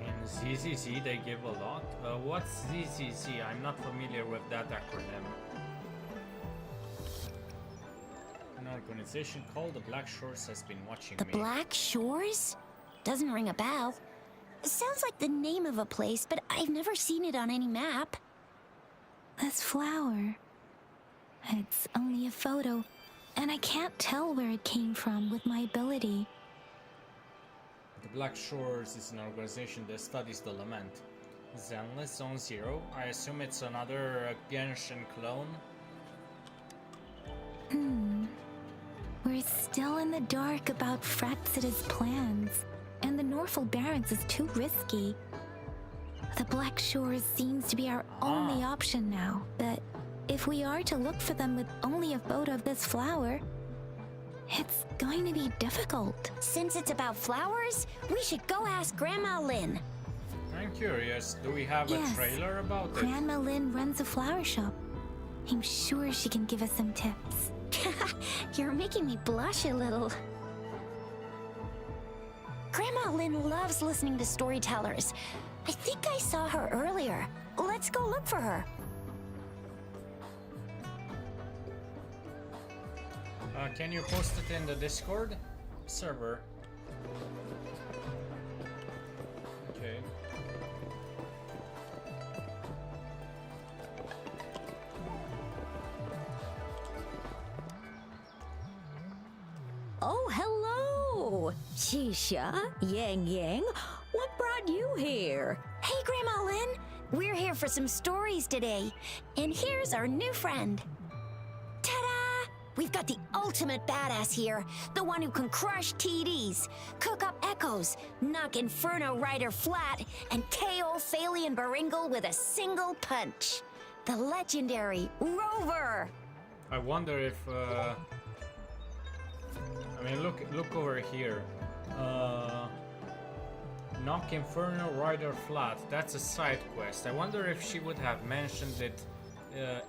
In ZZZ they give a lot. What's ZZZ? I'm not familiar with that acronym. An organization called the Black Shores has been watching me. The Black Shores? Doesn't ring a bell. Sounds like the name of a place, but I've never seen it on any map. This flower. It's only a photo, and I can't tell where it came from with my ability. The Black Shores is an organization that studies the lament. Zenless Zone Zero? I assume it's another Genshin clone? We're still in the dark about Fraxidus' plans, and the Northfall Barrens is too risky. The Black Shores seems to be our only option now, but if we are to look for them with only a photo of this flower, it's going to be difficult. Since it's about flowers, we should go ask Grandma Lynn. I'm curious, do we have a trailer about it? Grandma Lynn runs a flower shop. I'm sure she can give us some tips. You're making me blush a little. Grandma Lynn loves listening to storytellers. I think I saw her earlier. Let's go look for her. Can you post it in the Discord server? Oh, Shisha, Yang Yang, what brought you here? Hey, Grandma Lynn. We're here for some stories today. And here's our new friend. Ta-da! We've got the ultimate badass here. The one who can crush TDs, cook up echoes, knock Inferno Rider flat, and KO Phalian Baringle with a single punch. The legendary Rover. I wonder if I mean, look over here. Knock Inferno Rider flat. That's a side quest. I wonder if she would have mentioned it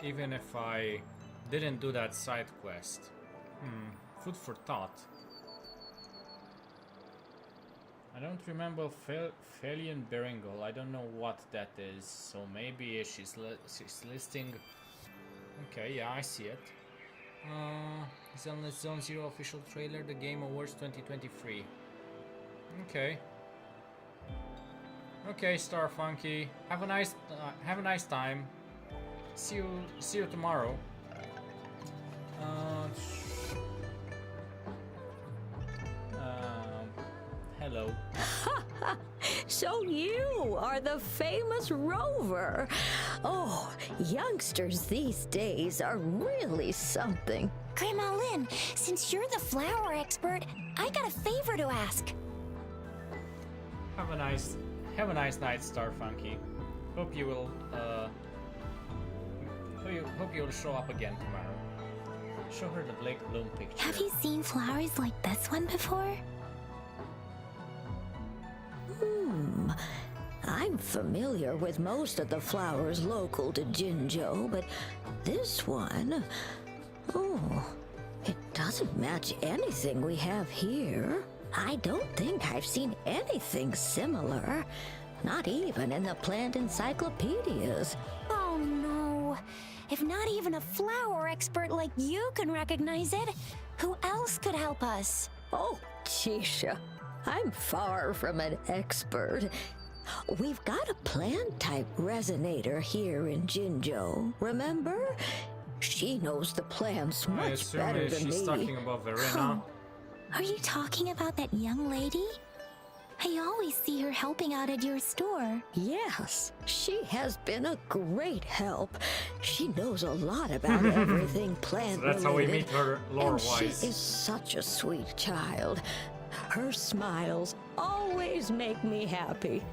even if I didn't do that side quest. Food for thought. I don't remember Phalian Baringle. I don't know what that is. So maybe she's listing. Okay, yeah, I see it. It's on the Zone Zero official trailer, the Game Awards 2023. Okay. Okay, Star Funky. Have a nice time. See you tomorrow. Hello. So you are the famous Rover. Oh, youngsters these days are really something. Grandma Lynn, since you're the flower expert, I got a favor to ask. Have a nice night, Star Funky. Hope you will hope you'll show up again tomorrow. Show her the Blake Bloom picture. Have you seen flowers like this one before? I'm familiar with most of the flowers local to Jinzhou, but this one, oh, it doesn't match anything we have here. I don't think I've seen anything similar, not even in the plant encyclopedias. Oh no. If not even a flower expert like you can recognize it, who else could help us? Oh, Chisha, I'm far from an expert. We've got a plant-type resonator here in Jinzhou, remember? She knows the plants much better than me. She's talking about Verena. Are you talking about that young lady? I always see her helping out at your store. Yes, she has been a great help. She knows a lot about everything plant-related. So that's how we meet her lore-wise. And she is such a sweet child. Her smiles always make me happy.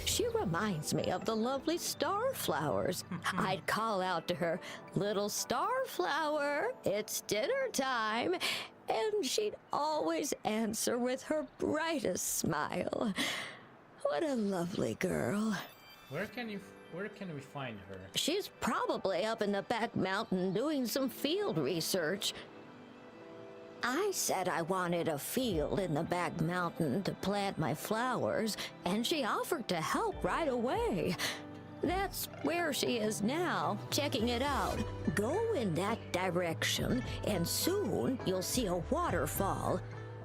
She reminds me of the lovely starflowers. I'd call out to her, "Little starflower, it's dinner time," and she'd always answer with her brightest smile. What a lovely girl. Where can we find her? She's probably up in the back mountain doing some field research. I said I wanted a field in the back mountain to plant my flowers, and she offered to help right away. That's where she is now, checking it out. Go in that direction, and soon you'll see a waterfall.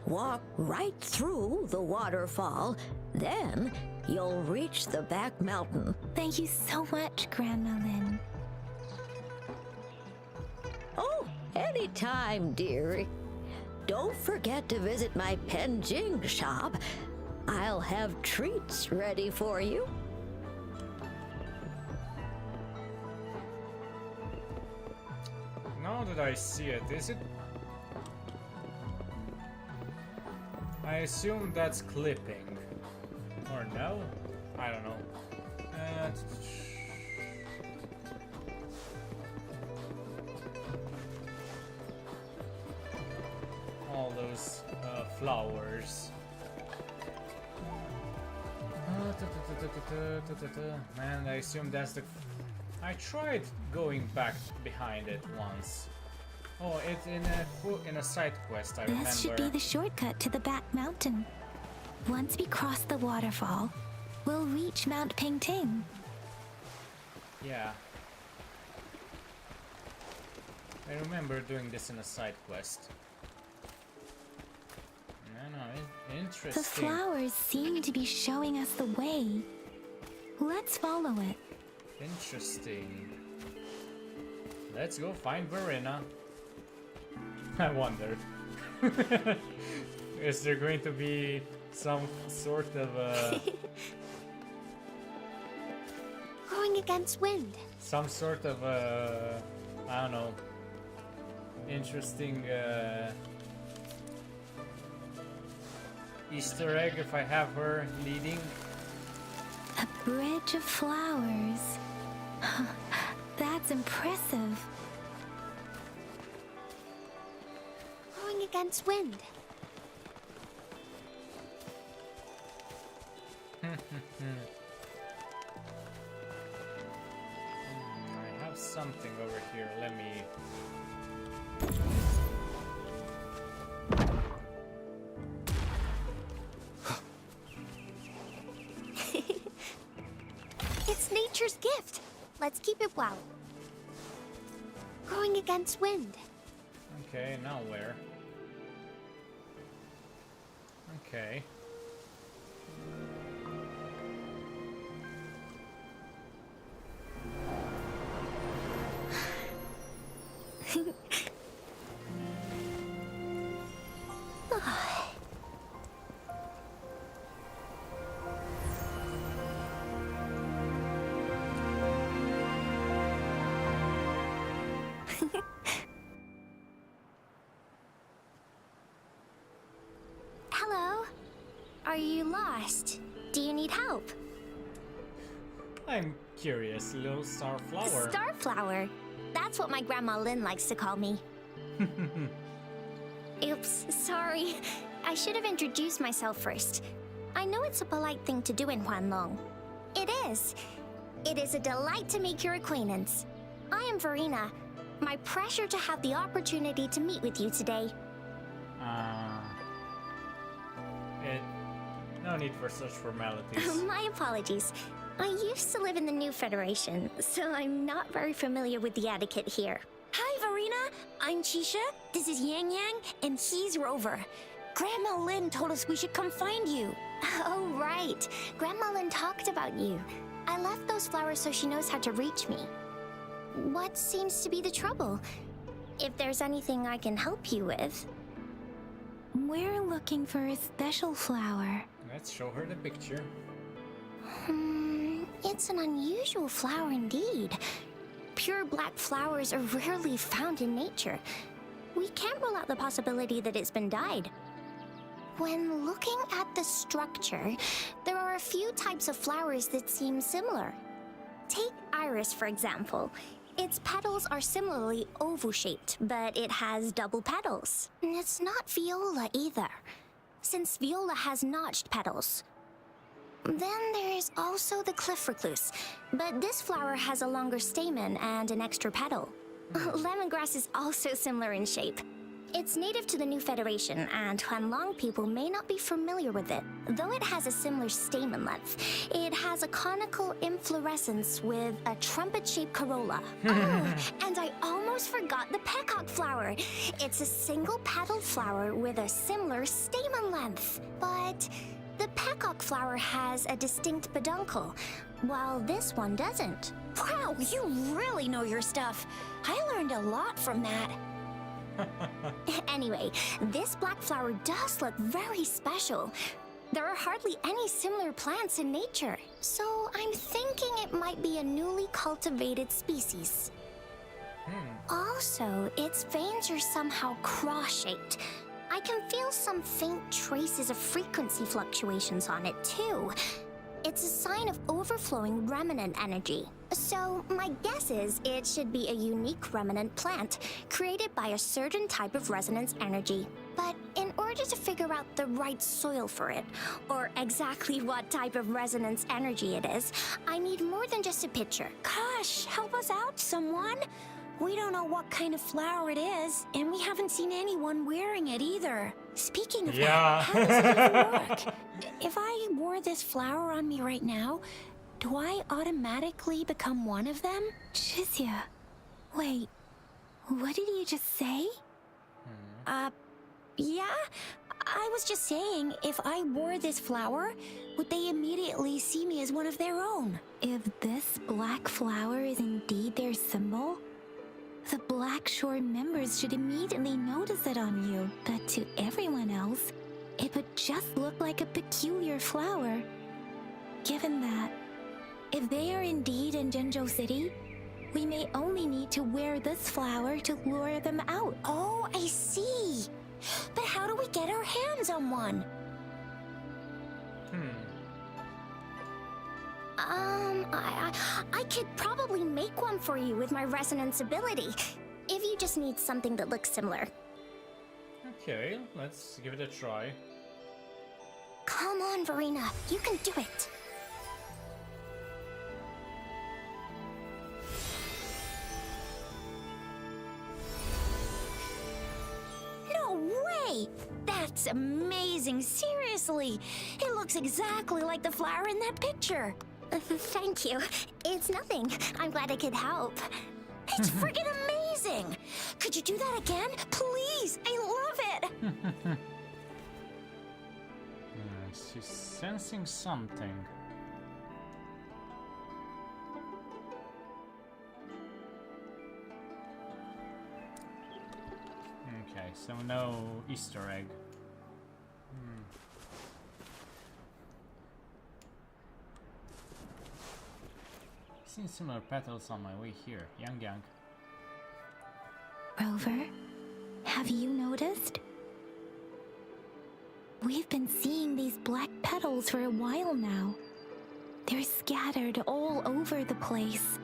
Walk right through the waterfall, then you'll reach the back mountain. Thank you so much, Grandma Lynn. Oh, anytime, dearie. Don't forget to visit my Penjing shop. I'll have treats ready for you. Now that I see it, is it? I assume that's clipping. Or no? I don't know. All those flowers. Man, I assume that's the... I tried going back behind it once. Oh, it's in a side quest, I remember. This should be the shortcut to the back mountain. Once we cross the waterfall, we'll reach Mount Pingting. Yeah. I remember doing this in a side quest. No, interesting. The flowers seem to be showing us the way. Let's follow it. Interesting. Let's go find Verena. I wondered. Is there going to be some sort of Going against wind. some sort of I don't know, interesting Easter egg if I have her leading? A bridge of flowers. That's impressive. Going against wind. I have something over here. Let me. It's nature's gift. Let's keep it well. Going against wind. Okay, now where? Okay. Hello? Are you lost? Do you need help? I'm curious, little starflower. Starflower. That's what my grandma Lynn likes to call me. Oops, sorry. I should have introduced myself first. I know it's a polite thing to do in Huanlong. It is. It is a delight to make your acquaintance. I am Verena. My pleasure to have the opportunity to meet with you today. No need for such formalities. My apologies. I used to live in the New Federation, so I'm not very familiar with the etiquette here. Hi, Verena. I'm Chisha. This is Yang Yang, and he's Rover. Grandma Lynn told us we should come find you. Oh, right. Grandma Lynn talked about you. I left those flowers so she knows how to reach me. What seems to be the trouble? If there's anything I can help you with. We're looking for a special flower. Let's show her the picture. It's an unusual flower indeed. Pure black flowers are rarely found in nature. We can't rule out the possibility that it's been dyed. When looking at the structure, there are a few types of flowers that seem similar. Take iris, for example. Its petals are similarly oval-shaped, but it has double petals. And it's not viola either, since viola has notched petals. Then there is also the cliff recluse, but this flower has a longer stamen and an extra petal. Lemongrass is also similar in shape. It's native to the New Federation, and Huanlong people may not be familiar with it. Though it has a similar stamen length, it has a conical inflorescence with a trumpet-shaped corolla. Oh, and I almost forgot the peacock flower. It's a single-petaled flower with a similar stamen length. But the peacock flower has a distinct peduncle, while this one doesn't. Wow, you really know your stuff. I learned a lot from that. Anyway, this black flower does look very special. There are hardly any similar plants in nature, so I'm thinking it might be a newly cultivated species. Also, its veins are somehow cross-shaped. I can feel some faint traces of frequency fluctuations on it, too. It's a sign of overflowing remnant energy. So, my guess is it should be a unique remnant plant, created by a certain type of resonance energy. But in order to figure out the right soil for it, or exactly what type of resonance energy it is, I need more than just a picture. Gosh, help us out, someone! We don't know what kind of flower it is, and we haven't seen anyone wearing it either. Speaking of that, how does it even work? If I wore this flower on me right now, do I automatically become one of them? Shizia, wait, what did you just say? Yeah? I was just saying, if I wore this flower, would they immediately see me as one of their own? If this black flower is indeed their symbol, the Black Shore members should immediately notice it on you, but to everyone else, would just look like a peculiar flower. Given that, if they are indeed in Jinzhou City, we may only need to wear this flower to lure them out. Oh, I see. But how do we get our hands on one? I could probably make one for you with my resonance ability, if you just need something that looks similar. Okay, let's give it a try. Come on, Verena, you can do it. No way! That's amazing, seriously! It looks exactly like the flower in that picture. Thank you. It's nothing. I'm glad I could help. It's friggin' amazing! Could you do that again? Please! I love it! She's sensing something. Okay, so no Easter egg. Seen similar petals on my way here. Yang. Rover, have you noticed? We've been seeing these black petals for a while now. They're scattered all over the place.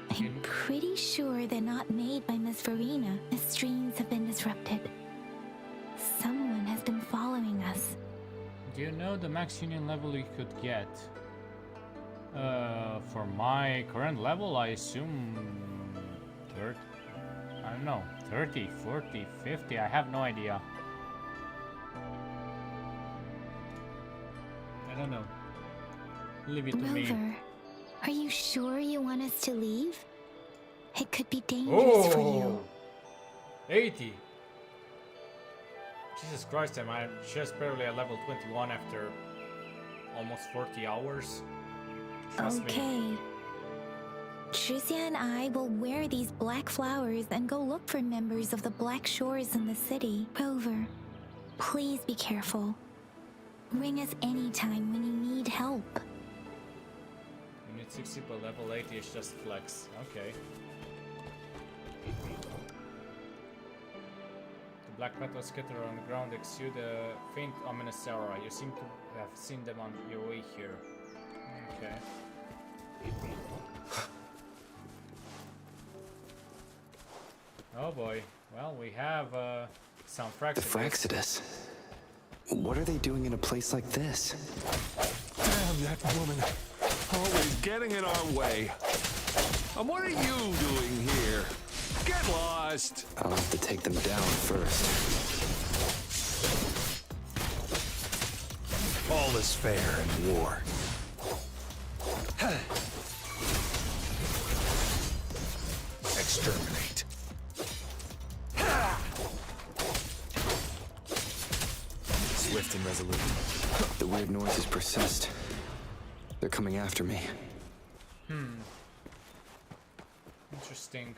I'm pretty sure they're not made by Miss Verena. The streams have been disrupted. Someone has been following us. Do you know the max union level you could get? For my current level, I assume 30, I don't know, 30, 40, 50, I have no idea. I don't know. Leave it to me. Rover, are you sure you want us to leave? It could be dangerous for you. 80. Jesus Christ, I'm just barely at level 21 after almost 40 hours. Trust okay. me. Tricia and I will wear these black flowers and go look for members of the Black Shores in the city. Rover, please be careful. Ring us anytime when you need help. You need 60 but level 80 is just flex. Okay. The black petals scattered on the ground exude a faint ominous aura. You seem to have seen them on your way here. Okay. Oh boy. Well, we have some Fraxidus. The Fraxidus? What are they doing in a place like this? Damn that woman. Always getting in our way. And what are you doing here? Get lost! I'll have to take them down first. All is fair in war. Exterminate. Swift and resolute. The weird noises persist. They're coming after me. Interesting.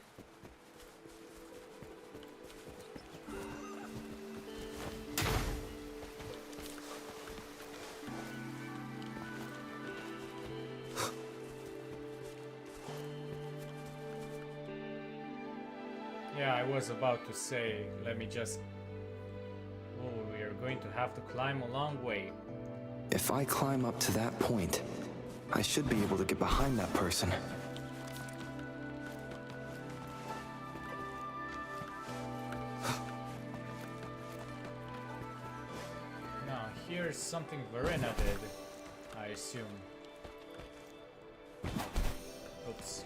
Yeah, I was about to say, let me just... Oh, we are going to have to climb a long way. If I climb up to that point, I should be able to get behind that person. Now, here's something Verena did, I assume. Oops.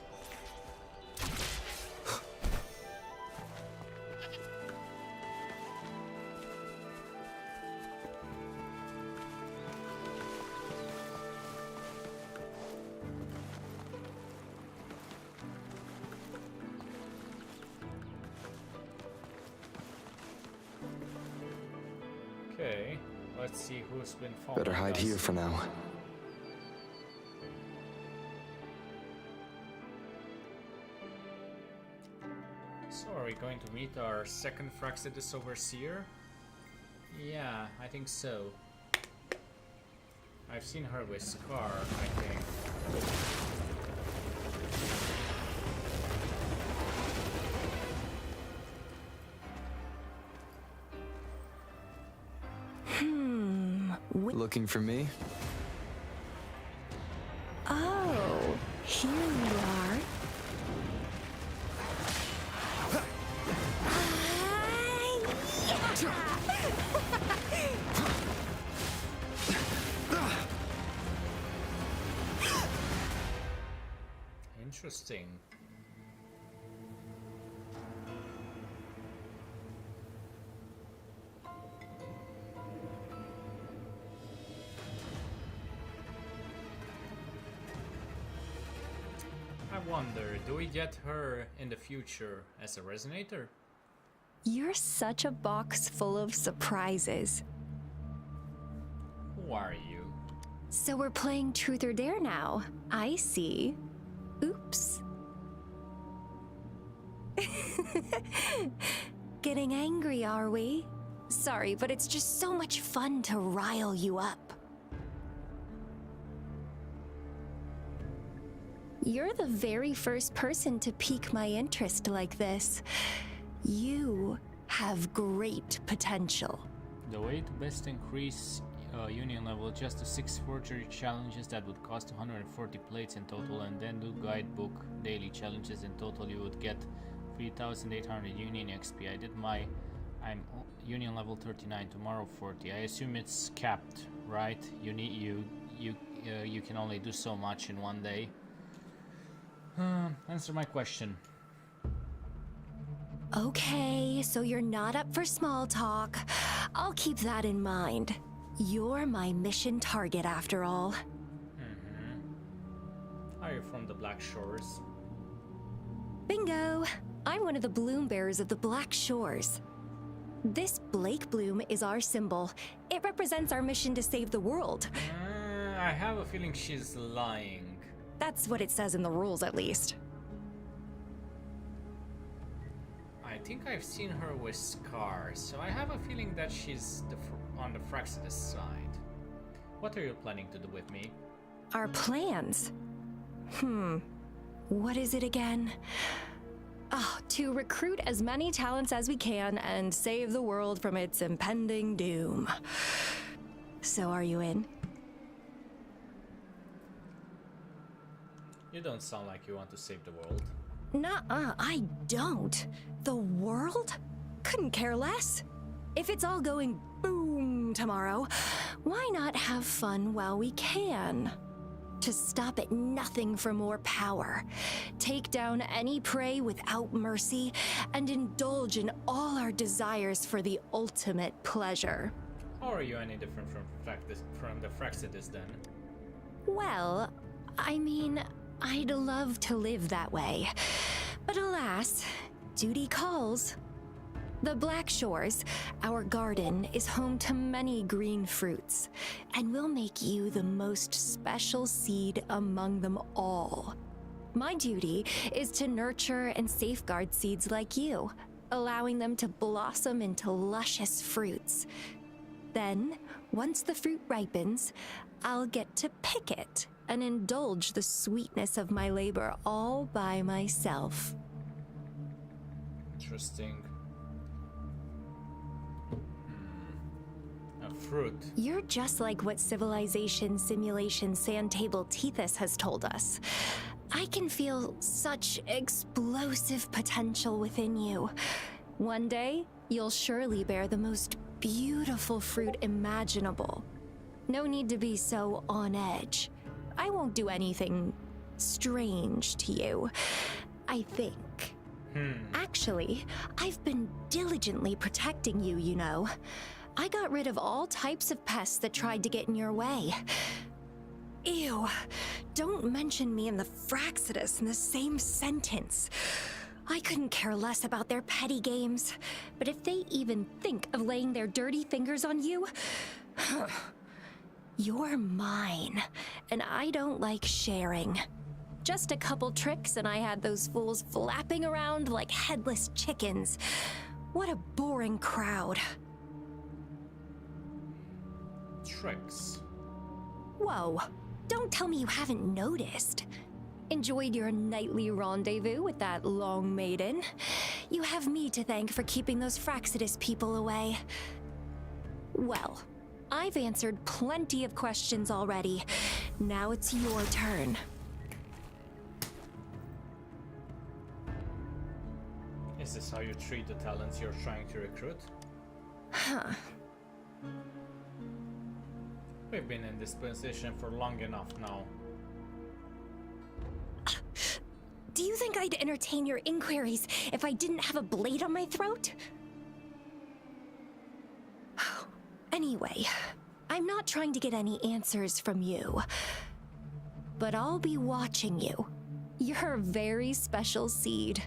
Okay, let's see who's been following Better hide us. here for now. So are we going to meet our second Fraxidus Overseer? Yeah, I think so. I've seen her with Scar, I think. Looking for me? Oh, here you are. Interesting. I wonder, do we get her in the future as a resonator? You're such a box full of surprises. Who are you? So we're playing Truth or Dare now. I see. Oops. Getting angry, are we? Sorry, but it's just so much fun to rile you up. You're the very first person to pique my interest like this. You have great potential. The way to best increase union level, just do 6 forgery challenges that would cost 140 plates in total, and then do guidebook daily challenges. In total you would get 3,800 union XP. I'm union level 39, tomorrow 40. I assume it's capped, right? You can only do so much in one day. Answer my question. Okay, so you're not up for small talk. I'll keep that in mind. You're my mission target after all. Are you from the Black Shores? Bingo! I'm one of the bloom bearers of the Black Shores. This Blake bloom is our symbol. It represents our mission to save the world. I have a feeling she's lying. That's what it says in the rules, at least. I think I've seen her with Scar, so I have a feeling that she's on the Fraxidus side. What are you planning to do with me? Our plans? What is it again? Oh, to recruit as many talents as we can and save the world from its impending doom. So are you in? You don't sound like you want to save the world. Nuh-uh, I don't. The world? Couldn't care less. If it's all going boom tomorrow, why not have fun while we can? To stop at nothing for more power, take down any prey without mercy, and indulge in all our desires for the ultimate pleasure. How are you any different from the Fraxidus then? Well, I mean, I'd love to live that way. But alas, duty calls. The Black Shores, our garden, is home to many green fruits, and we'll make you the most special seed among them all. My duty is to nurture and safeguard seeds like you, allowing them to blossom into luscious fruits. Then, once the fruit ripens, I'll get to pick it and indulge the sweetness of my labor all by myself. Interesting. A fruit. You're just like what Civilization Simulation Sand Table Tethys has told us. I can feel such explosive potential within you. One day, you'll surely bear the most beautiful fruit imaginable. No need to be so on edge. I won't do anything strange to you, I think. Actually, I've been diligently protecting you, you know. I got rid of all types of pests that tried to get in your way. Ew, don't mention me and the Fraxidus in the same sentence. I couldn't care less about their petty games, but if they even think of laying their dirty fingers on you, you're mine, and I don't like sharing. Just a couple tricks and I had those fools flapping around like headless chickens. What a boring crowd. tricks. Whoa, don't tell me you haven't noticed. Enjoyed your nightly rendezvous with that long maiden? You have me to thank for keeping those Fraxidus people away. Well, I've answered plenty of questions already. Now it's your turn. Is this how you treat the talents you're trying to recruit? Huh. We've been in this position for long enough now. Do you think I'd entertain your inquiries if I didn't have a blade on my throat? Anyway, I'm not trying to get any answers from you, but I'll be watching you. You're a very special seed.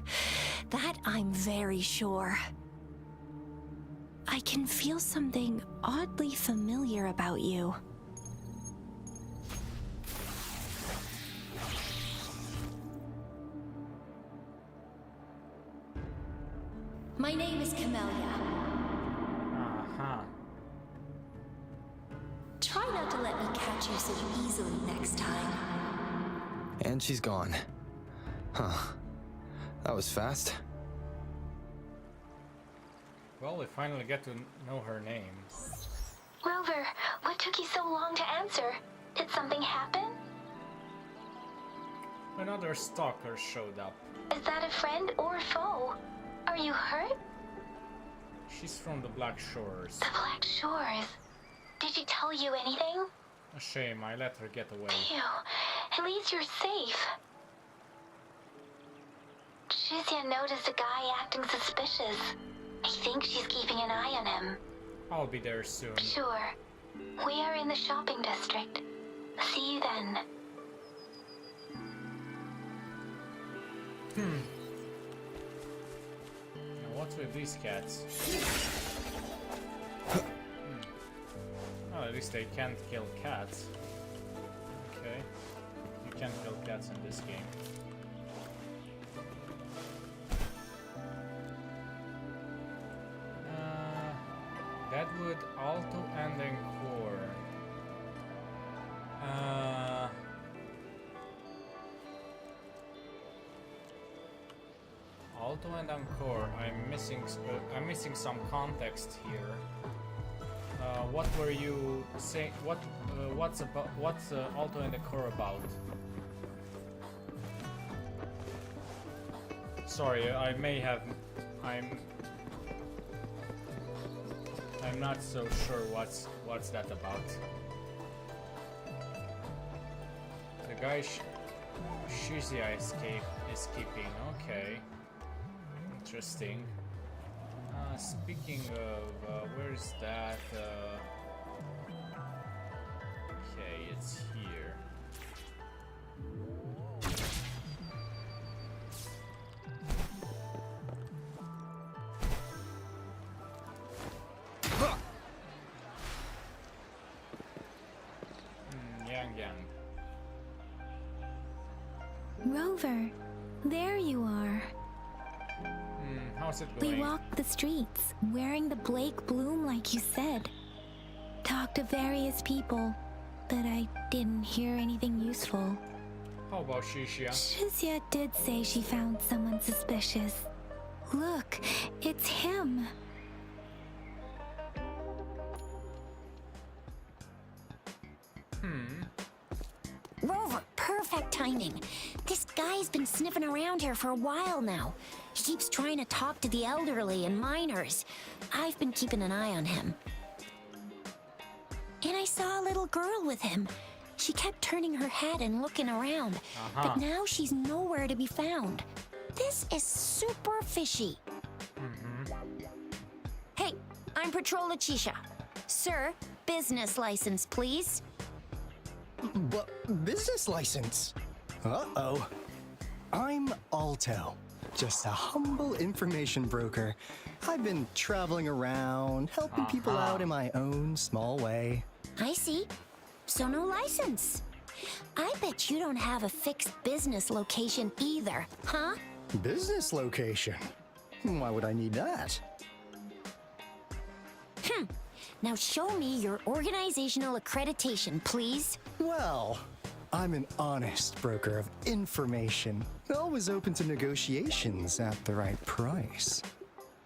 That I'm very sure. I can feel something oddly familiar about you. My name is Camellia. Uh-huh. Try not to let me catch you so easily next time. And she's gone. Huh. That was fast. Well, we finally get to know her name. Rover, what took you so long to answer? Did something happen? Another stalker showed up. Is that a friend or a foe? Are you hurt? She's from the Black Shores. The Black Shores. Did she tell you anything? A shame, I let her get away. Phew. At least you're safe. Shuzia noticed a guy acting suspicious. I think she's keeping an eye on him. I'll be there soon. Sure. We are in the shopping district. See you then. Now what's with these cats? Well, at least they can't kill cats. Okay. You can't kill cats in this game. Deadwood, Alto, and Encore. Alto and Encore. I'm missing some context here. What were you saying? What's Alto and Encore about? Sorry, I'm not so sure what's that about. The guy Shuzia is keeping. Okay, interesting. Speaking of, where's that? Okay, it's here. Rover, there you are. How's it going? We walked the streets, wearing the Blake bloom like you said. Talked to various people, but I didn't hear anything useful. How about Shuzia? Shuzia did say she found someone suspicious. Look, it's him. Rover, perfect timing. This guy's been sniffing around here for a while now. He keeps trying to talk to the elderly and minors. I've been keeping an eye on him. And I saw a little girl with him. She kept turning her head and looking around, but now she's nowhere to be found. This is super fishy. Hey, I'm Patrol Letitia. Sir, business license, please. But business license? Uh-oh. I'm Alto, just a humble information broker. I've been traveling around, helping people out in my own small way. I see. So no license. I bet you don't have a fixed business location either, huh? Business location? Why would I need that? Now show me your organizational accreditation, please. Well, I'm an honest broker of information, always open to negotiations at the right price.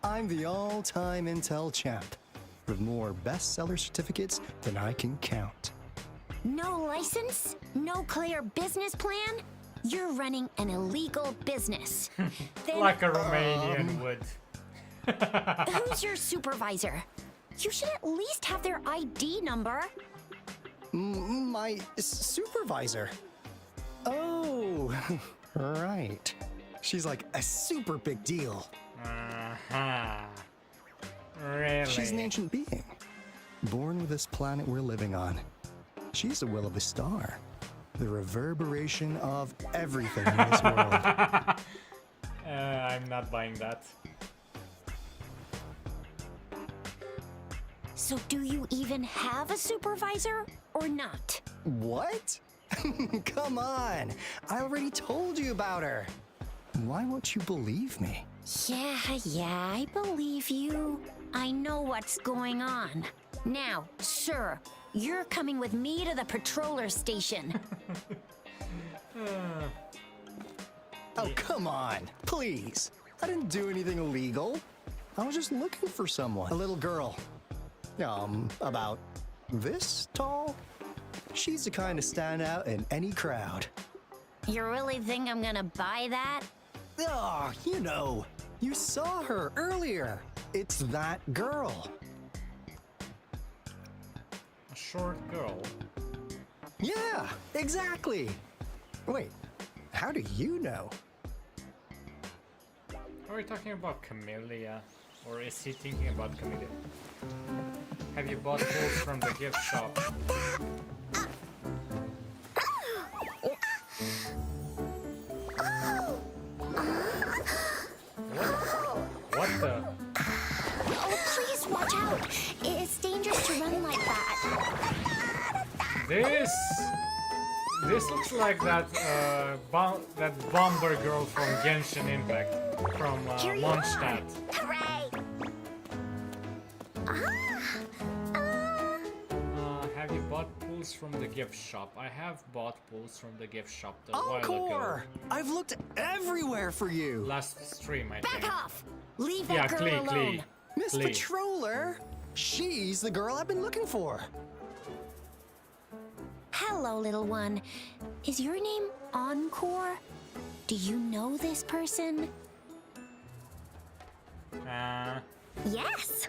I'm the all-time intel champ, with more bestseller certificates than I can count. No license? No clear business plan? You're running an illegal business. Then, Like a Romanian would. who's your supervisor? You should at least have their ID number. My supervisor. Oh, right. She's like a super big deal. Really? She's an ancient being, born with this planet we're living on. She's the will of a star, the reverberation of everything in this world. I'm not buying that. So do you even have a supervisor or not? What? Come on, I already told you about her. Why won't you believe me? Yeah, I believe you. I know what's going on. Now, sir, you're coming with me to the patroller station. Oh, come on, please. I didn't do anything illegal. I was just looking for someone. A little girl. About this tall. She's the kind to stand out in any crowd. You really think I'm gonna buy that? Oh, you know, you saw her earlier. It's that girl. A short girl? Yeah, exactly. Wait, how do you know? Are we talking about Camellia? Or is he thinking about Camellia? Have you bought clothes from the gift shop? What the? Oh, please watch out. It's dangerous to run like that. This looks like that that bomber girl from Genshin Impact from Mondstadt. Hooray! Have you bought pools from the gift shop? I have bought pools from the gift shop a while ago. Encore! I've looked everywhere for you. Last stream, I think. Back off! Leave that girl alone. Klee. Miss Klee. Patroller, she's the girl I've been looking for. Hello, little one. Is your name Encore? Do you know this person? Yes!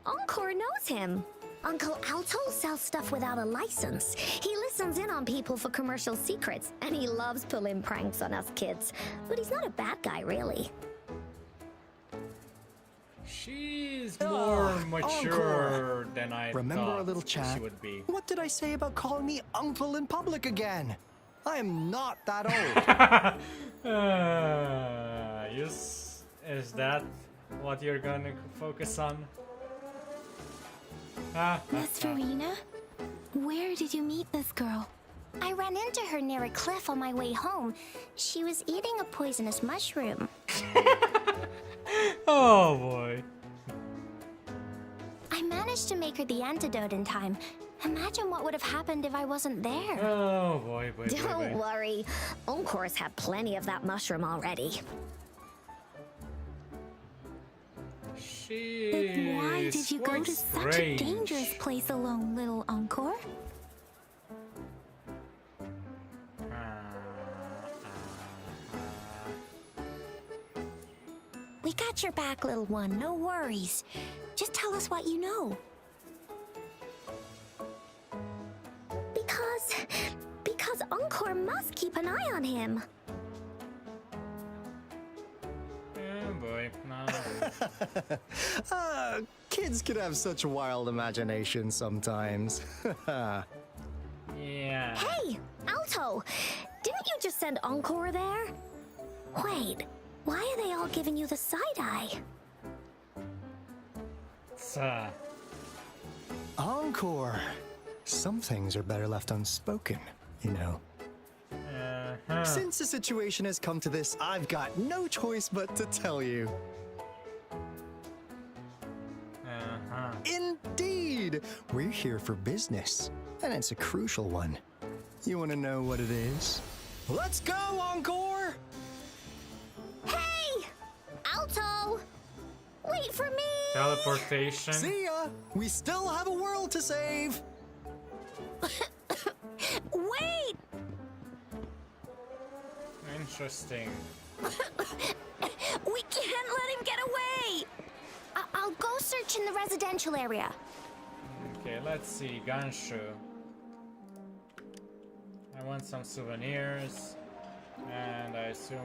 Encore knows him. Uncle Alto sells stuff without a license. He listens in on people for commercial secrets, and he loves pulling pranks on us kids. But he's not a bad guy, really. She's more mature than I Remember thought our little chat? she would be. What did I say about calling me uncle in public again? I am not that old. Is that what you're gonna focus on? Miss Verena, where did you meet this girl? I ran into her near a cliff on my way home. She was eating a poisonous mushroom. Oh boy. I managed to make her the antidote in time. Imagine what would have happened if I wasn't there. Oh boy. Don't worry. Encore's had plenty of that mushroom already. But why did you go to such a dangerous place alone, little Encore? We got your back, little one. No worries. Just tell us what you know. Because Encore must keep an eye on him. Oh boy. Kids can have such wild imaginations sometimes. Yeah. Hey, Alto! Didn't you just send Encore there? Wait, why are they all giving you the side eye? Encore. Some things are better left unspoken, you know. Since the situation has come to this, I've got no choice but to tell you. Indeed! said, we're here for business, and it's a crucial one. You want to know what it is? Let's go, Encore! Hey! Alto! Wait for me! Teleportation. See ya! We still have a world to save! Wait! Interesting. We can't let him get away! I'll go search in the residential area. Okay, let's see. Ganshu. I want some souvenirs. And I assume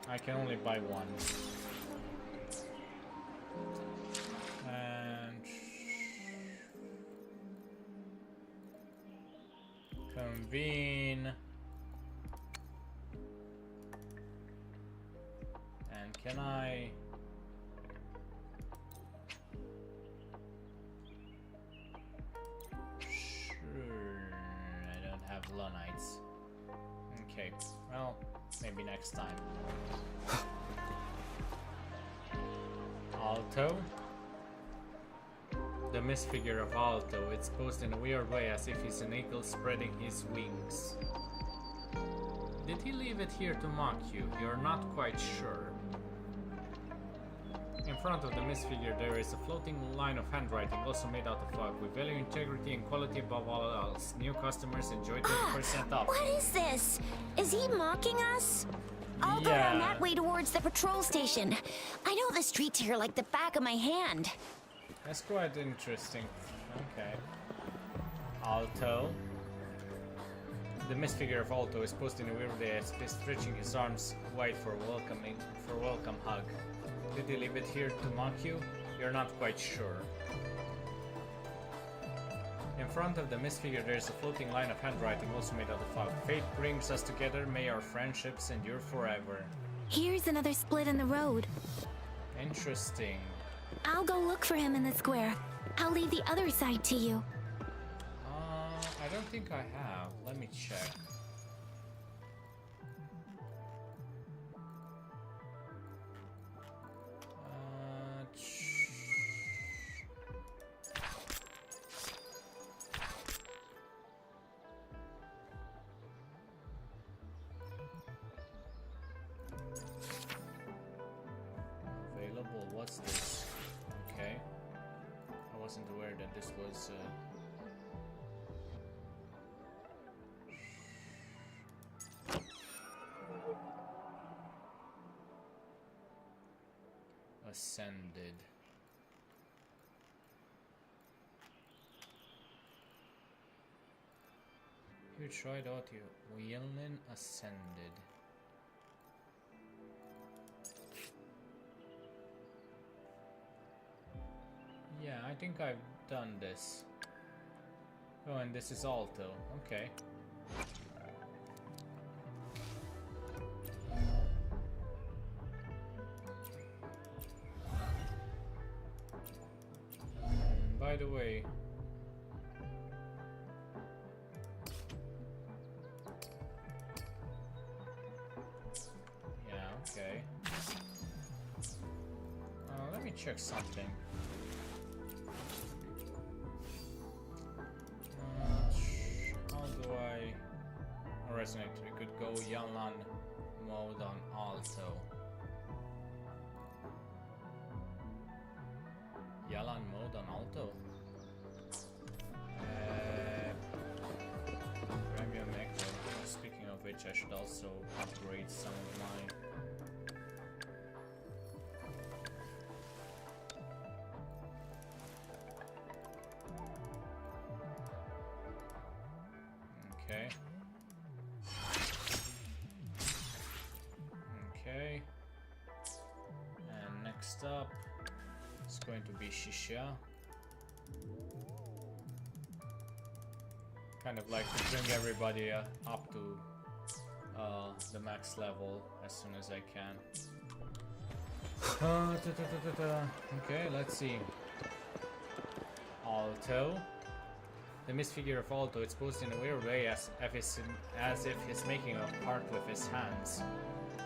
I can only buy one. And convene. And can I? Sure, I don't have Lunites. Okay, well, maybe next time. Alto. The misfigure of Alto. It's posed in a weird way as if he's an eagle spreading his wings. Did he leave it here to mock you? You're not quite sure. In front of the misfigure there is a floating line of handwriting, also made out of fog. We value integrity and quality above all else. New customers enjoy 20% off. What is this? Is he mocking us? I'll go down that way towards the patrol station. I know the streets here like the back of my hand. That's quite interesting. Okay. Alto. The misfigure of Alto is posed in a weird way as if stretching his arms wide for welcome hug. Did he leave it here to mock you? You're not quite sure. In front of the misfigure there is a floating line of handwriting also made out of fog. Fate brings us together, may our friendships endure forever. Here's another split in the road. Interesting. I'll go look for him in the square. I'll leave the other side to you. I don't think I have. Let me check. Available. What's this? Okay. I wasn't aware that this was. Ascended. You tried audio. Wheelin ascended. Yeah, I think I've done this. Oh, and this is Alto. Okay. By the way, yeah, okay. Let me check something. How do I resonate? We could go Yalan mode on Alto. Yalan mode on Alto. Premium Echo. Speaking of which, I should also upgrade some of my. Okay. Okay. And next up. It's going to be Shisha. Kind of like to bring everybody up to the max level as soon as I can. Okay, let's see. Alto. The misfigure of Alto, it's posed in a weird way as if he's making a heart with his hands.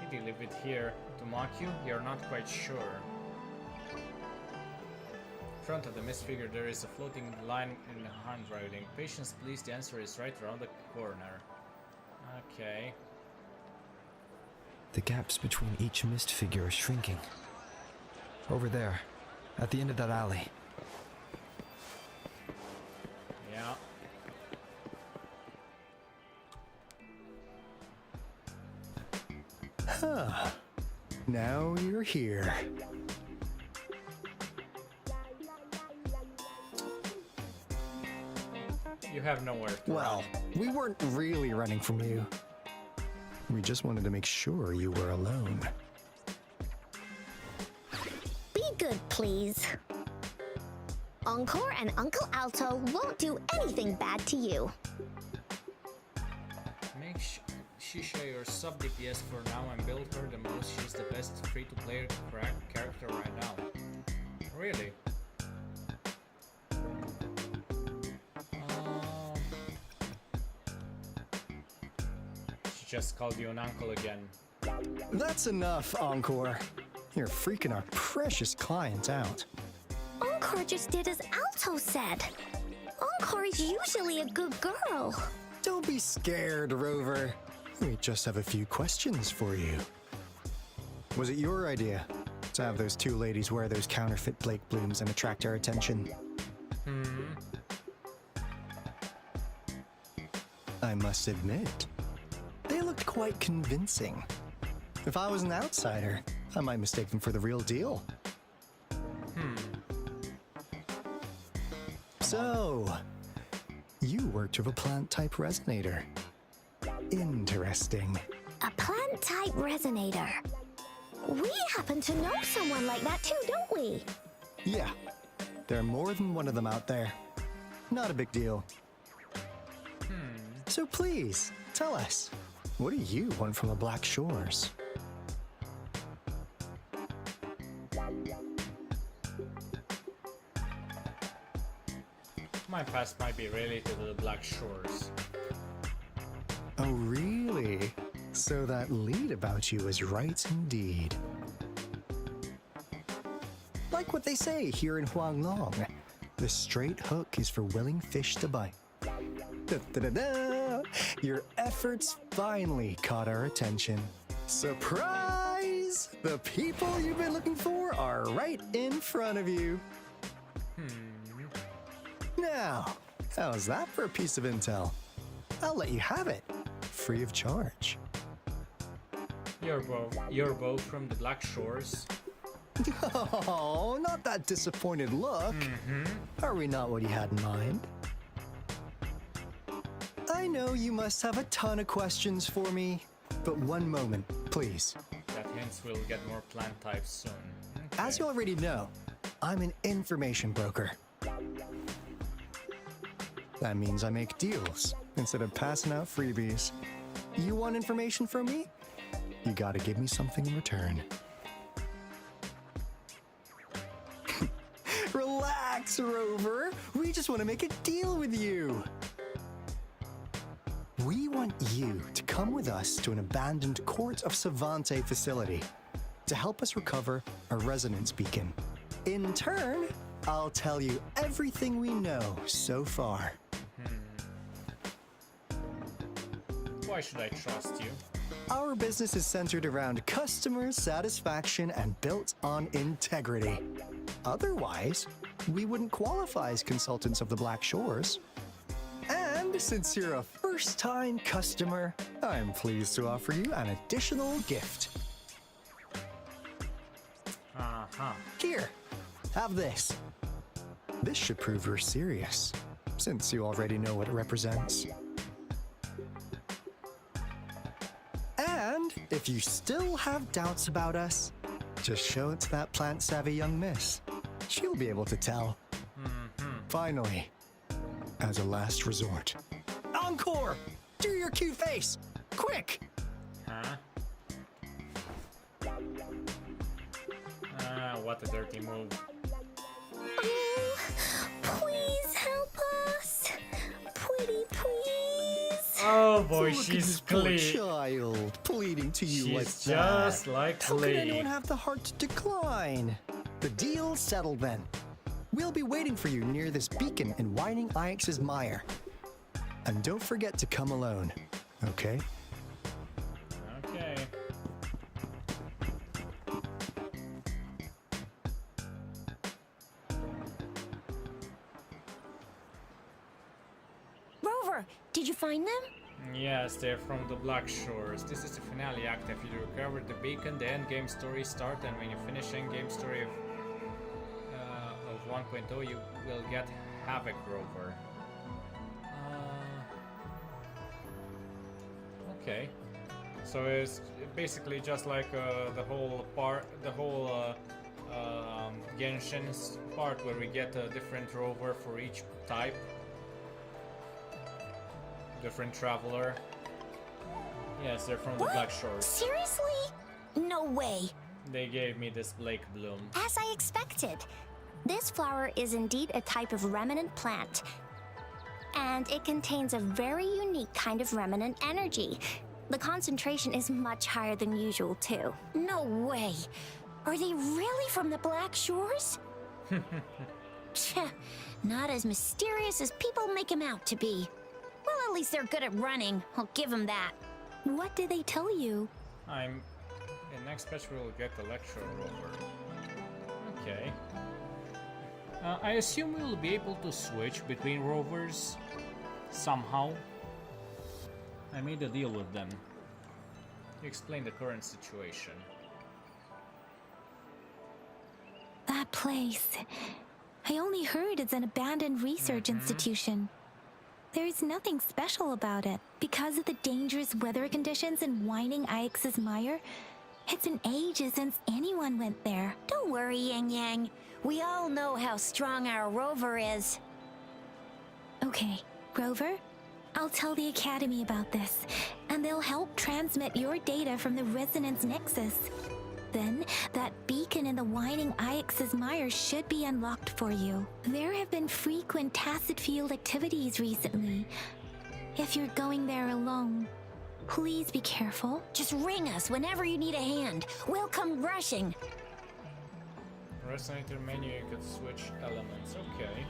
Did he leave it here to mock you? You're not quite sure. front of the mist figure there is a floating line in the handwriting. Patience please, the answer is right around the corner. Okay. The gaps between each mist figure are shrinking. Over there, at the end of that alley. Yeah. Huh. Now you're here. You have nowhere to Well, we weren't really running from you. We just wanted to make sure you were alone. Be good, please. Encore and Uncle Alto won't do anything bad to you. Make Shisha your sub DPS for now and build her the most. She's the best free-to-play character right now. Really? She just called you an uncle again. That's enough, Encore. You're freaking our precious client out. Encore just did as Alto said. Encore is usually a good girl. Don't be scared, Rover. We just have a few questions for you. Was it your idea to have those two ladies wear those counterfeit Blake blooms and attract our attention? I must admit, they looked quite convincing. If I was an outsider, I might mistake them for the real deal. So, you worked with a plant-type resonator. Interesting. A plant-type resonator. We happen to know someone like that too, don't we? Yeah, there are more than one of them out there. Not a big deal. So please, tell us, what do you want from the Black Shores? My past might be related to the Black Shores. Oh, really? So that lead about you is right indeed. Like what they say here in Huanglong, the straight hook is for willing fish to bite. Da-da-da-da! Your efforts finally caught our attention. Surprise! The people you've been looking for are right in front of you. Now, how's that for a piece of intel? I'll let you have it, free of charge. You're both from the Black Shores. Oh, not that disappointed look. Are we not what you had in mind? I know you must have a ton of questions for me, but one moment, please. That hints we'll get more plant types soon. Okay. As you already know, I'm an information broker. That means I make deals instead of passing out freebies. You want information from me? You gotta give me something in return. Relax, Rover. We just want to make a deal with you. We want you to come with us to an abandoned Court of Savante facility to help us recover a resonance beacon. In turn, I'll tell you everything we know so far. Why should I trust you? Our business is centered around customer satisfaction and built on integrity. Otherwise, we wouldn't qualify as consultants of the Black Shores. And since you're a first-time customer, I'm pleased to offer you an additional gift. Here, have this. This should prove you're serious, since you already know what it represents. And if you still have doubts about us, just show it to that plant-savvy young miss. She'll be able to tell. Finally, as a last resort. Encore! Do your cute face! Quick! What a dirty move. Oh, please help us. Pretty please. Oh boy, Look at she's this poor Glee. child pleading to you like She's that. just like How could Glee. anyone have the heart to decline? The deal's settled then. We'll be waiting for you near this beacon in Whining Ix's mire. And don't forget to come alone, okay? Okay. Rover, did you find them? Yes, they're from the Black Shores. This is the finale act. If you recover the beacon, the endgame story starts, and when you finish endgame story of 1.0, you will get Havoc Rover. Okay. So it's basically just like the whole Genshin's part where we get a different rover for each type. Different traveler. Yes, they're from the Black Shores. Seriously? No way. They gave me this Blake Bloom. As I expected. This flower is indeed a type of remnant plant. And it contains a very unique kind of remnant energy. The concentration is much higher than usual, too. No way. Are they really from the Black Shores? Not as mysterious as people make them out to be. Well, at least they're good at running. I'll give them that. What did they tell you? In next patch we'll get the Electro Rover. Okay. I assume we'll be able to switch between rovers somehow. I made a deal with them. Explain the current situation. That place. I only heard it's an abandoned research institution. There is nothing special about it. Because of the dangerous weather conditions in Whining Ix's mire, it's been ages since anyone went there. Don't worry, Yang Yang. We all know how strong our rover is. Okay, Rover, I'll tell the Academy about this, and they'll help transmit your data from the Resonance Nexus. Then, that beacon in the Whining Ix's mire should be unlocked for you. There have been frequent tacit field activities recently. If you're going there alone, please be careful. Just ring us whenever you need a hand. We'll come rushing. Resonator menu, you could switch elements. Okay.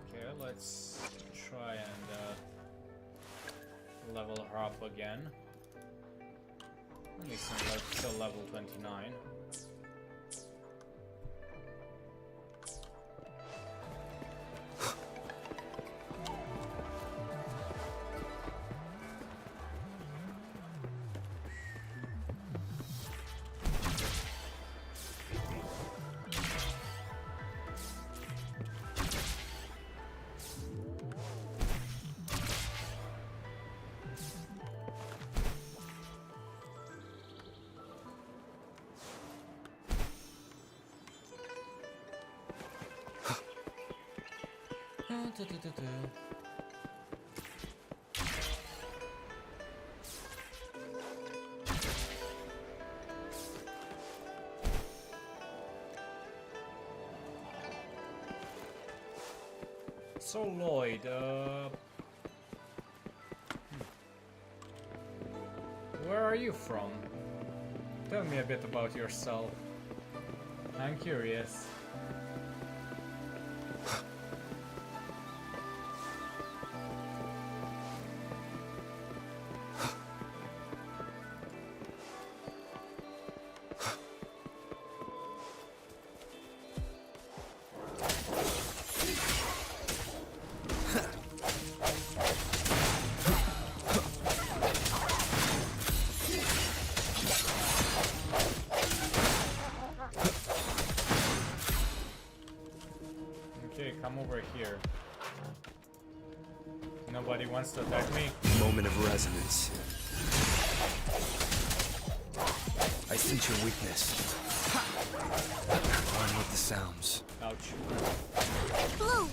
Okay, let's try and level her up again. At least until level 29. So Lloyd, where are you from? Tell me a bit about yourself. I'm curious. Come over here. Nobody wants to attack me. Moment of resonance. I sense your weakness. One with the sounds. Ouch. Bloom!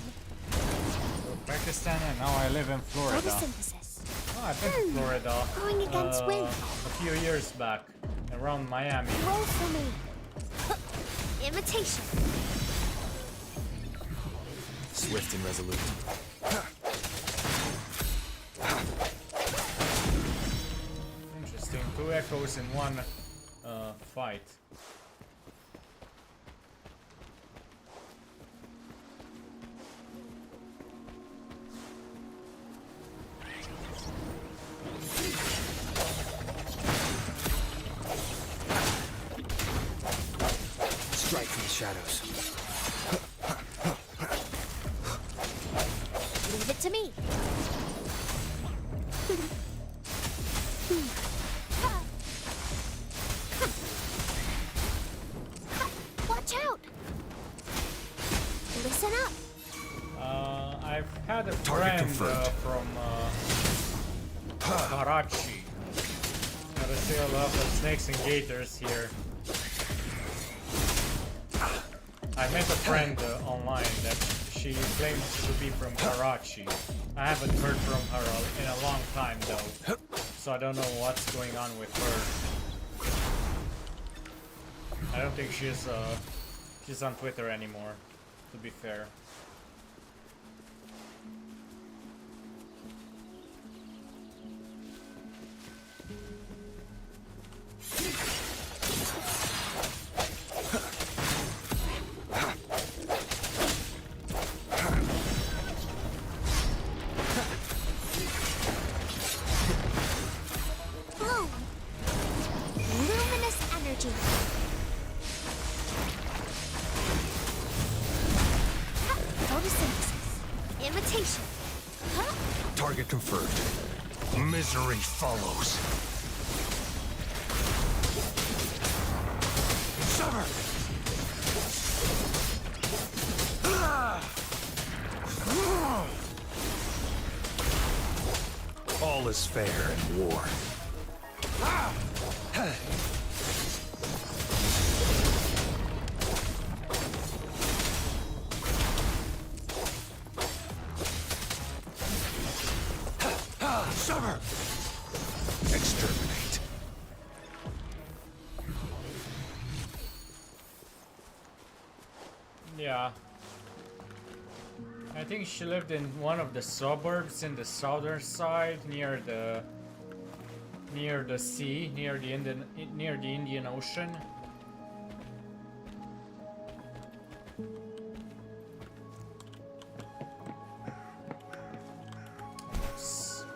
Pakistan, and now I live in Florida. Photosynthesis. Oh, I've been to Florida Going against wind. a few years back, around Miami. Roll for me. Imitation. Swift and resolute. Interesting. 2 echoes in one fight. Strike from the shadows. Leave it to me. Watch out! Listen up. I've had a Target friend from Karachi. Gotta say a lot of snakes and gators here. I met a friend online that she claims to be from Karachi. I haven't heard from her in a long time though, so I don't know what's going on with her. I don't think she's on Twitter anymore, to be fair. Bloom. Luminous energy. Photosynthesis. Imitation. Target confirmed. Misery follows. Sever! All is fair in war. Sever! Exterminate. Yeah. I think she lived in one of the suburbs in the southern side near the sea, near the Indian Ocean. Oops.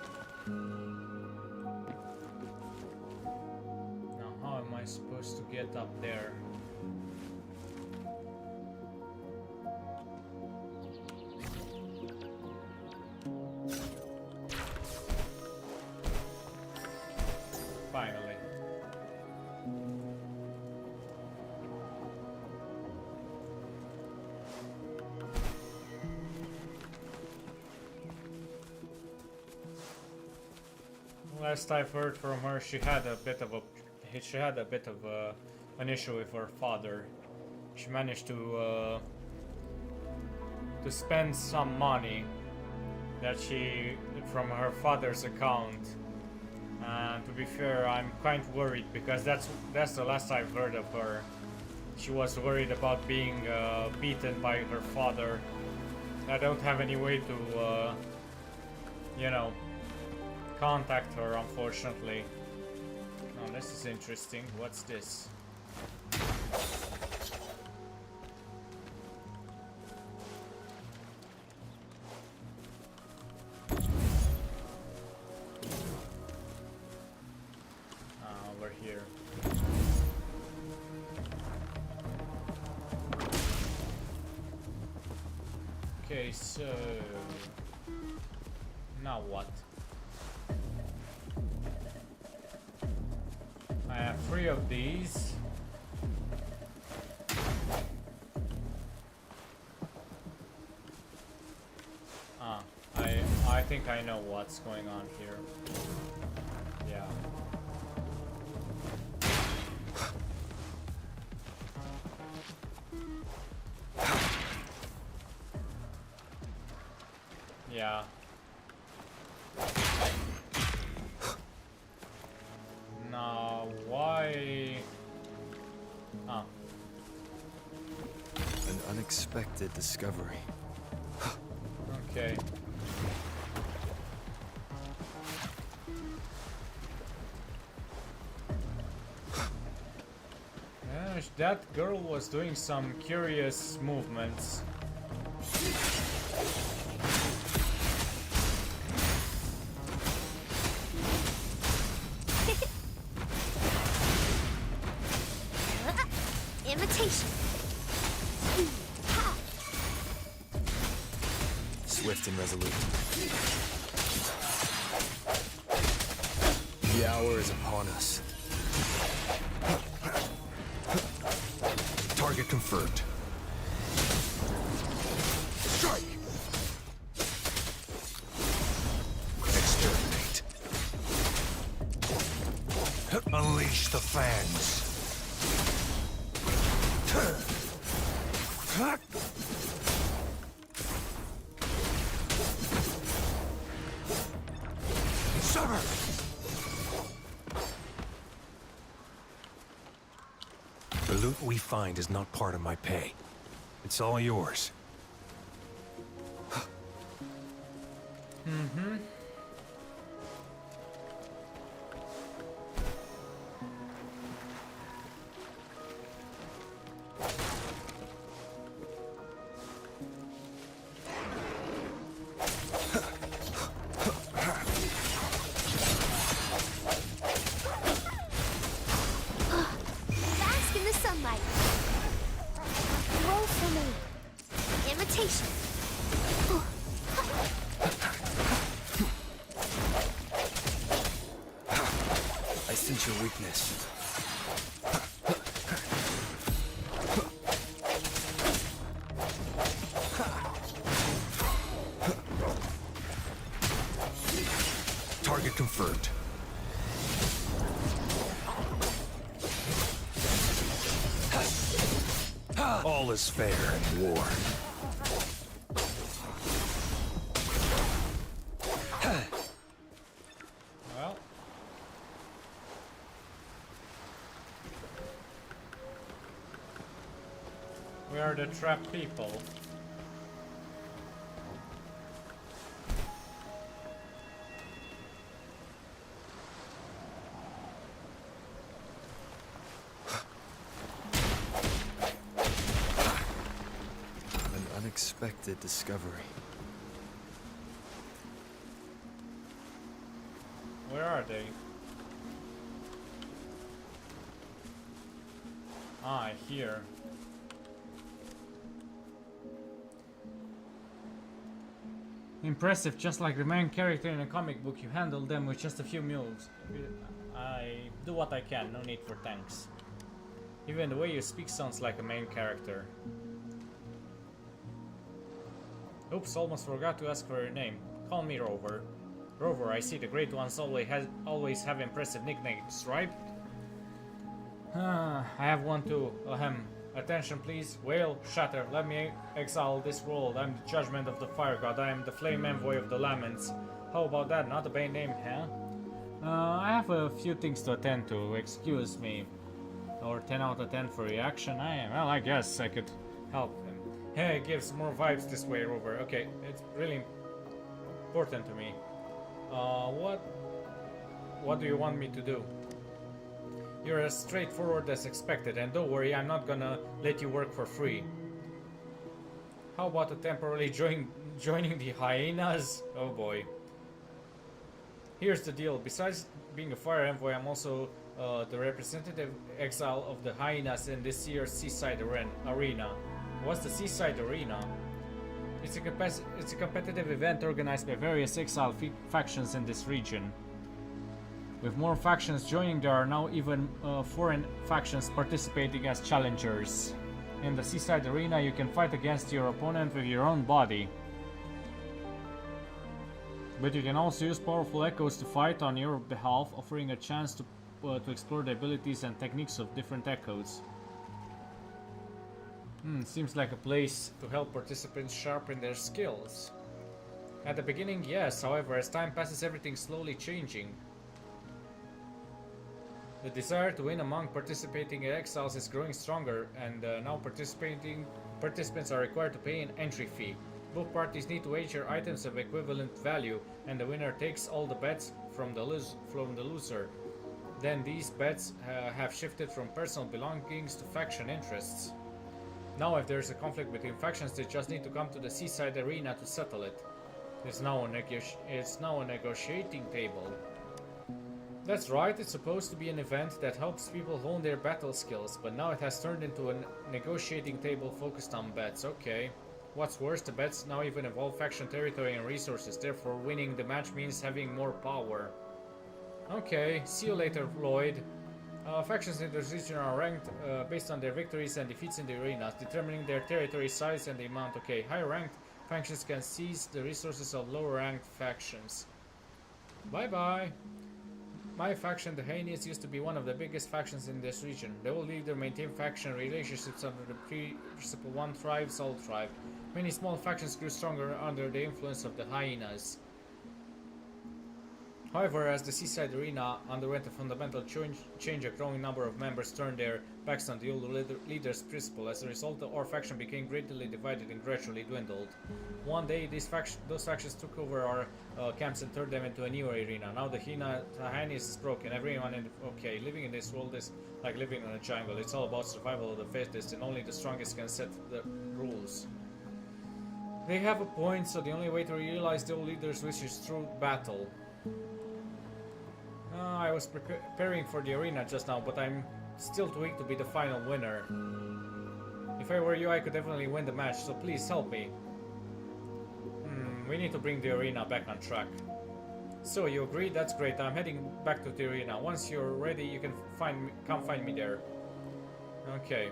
Now how am I supposed to get up there? Finally. Last I've heard from her, she had a bit of an issue with her father. She managed to spend some money that from her father's account. And to be fair, I'm kind of worried because that's the last I've heard of her. She was worried about being beaten by her father. I don't have any way to, contact her, unfortunately. Oh, this is interesting. What's this? Over here. Okay, so now what? I have 3 of these. I think I know what's going on here. Yeah. Yeah. Now, why? An unexpected discovery. Okay. Yeah, that girl was doing some curious movements. Imitation. Swift and resolute. The hour is upon us. Target confirmed. Strike! Exterminate. Unleash the fangs. Sever! The loot we find is not part of my pay. It's all yours. Mm-hmm. Bask in the sunlight. Roll for me. Imitation. I sense your weakness. Target confirmed. All is fair in war. Well. We are the trapped people. An unexpected discovery. Where are they? Ah, here. Impressive, just like the main character in a comic book, you handle them with just a few moves. I do what I can, no need for thanks. Even the way you speak sounds like a main character. Oops, almost forgot to ask for your name. Call me Rover. Rover, I see the great ones always have impressive nicknames, right? I have one too. Ahem. Attention please. Whale, shatter, let me exile this world. I'm the judgment of the fire god. I am the flame envoy of the laments. How about that? Not a bad name, huh? I have a few things to attend to. Excuse me. Or 10 out of 10 for reaction. Well, I guess I could help him. Hey, it gives more vibes this way, Rover. Okay, it's really important to me. What do you want me to do? You're as straightforward as expected, and don't worry, I'm not gonna let you work for free. How about a temporarily joining the hyenas? Oh boy. Here's the deal. Besides being a fire envoy, I'm also the representative exile of the hyenas in this year's Seaside Arena. What's the Seaside Arena? It's a competitive event organized by various exile factions in this region. With more factions joining, there are now even foreign factions participating as challengers. In the Seaside Arena, you can fight against your opponent with your own body. But you can also use powerful echoes to fight on your behalf, offering a chance to explore the abilities and techniques of different echoes. Seems like a place to help participants sharpen their skills. At the beginning, yes, however, as time passes, everything's slowly changing. The desire to win among participating exiles is growing stronger, and now participants are required to pay an entry fee. Both parties need to wager items of equivalent value, and the winner takes all the bets from the loser. Then these bets have shifted from personal belongings to faction interests. Now if there's a conflict between factions, they just need to come to the seaside arena to settle it. It's now a negotiating table. That's right, it's supposed to be an event that helps people hone their battle skills, but now it has turned into a negotiating table focused on bets. Okay. What's worse, the bets now even involve faction territory and resources, therefore winning the match means having more power. Okay, see you later, Lloyd. Factions in this region are ranked based on their victories and defeats in the arenas, determining their territory size and the amount. Okay, higher ranked factions can seize the resources of lower ranked factions. Bye bye. My faction, the Hainians, used to be one of the biggest factions in this region. The old leader maintained faction relationships under the principle one thrives, all thrive. Many small factions grew stronger under the influence of the hyenas. However, as the seaside arena underwent a fundamental change, a growing number of members turned their backs on the old leader's principle. As a result, our faction became greatly divided and gradually dwindled. One day, those factions took over our camps and turned them into a new arena. Now the hyenas is broken. Everyone living in this world is like living in a jungle. It's all about survival of the fittest, and only the strongest can set the rules. They have a point, so the only way to realize the old leader's wish is through battle. I was preparing for the arena just now, but I'm still too weak to be the final winner. If I were you, I could definitely win the match, so please help me. We need to bring the arena back on track. So you agree? That's great. I'm heading back to the arena. Once you're ready, you can come find me there. Okay.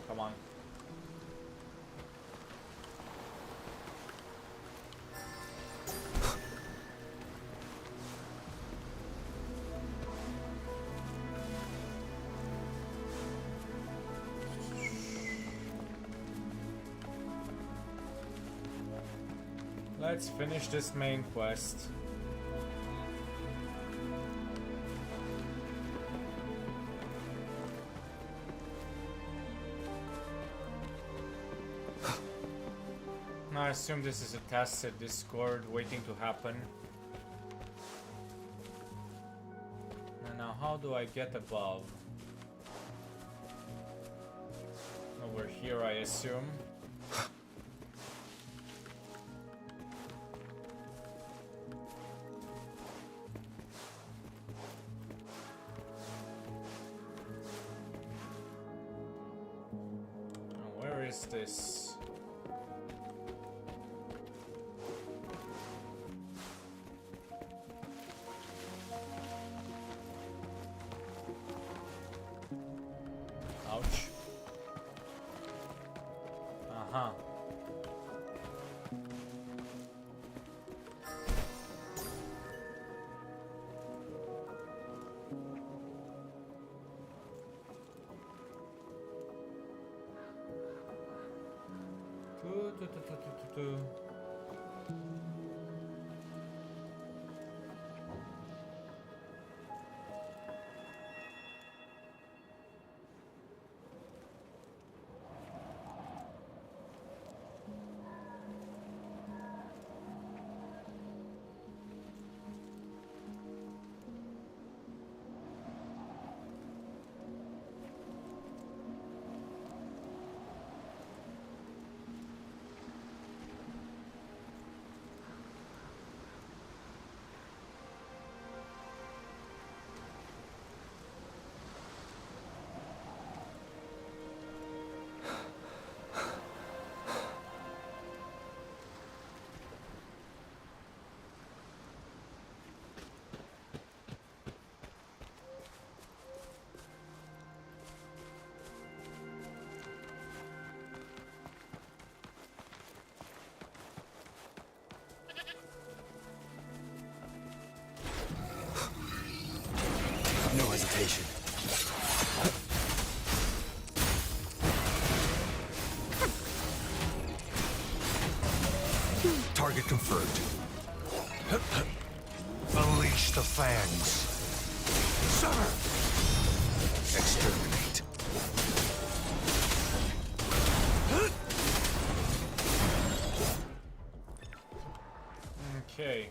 Come on. Let's finish this main quest. I assume this is a test at Discord waiting to happen. And now how do I get above? Over here, I assume. Where is this? Ouch. Uh-huh. No hesitation. Target confirmed. Unleash the fangs. Sever! Exterminate. Okay.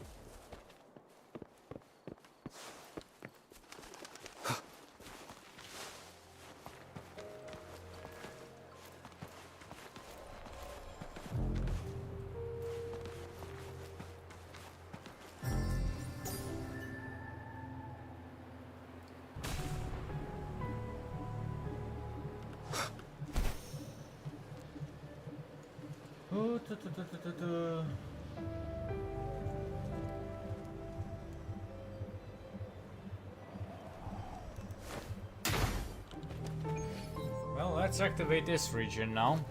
Well, let's activate this region now.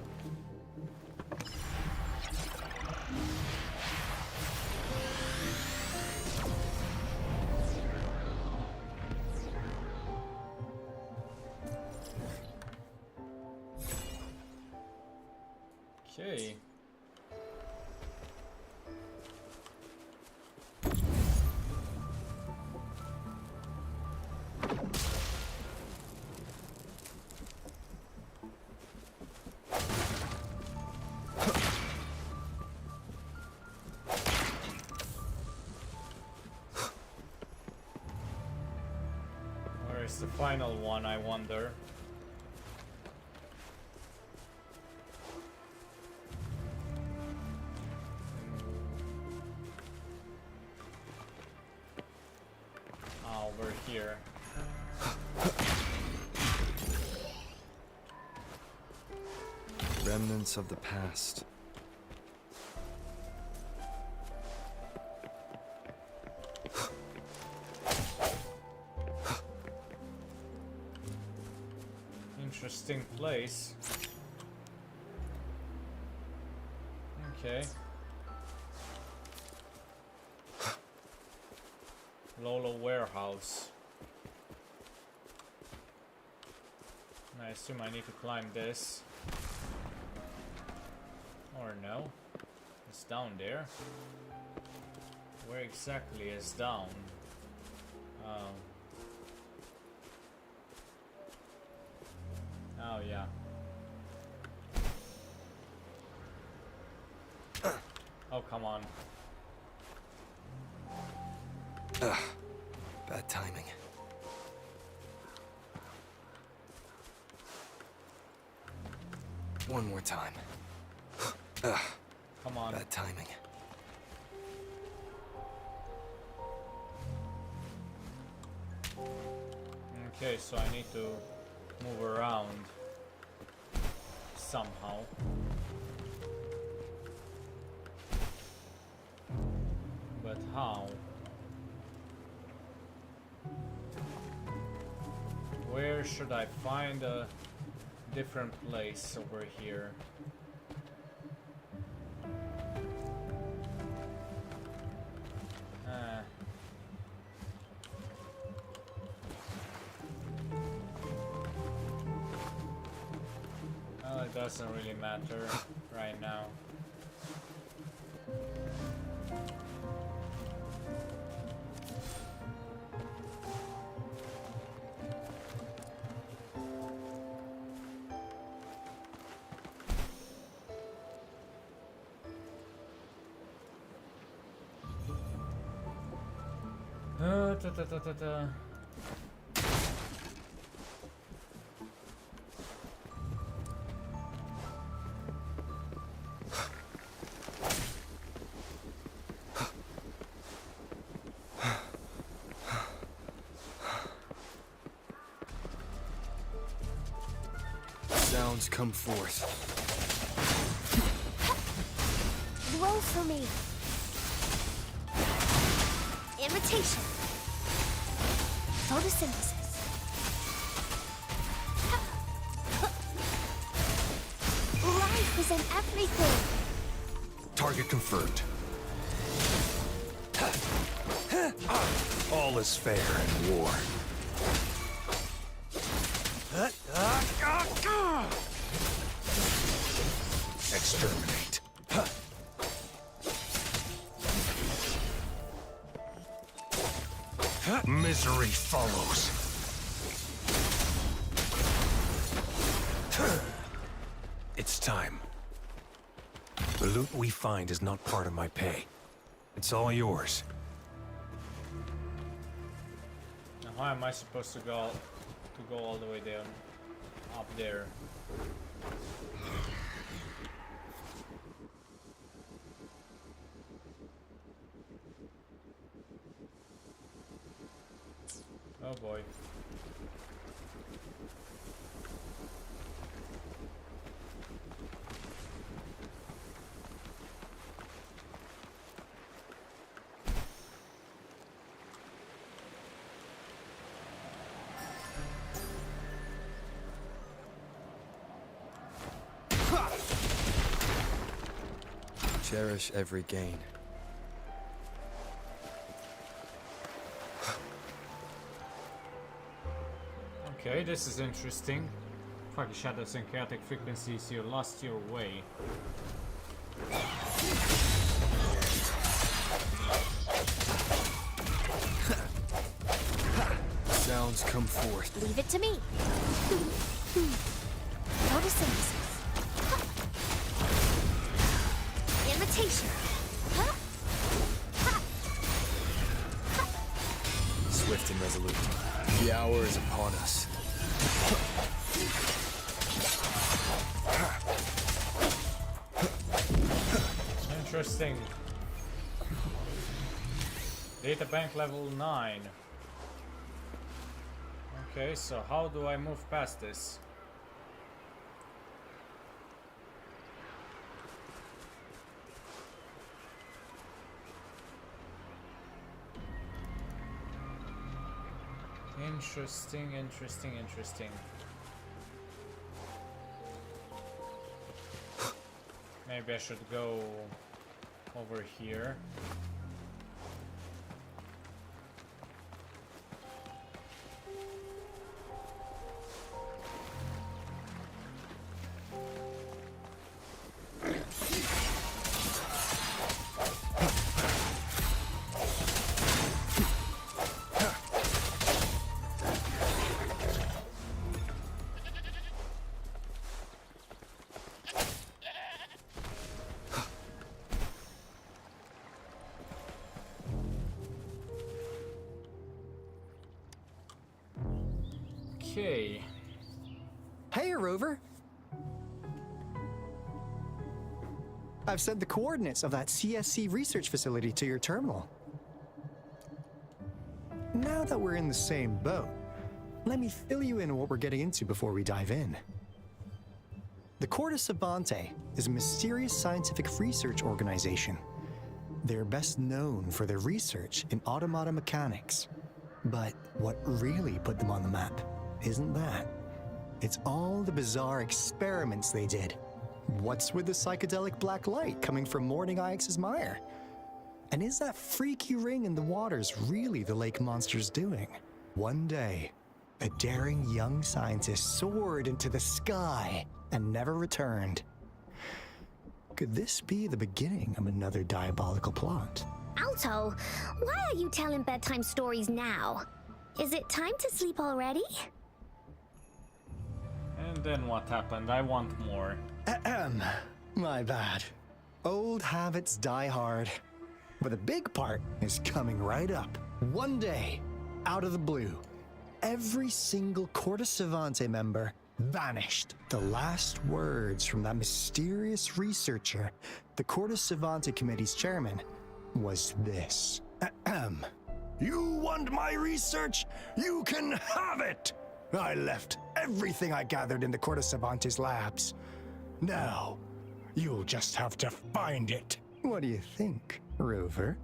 Okay. Where's the final one, I wonder? Over here. Remnants of the past. Interesting place. Okay. Lola warehouse. I assume I need to climb this. Or no. It's down there. Where exactly is down? Oh yeah. Oh come on. Bad timing. One more time. Come on. Bad timing. Okay, so I need to move around somehow. But how? Where should I find a different place over here? Well, it doesn't really matter right now. Sounds come forth. Roll for me. Invitation. Photosynthesis. Life is in everything. Target confirmed. All is fair in war. Exterminate. Misery follows. It's time. The loot we find is not part of my pay. It's all yours. Now how am I supposed to go all the way down up there? Oh boy. Cherish every gain. Okay, this is interesting. Foggy shadows and chaotic frequencies, you lost your way. Sounds come forth. Leave it to me. Noticing. Imitation. Swift and resolute. The hour is upon us. Interesting. Data bank level 9. Okay, so how do I move past this? Interesting, interesting, interesting. Maybe I should go over here. Okay. Hey, Rover. I've sent the coordinates of that CSC research facility to your terminal. Now that we're in the same boat, let me fill you in on what we're getting into before we dive in. The Corda Savante is a mysterious scientific research organization. They're best known for their research in automata mechanics. But what really put them on the map isn't that. It's all the bizarre experiments they did. What's with the psychedelic black light coming from Morning Ix's mire? And is that freaky ring in the waters really the lake monster's doing? One day, a daring young scientist soared into the sky and never returned. Could this be the beginning of another diabolical plot? Alto, why are you telling bedtime stories now? Is it time to sleep already? And then what happened? I want more. Ahem. My bad. Old habits die hard. But the big part is coming right up. One day, out of the blue, every single Corda Savante member vanished. The last words from that mysterious researcher, the Corda Savante Committee's chairman, was this. Ahem. You want my research? You can have it! I left everything I gathered in the Corda Savante's labs. Now, you'll just have to find it. What do you think, Rover?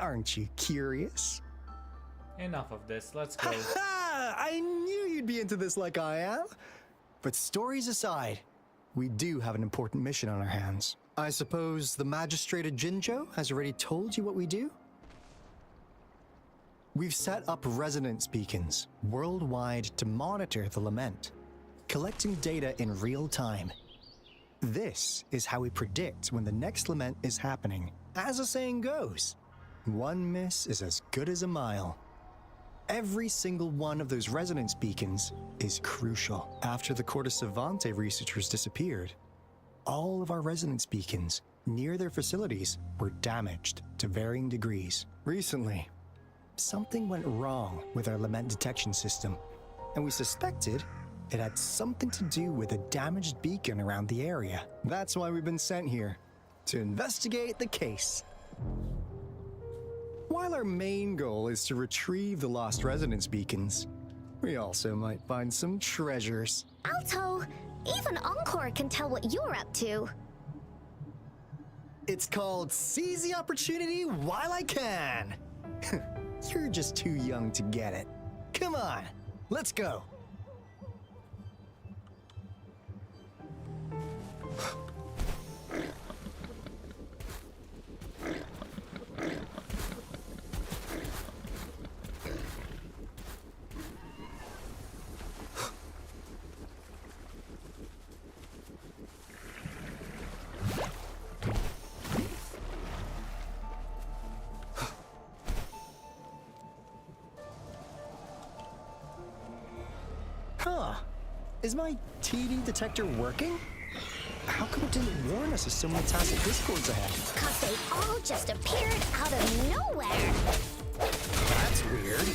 Aren't you curious? Enough of this, let's go. I knew you'd be into this like I am. But stories aside, we do have an important mission on our hands. I suppose the magistrate at Jinzhou has already told you what we do? We've set up resonance beacons worldwide to monitor the lament, collecting data in real time. This is how we predict when the next lament is happening. As the saying goes, one miss is as good as a mile. Every single one of those resonance beacons is crucial. After the Corte Savante researchers disappeared, all of our resonance beacons near their facilities were damaged to varying degrees. Recently, something went wrong with our lament detection system, and we suspected it had something to do with a damaged beacon around the area. That's why we've been sent here, to investigate the case. While our main goal is to retrieve the lost resonance beacons, we also might find some treasures. Alto, even Encore can tell what you're up to. It's called Seize the Opportunity While I Can. You're just too young to get it. Come on, let's go. Huh. Is my TD detector working? How come it didn't warn us of so many tacit discords ahead? 'Cause they all just appeared out of nowhere. That's weird.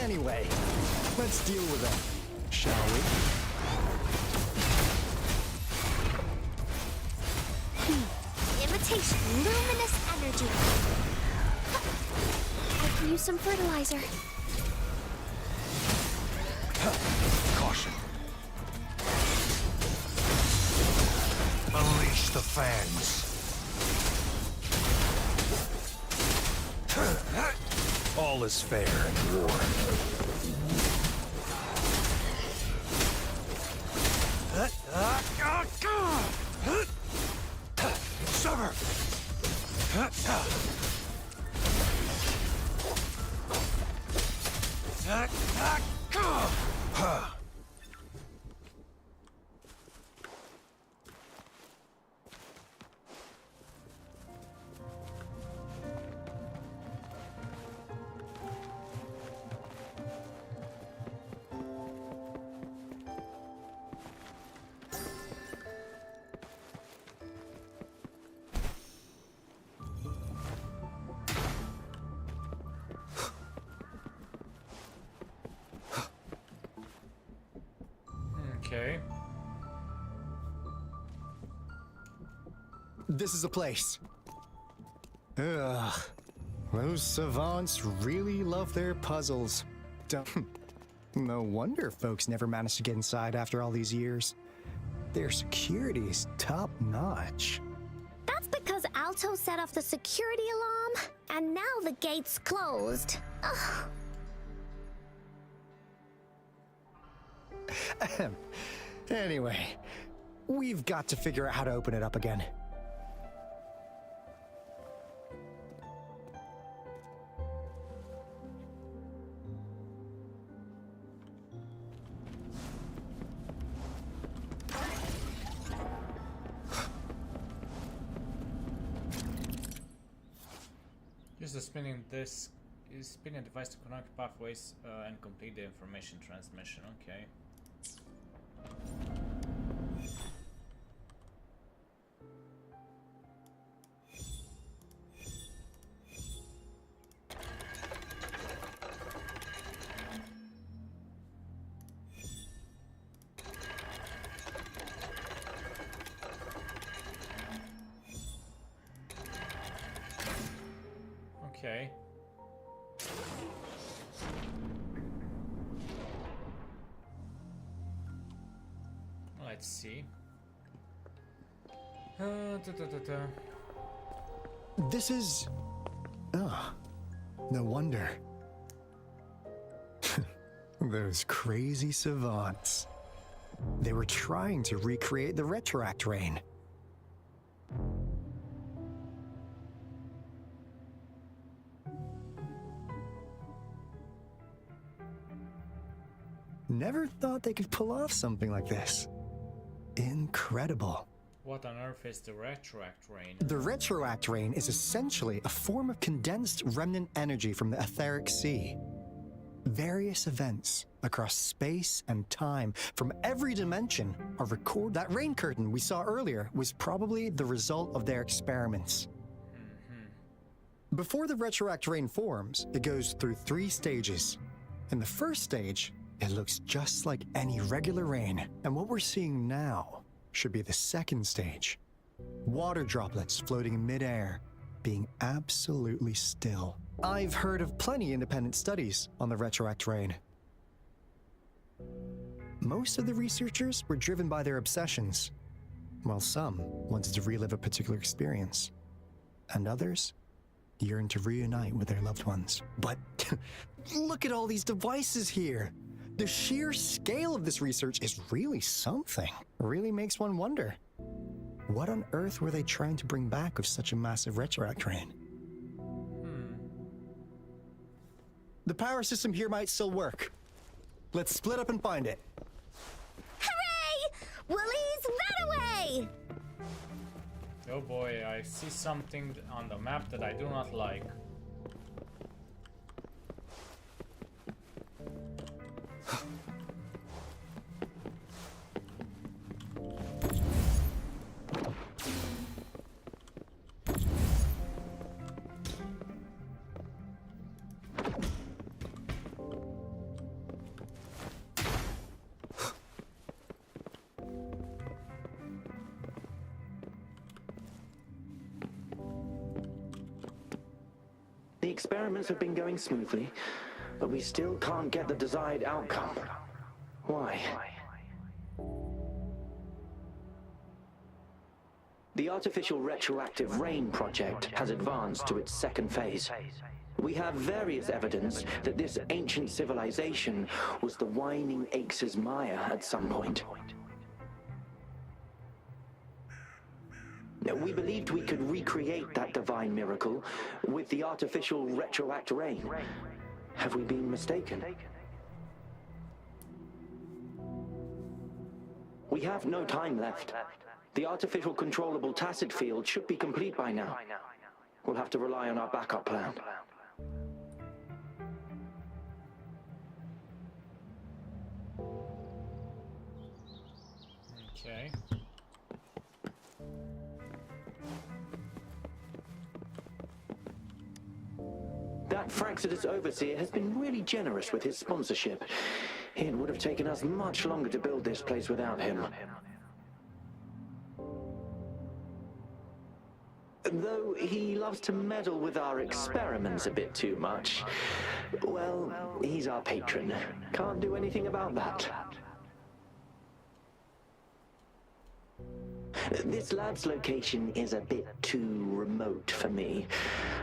Anyway, let's deal with them, shall we? Imitation luminous energy. I can use some fertilizer. Caution. Unleash the fans. All is fair in war. Summer! Okay. This is the place. Ugh. Those savants really love their puzzles. No wonder folks never managed to get inside after all these years. Their security is top-notch. That's because Alto set off the security alarm, and now the gate's closed. Ugh. Anyway, we've got to figure out how to open it up again. Use the spinning disc. Use spinning device to connect pathways and complete the information transmission. Okay. Okay. Let's see. This is... Oh, no wonder. Those crazy savants. They were trying to recreate the retroact rain. Never thought they could pull off something like this. Incredible. What on earth is the retroact rain? The retroact rain is essentially a form of condensed remnant energy from the etheric sea. Various events across space and time from every dimension are recorded. That rain curtain we saw earlier was probably the result of their experiments. Before the retroact rain forms, it goes through 3 stages. In the first stage, it looks just like any regular rain, and what we're seeing now should be the second stage. Water droplets floating in midair, being absolutely still. I've heard of plenty independent studies on the retroact rain. Most of the researchers were driven by their obsessions, while some wanted to relive a particular experience, and others yearned to reunite with their loved ones. But look at all these devices here. The sheer scale of this research is really something. Really makes one wonder. What on earth were they trying to bring back with such a massive retroact rain? The power system here might still work. Let's split up and find it. Hooray! Woolies ran away! Oh boy, I see something on the map that I do not like. The experiments have been going smoothly, but we still can't get the desired outcome. Why? The artificial retroactive rain project has advanced to its second phase. We have various evidence that this ancient civilization was the Whining Aches' Maya at some point. We believed we could recreate that divine miracle with the artificial retroact rain. Have we been mistaken? We have no time left. The artificial controllable tacit field should be complete by now. We'll have to rely on our backup plan. Okay. That Fraxidus overseer has been really generous with his sponsorship. It would have taken us much longer to build this place without him. Though he loves to meddle with our experiments a bit too much. Well, he's our patron. Can't do anything about that. This lab's location is a bit too remote for me,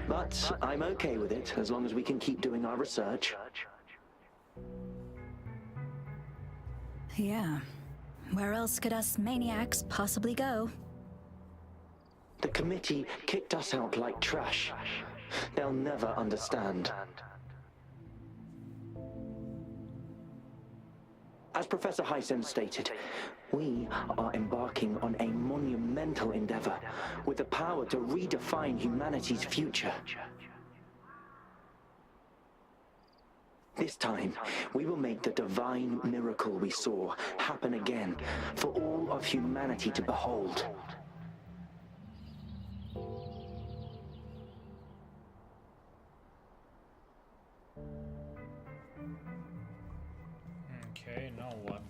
but I'm okay with it as long as we can keep doing our research. Yeah. Where else could us maniacs possibly go? The committee kicked us out like trash. They'll never understand. As Professor Heisem stated, we are embarking on a monumental endeavor with the power to redefine humanity's future. This time, we will make the divine miracle we saw happen again for all of humanity to behold. Okay, now what?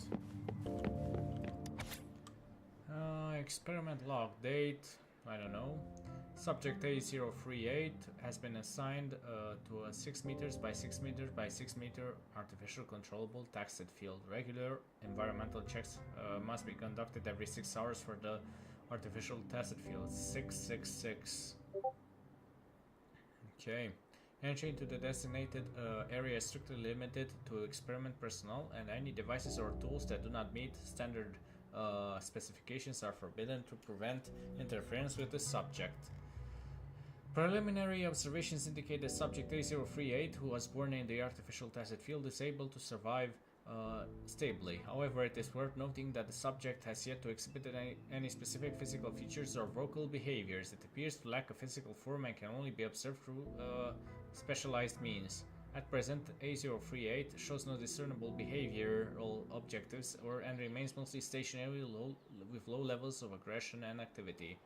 Experiment log date, I don't know. Subject A038 has been assigned to a 6 meters by 6 meters by 6 meter artificial controllable tacit field. Regular environmental checks must be conducted every 6 hours for the artificial tacit field. 666. Okay. Entry into the designated area is strictly limited to experiment personnel, and any devices or tools that do not meet standard specifications are forbidden to prevent interference with the subject. Preliminary observations indicate that subject A038, who was born in the artificial tacit field, is able to survive stably. However, it is worth noting that the subject has yet to exhibit any specific physical features or vocal behaviors. It appears to lack a physical form and can only be observed through specialized means. At present, A038 shows no discernible behavioral objectives and remains mostly stationary with low levels of aggression and activity.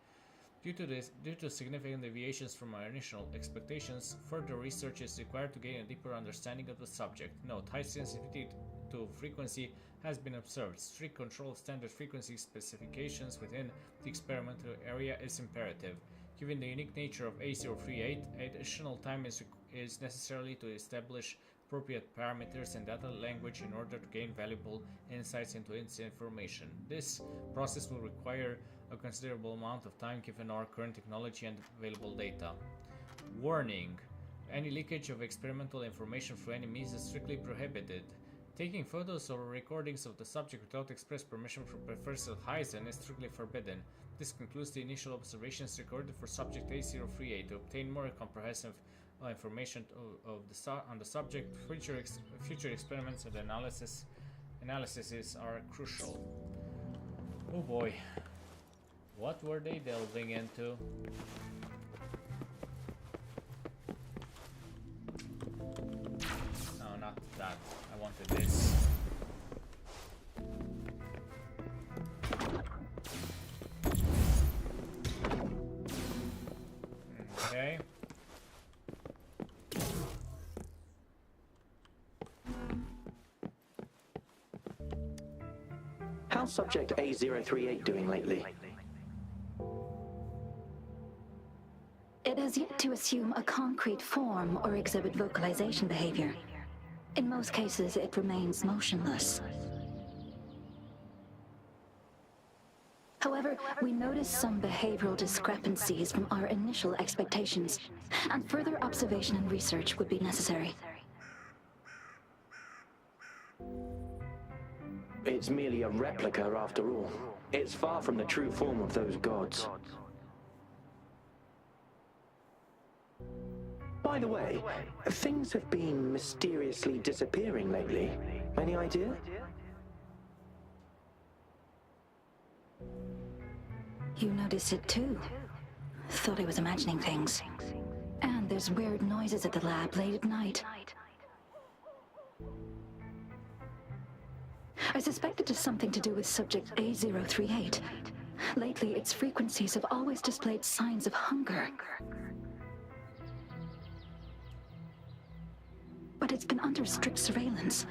Due to significant deviations from our initial expectations, further research is required to gain a deeper understanding of the subject. Note, high sensitivity to frequency has been observed. Strict control of standard frequency specifications within the experimental area is imperative. Given the unique nature of A038, additional time is necessary to establish appropriate parameters and data language in order to gain valuable insights into its information. This process will require a considerable amount of time given our current technology and available data. Warning: any leakage of experimental information through any means is strictly prohibited. Taking photos or recordings of the subject without express permission from Professor Heisen is strictly forbidden. This concludes the initial observations recorded for subject A038. To obtain more comprehensive information on the subject, future experiments and analyses are crucial. Oh boy. What were they delving into? No, not that. I wanted this. Okay. How's subject A038 doing lately? It has yet to assume a concrete form or exhibit vocalization behavior. In most cases, it remains motionless. However, we noticed some behavioral discrepancies from our initial expectations, and further observation and research would be necessary. It's merely a replica after all. It's far from the true form of those gods. By the way, things have been mysteriously disappearing lately. Any idea? You notice it too. Thought I was imagining things. And there's weird noises at the lab late at night. I suspect it is something to do with subject A038. Lately, its frequencies have always displayed signs of hunger. But it's been under strict surveillance.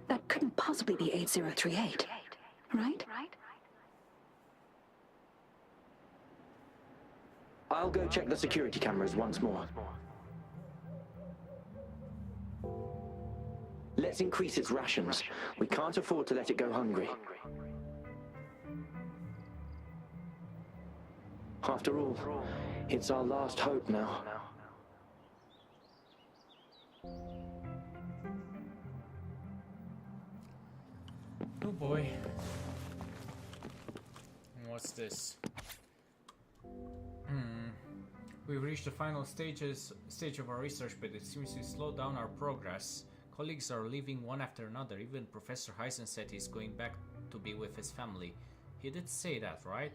That couldn't possibly be A038, right? I'll go check the security cameras once more. Let's increase its rations. We can't afford to let it go hungry. After all, it's our last hope now. Oh boy. And what's this? We've reached the final stage of our research, but it seems to slow down our progress. Colleagues are leaving one after another. Even Professor Heisen said he's going back to be with his family. He did say that, right?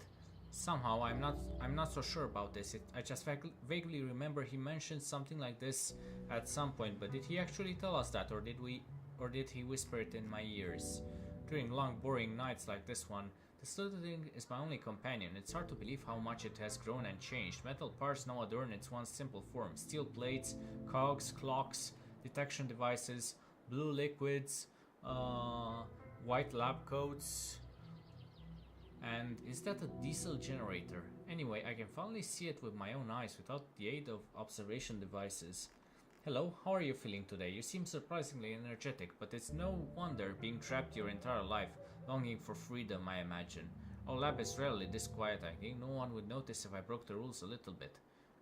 Somehow I'm not so sure about this. I just vaguely remember he mentioned something like this at some point, but did he actually tell us that, or did he whisper it in my ears? During long boring nights like this one, the studying is my only companion. It's hard to believe how much it has grown and changed. Metal parts now adorn its once simple form. Steel plates, cogs, clocks, detection devices, blue liquids, white lab coats. And is that a diesel generator? Anyway, I can finally see it with my own eyes without the aid of observation devices. Hello, how are you feeling today? You seem surprisingly energetic, but it's no wonder being trapped your entire life, longing for freedom, I imagine. Our lab is rarely this quiet. I think no one would notice if I broke the rules a little bit.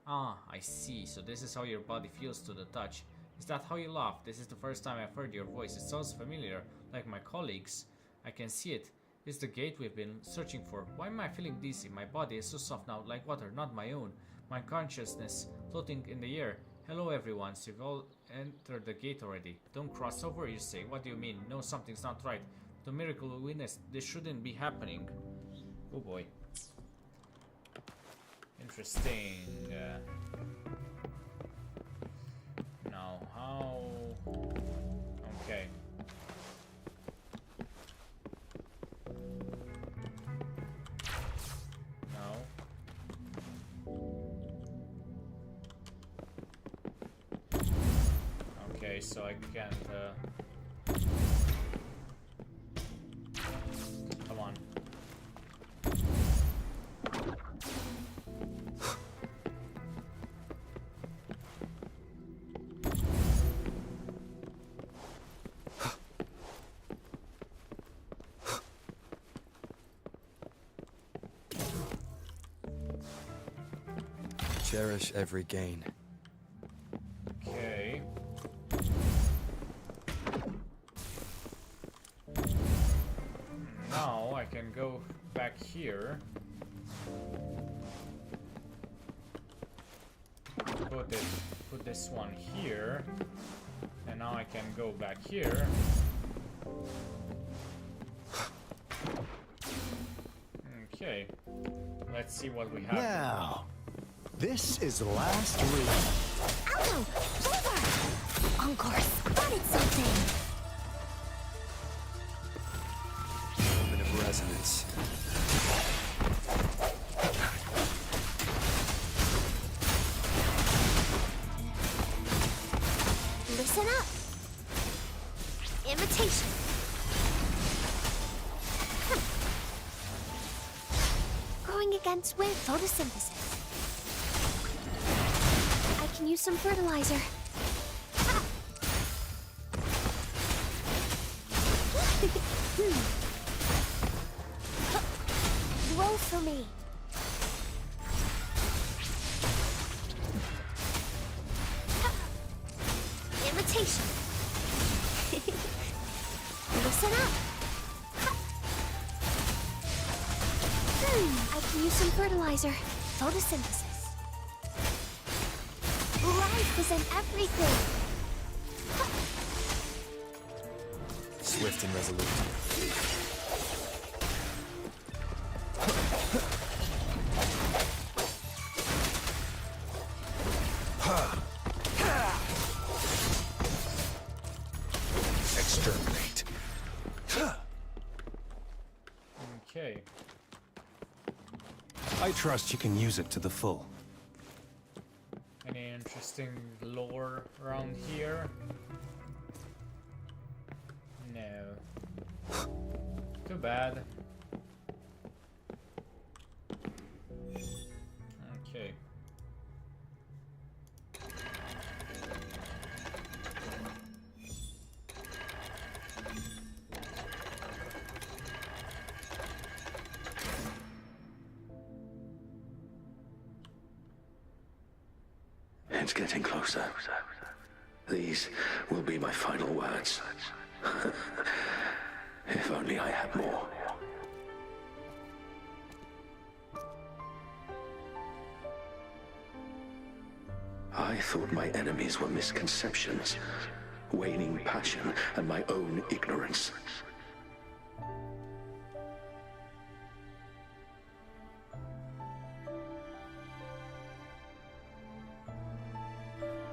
Ah, I see. So this is how your body feels to the touch. Is that how you laugh? This is the first time I've heard your voice. It sounds familiar, like my colleagues. I can see it. It's the gate we've been searching for. Why am I feeling dizzy? My body is so soft now, like water, not my own. My consciousness floating in the air. Hello everyone, so you've all entered the gate already. Don't cross over, you say. What do you mean? No, something's not right. The miracle we witnessed, this shouldn't be happening. Oh boy. Interesting. Now, how Okay, so I can't. Come on. Cherish every gain. Okay. Now I can go back here. Put this one here. And now I can go back here. Okay. Let's see what we have. Now, this is the last room. Alto! Over! Encore spotted something! Moment of resonance. Listen up! Imitation. Growing against with photosynthesis. I can use some fertilizer. Roll for me. Imitation. Listen up. I can use some fertilizer. Photosynthesis. Life is in everything. Swift and resolute. Exterminate. Okay. I trust you can use it to the full. Any interesting lore around here? No. Too bad. Okay. It's getting closer. These will be my final words. If only I had more. I thought my enemies were misconceptions, waning passion, and my own ignorance.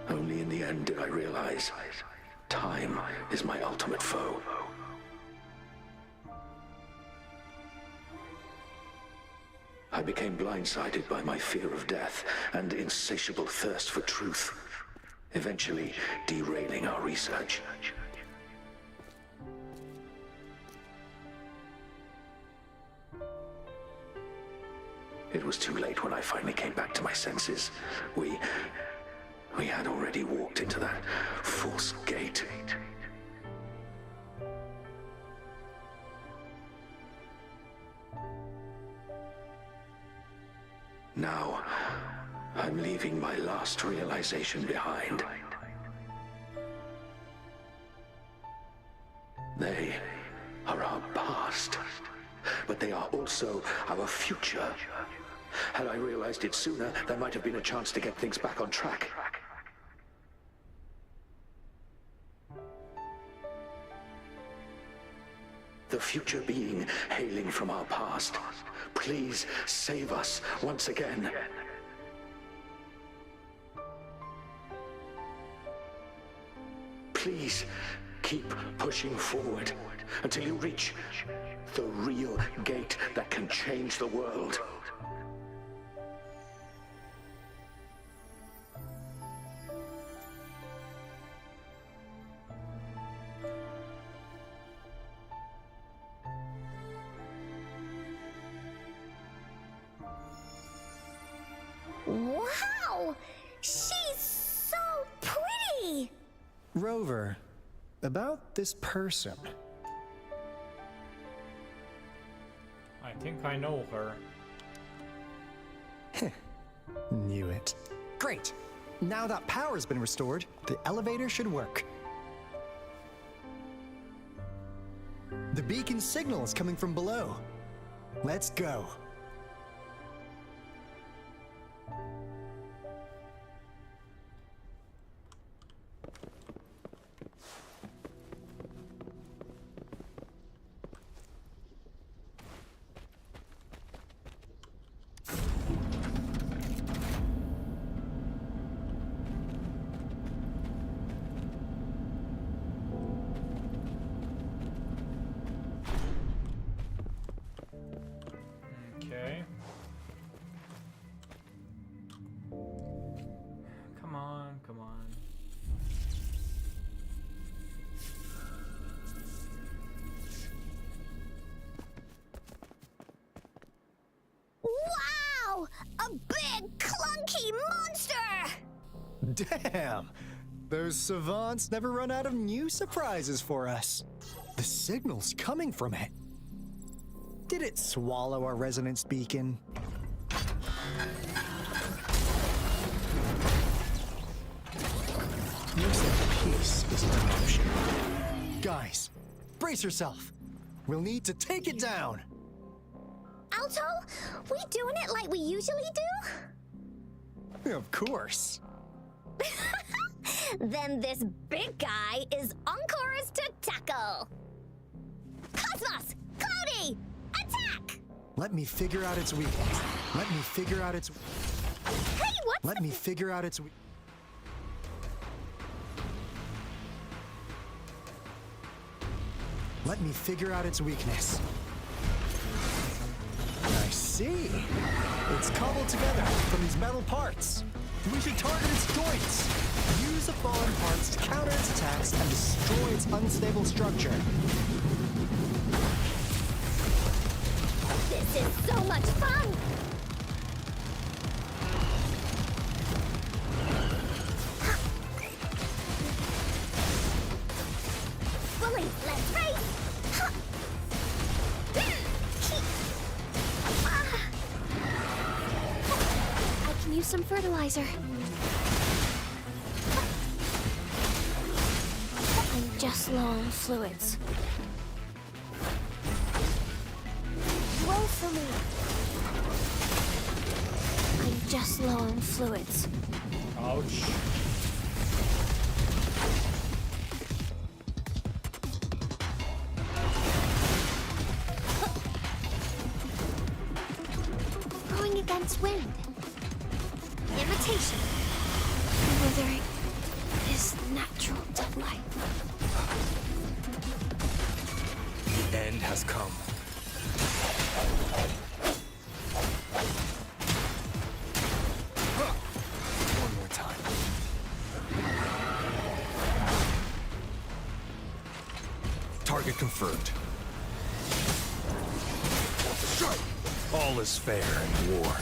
Only in the end did I realize time is my ultimate foe. I became blindsided by my fear of death and insatiable thirst for truth, eventually derailing our research. It was too late when I finally came back to my senses. We had already walked into that false gate. Now, I'm leaving my last realization behind. They are our past, but they are also our future. Had I realized it sooner, there might have been a chance to get things back on track. The future being hailing from our past, please save us once again. Please keep pushing forward until you reach the real gate that can change the world. Rover, about this person. I think I know her. Knew it. Great! Now that power's been restored, the elevator should work. The beacon signal is coming from below. Let's go. Okay. Come on, come on. Wow! A big, clunky monster! Damn! Those savants never run out of new surprises for us. The signal's coming from it. Did it swallow our resonance beacon? Looks like peace isn't an option. Guys, brace yourself. We'll need to take it down. Alto, we doing it like we usually do? Of course. Then this big guy is Encore's to tackle. Cosmos! Cloudy! Attack! Let me figure out its weakness. Let me figure out its... Hey, what's Let me figure out its... Let me figure out its weakness. I see. It's cobbled together from these metal parts. We should target its joints. Use the fallen parts to counter its attacks and destroy its unstable structure. This is so much fun! Bully, let's race! I can use some fertilizer. I'm just low on fluids. Roll for me. I'm just low on fluids. Ouch. Going against wind. Imitation. Withering is natural delight. The end has come. One more time. Target confirmed. Strike! All is fair in war.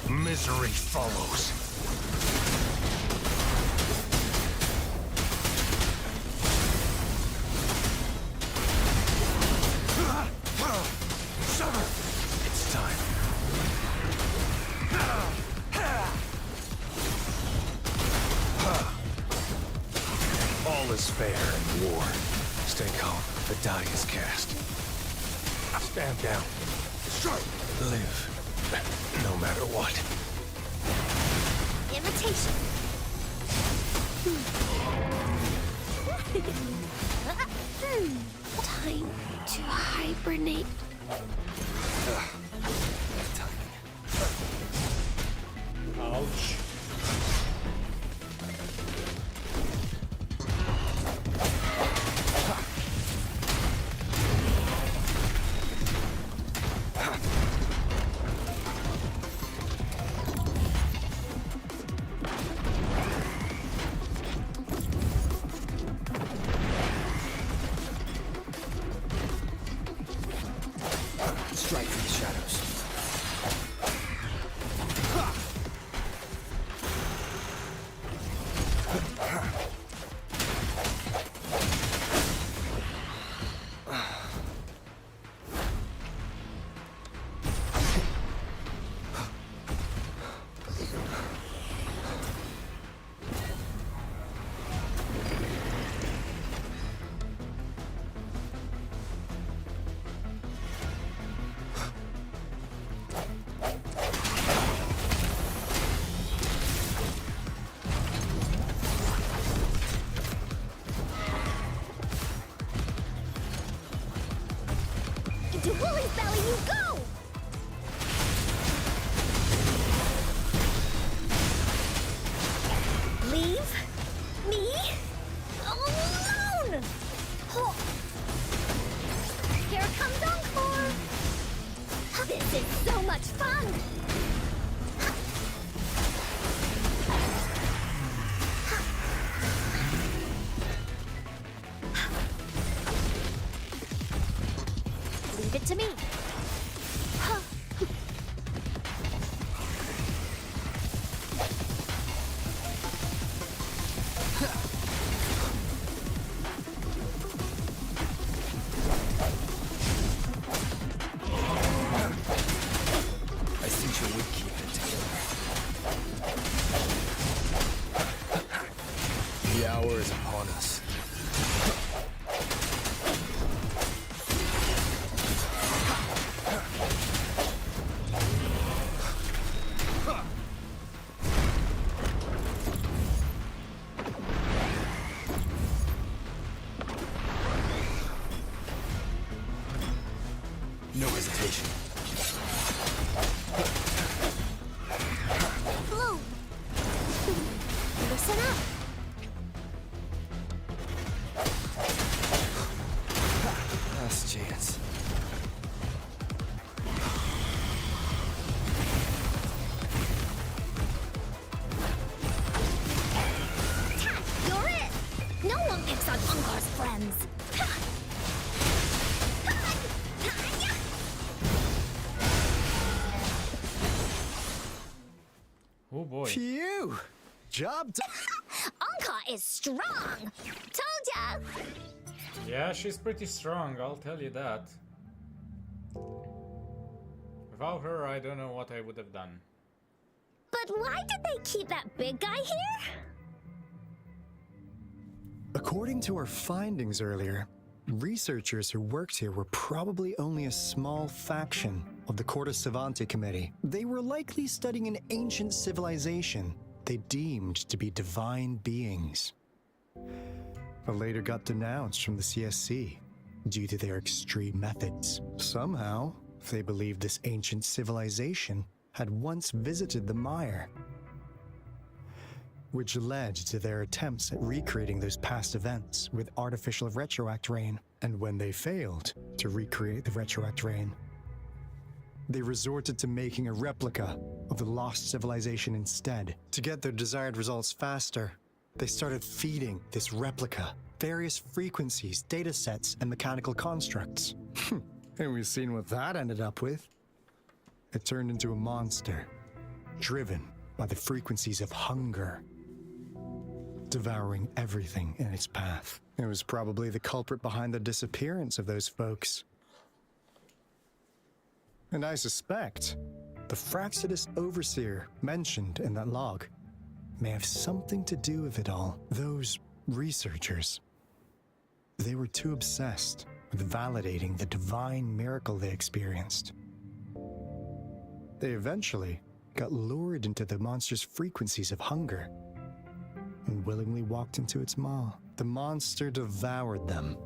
Misery follows. It's time. All is fair in war. Stay calm. The die is cast. Stand down. Strike! Live. No matter what. Imitation. Time to hibernate. Ouch. Strike from the shadows. To Woolly's belly you go! Leave me alone! Oh. Here comes Encore! This is so much fun! Leave it to me. I think you would keep it together. The hour is upon us. No hesitation. Blue! Listen up! Last chance. You're it! No one picks on Ungar's friends! Oh boy. Phew! Job done. Anka is strong! Told ya! Yeah, she's pretty strong, I'll tell you that. Without her, I don't know what I would have done. But why did they keep that big guy here? According to our findings earlier, researchers who worked here were probably only a small faction of the Corte Savante Committee. They were likely studying an ancient civilization they deemed to be divine beings, but later got denounced from the CSC due to their extreme methods. Somehow, they believed this ancient civilization had once visited the mire, which led to their attempts at recreating those past events with artificial retroact rain. And when they failed to recreate the retroact rain, they resorted to making a replica of the lost civilization instead. To get their desired results faster, they started feeding this replica various frequencies, data sets, and mechanical constructs. And we've seen what that ended up with. It turned into a monster, driven by the frequencies of hunger, devouring everything in its path. It was probably the culprit behind the disappearance of those folks. And I suspect the Fraxidus Overseer mentioned in that log may have something to do with it all. Those researchers, they were too obsessed with validating the divine miracle they experienced. They eventually got lured into the monster's frequencies of hunger and willingly walked into its maw. The monster devoured them,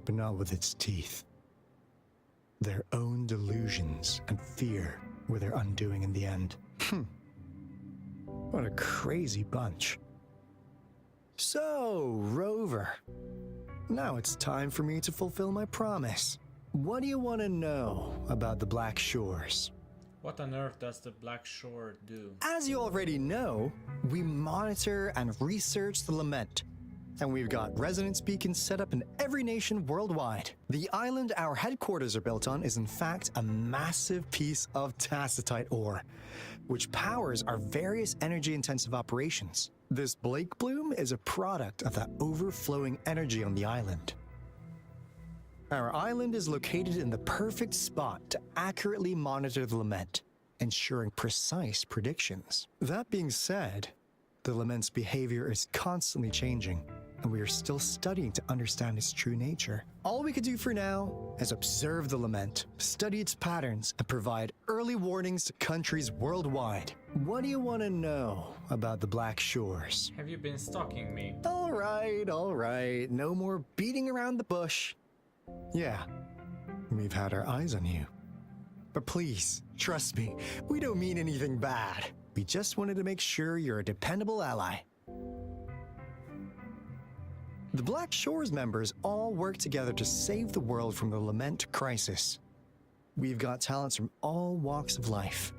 but not with its teeth. Their own delusions and fear were their undoing in the end. What a crazy bunch. So, Rover, now it's time for me to fulfill my promise. What do you want to know about the Black Shores? What on earth does the Black Shore do? As you already know, we monitor and research the Lament, and we've got resonance beacons set up in every nation worldwide. The island our headquarters are built on is in fact a massive piece of tacitite ore, which powers our various energy-intensive operations. This Blake Bloom is a product of that overflowing energy on the island. Our island is located in the perfect spot to accurately monitor the Lament, ensuring precise predictions. That being said, the Lament's behavior is constantly changing, and we are still studying to understand its true nature. All we can do for now is observe the Lament, study its patterns, and provide early warnings to countries worldwide. What do you want to know about the Black Shores? Have you been stalking me? All right, no more beating around the bush. Yeah, We've had our eyes on you. But please, trust me, we don't mean anything bad. We just wanted to make sure you're a dependable ally. The Black Shores members all work together to save the world from the Lament crisis. We've got talents from all walks of life,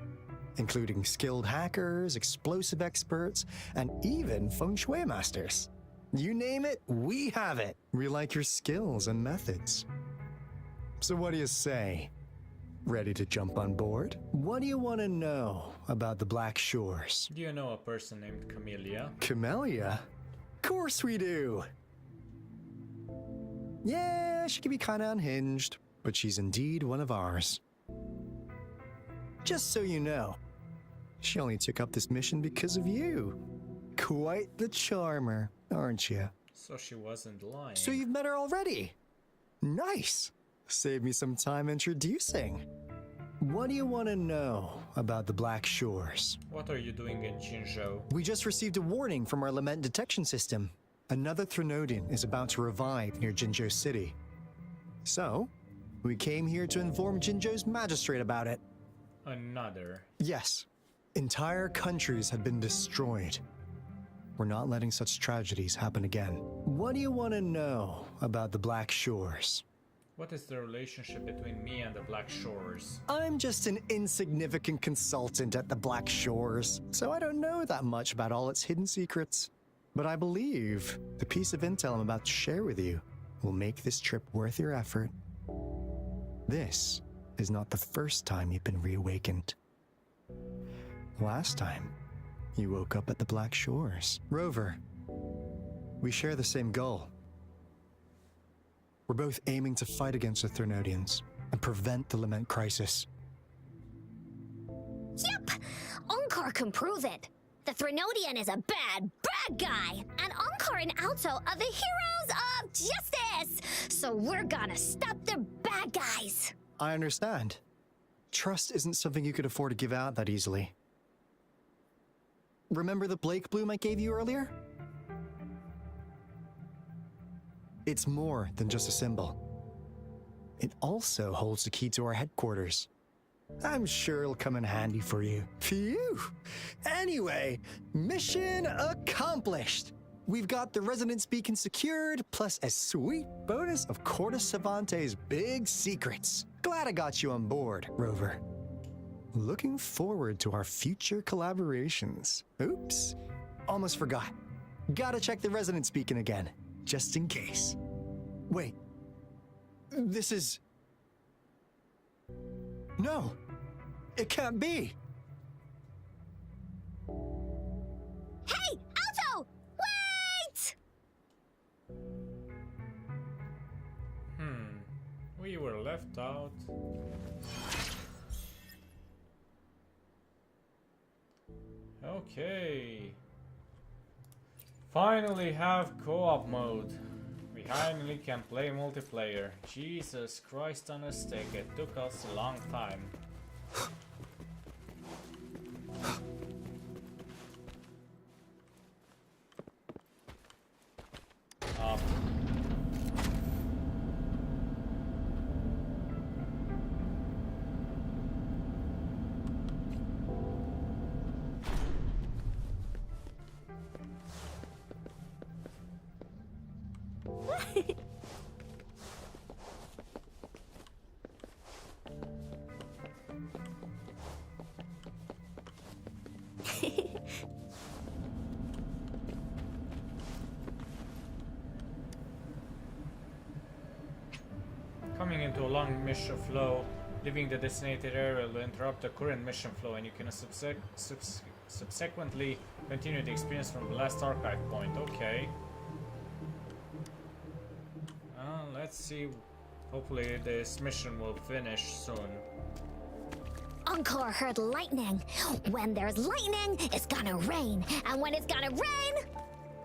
including skilled hackers, explosive experts, and even feng shui masters. You name it, we have it. We like your skills and methods. So what do you say? Ready to jump on board? What do you want to know about the Black Shores? Do you know a person named Camellia? Camellia? Of course we do! Yeah, she can be kinda unhinged, but she's indeed one of ours. Just so you know, she only took up this mission because of you. Quite the charmer, aren't you? So she wasn't lying. So you've met her already? Nice! Save me some time introducing. What do you want to know about the Black Shores? What are you doing in Jinzhou? We just received a warning from our lament detection system. Another Threnodian is about to revive near Jinzhou City. So, we came here to inform Jinzhou's magistrate about it. Another? Yes. Entire countries have been destroyed. We're not letting such tragedies happen again. What do you want to know about the Black Shores? What is the relationship between me and the Black Shores? I'm just an insignificant consultant at the Black Shores, so I don't know that much about all its hidden secrets. But I believe the piece of intel I'm about to share with you will make this trip worth your effort. This is not the first time you've been reawakened. Last time, you woke up at the Black Shores. Rover, we share the same goal. We're both aiming to fight against the Threnodians and prevent the Lament crisis. Yep! Onkar can prove it. The Threnodian is a bad guy, and Onkar and Alto are the heroes of justice! So we're gonna stop the bad guys! I understand. Trust isn't something you could afford to give out that easily. Remember the Blake Bloom I gave you earlier? It's more than just a symbol. It also holds the key to our headquarters. I'm sure it'll come in handy for you. Phew! Anyway, mission accomplished! We've got the resonance beacon secured, plus a sweet bonus of Corda Savante's big secrets. Glad I got you on board, Rover. Looking forward to our future collaborations. Oops, almost forgot. Gotta check the resonance beacon again, just in case. Wait, this is... No, it can't be. Hey, Alto! Wait! We were left out. Okay. Finally have co-op mode. We finally can play multiplayer. Jesus Christ on a stick, it took us a long time. Up. Coming into a long mission flow, leaving the designated area will interrupt the current mission flow, and you can subsequently continue the experience from the last archive point. Okay. Let's see. Hopefully this mission will finish soon. Onkar heard lightning. When there's lightning, it's gonna rain. And when it's gonna rain,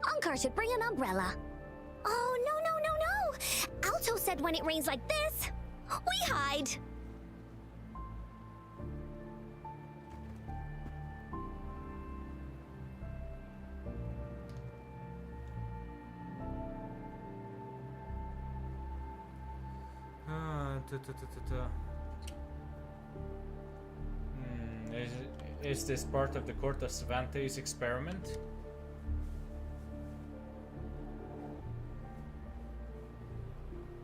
Onkar should bring an umbrella. Oh, no. Alto said when it rains like this, we hide. Is this part of the Court of Cervantes experiment?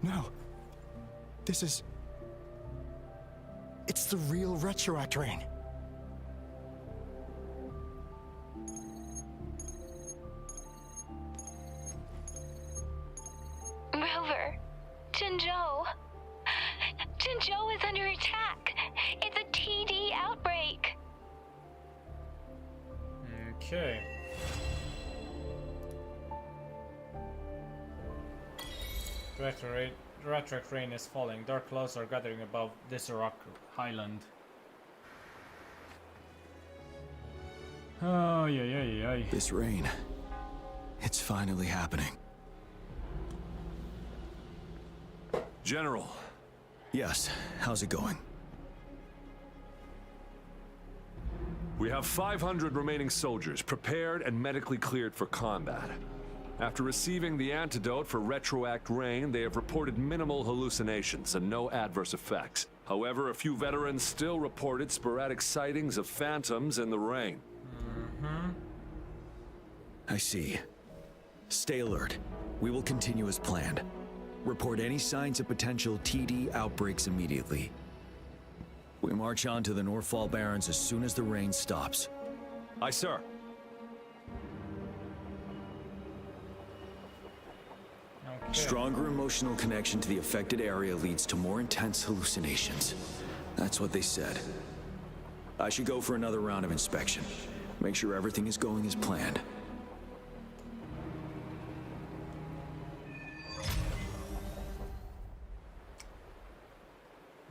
No. This is... It's the real Retroact Rain. Rover, Jinzhou. Jinzhou is under attack. It's a TD outbreak. Okay. Retroact rain is falling. Dark clouds are gathering above this rock highland. Oh, yeah. This rain. It's finally happening. General. Yes, how's it going? We have 500 remaining soldiers prepared and medically cleared for combat. After receiving the antidote for Retroact Rain, they have reported minimal hallucinations and no adverse effects. However, a few veterans still reported sporadic sightings of phantoms in the rain. I see. Stay alert. We will continue as planned. Report any signs of potential TD outbreaks immediately. We march on to the Northfall Barrens as soon as the rain stops. Aye, sir. Okay. Stronger emotional connection to the affected area leads to more intense hallucinations. That's what they said. I should go for another round of inspection. Make sure everything is going as planned.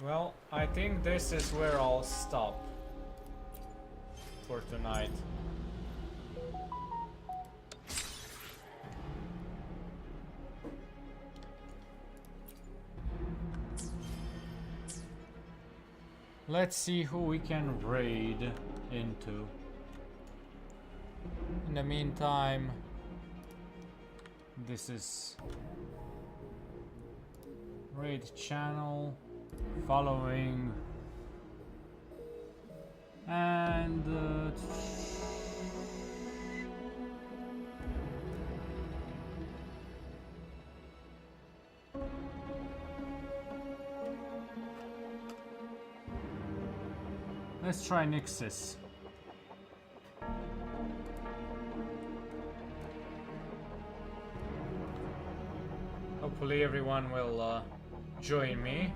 Well, I think this is where I'll stop for tonight. Let's see who we can raid into. In the meantime, this is raid channel, following, and let's try Nixus. Hopefully everyone will join me.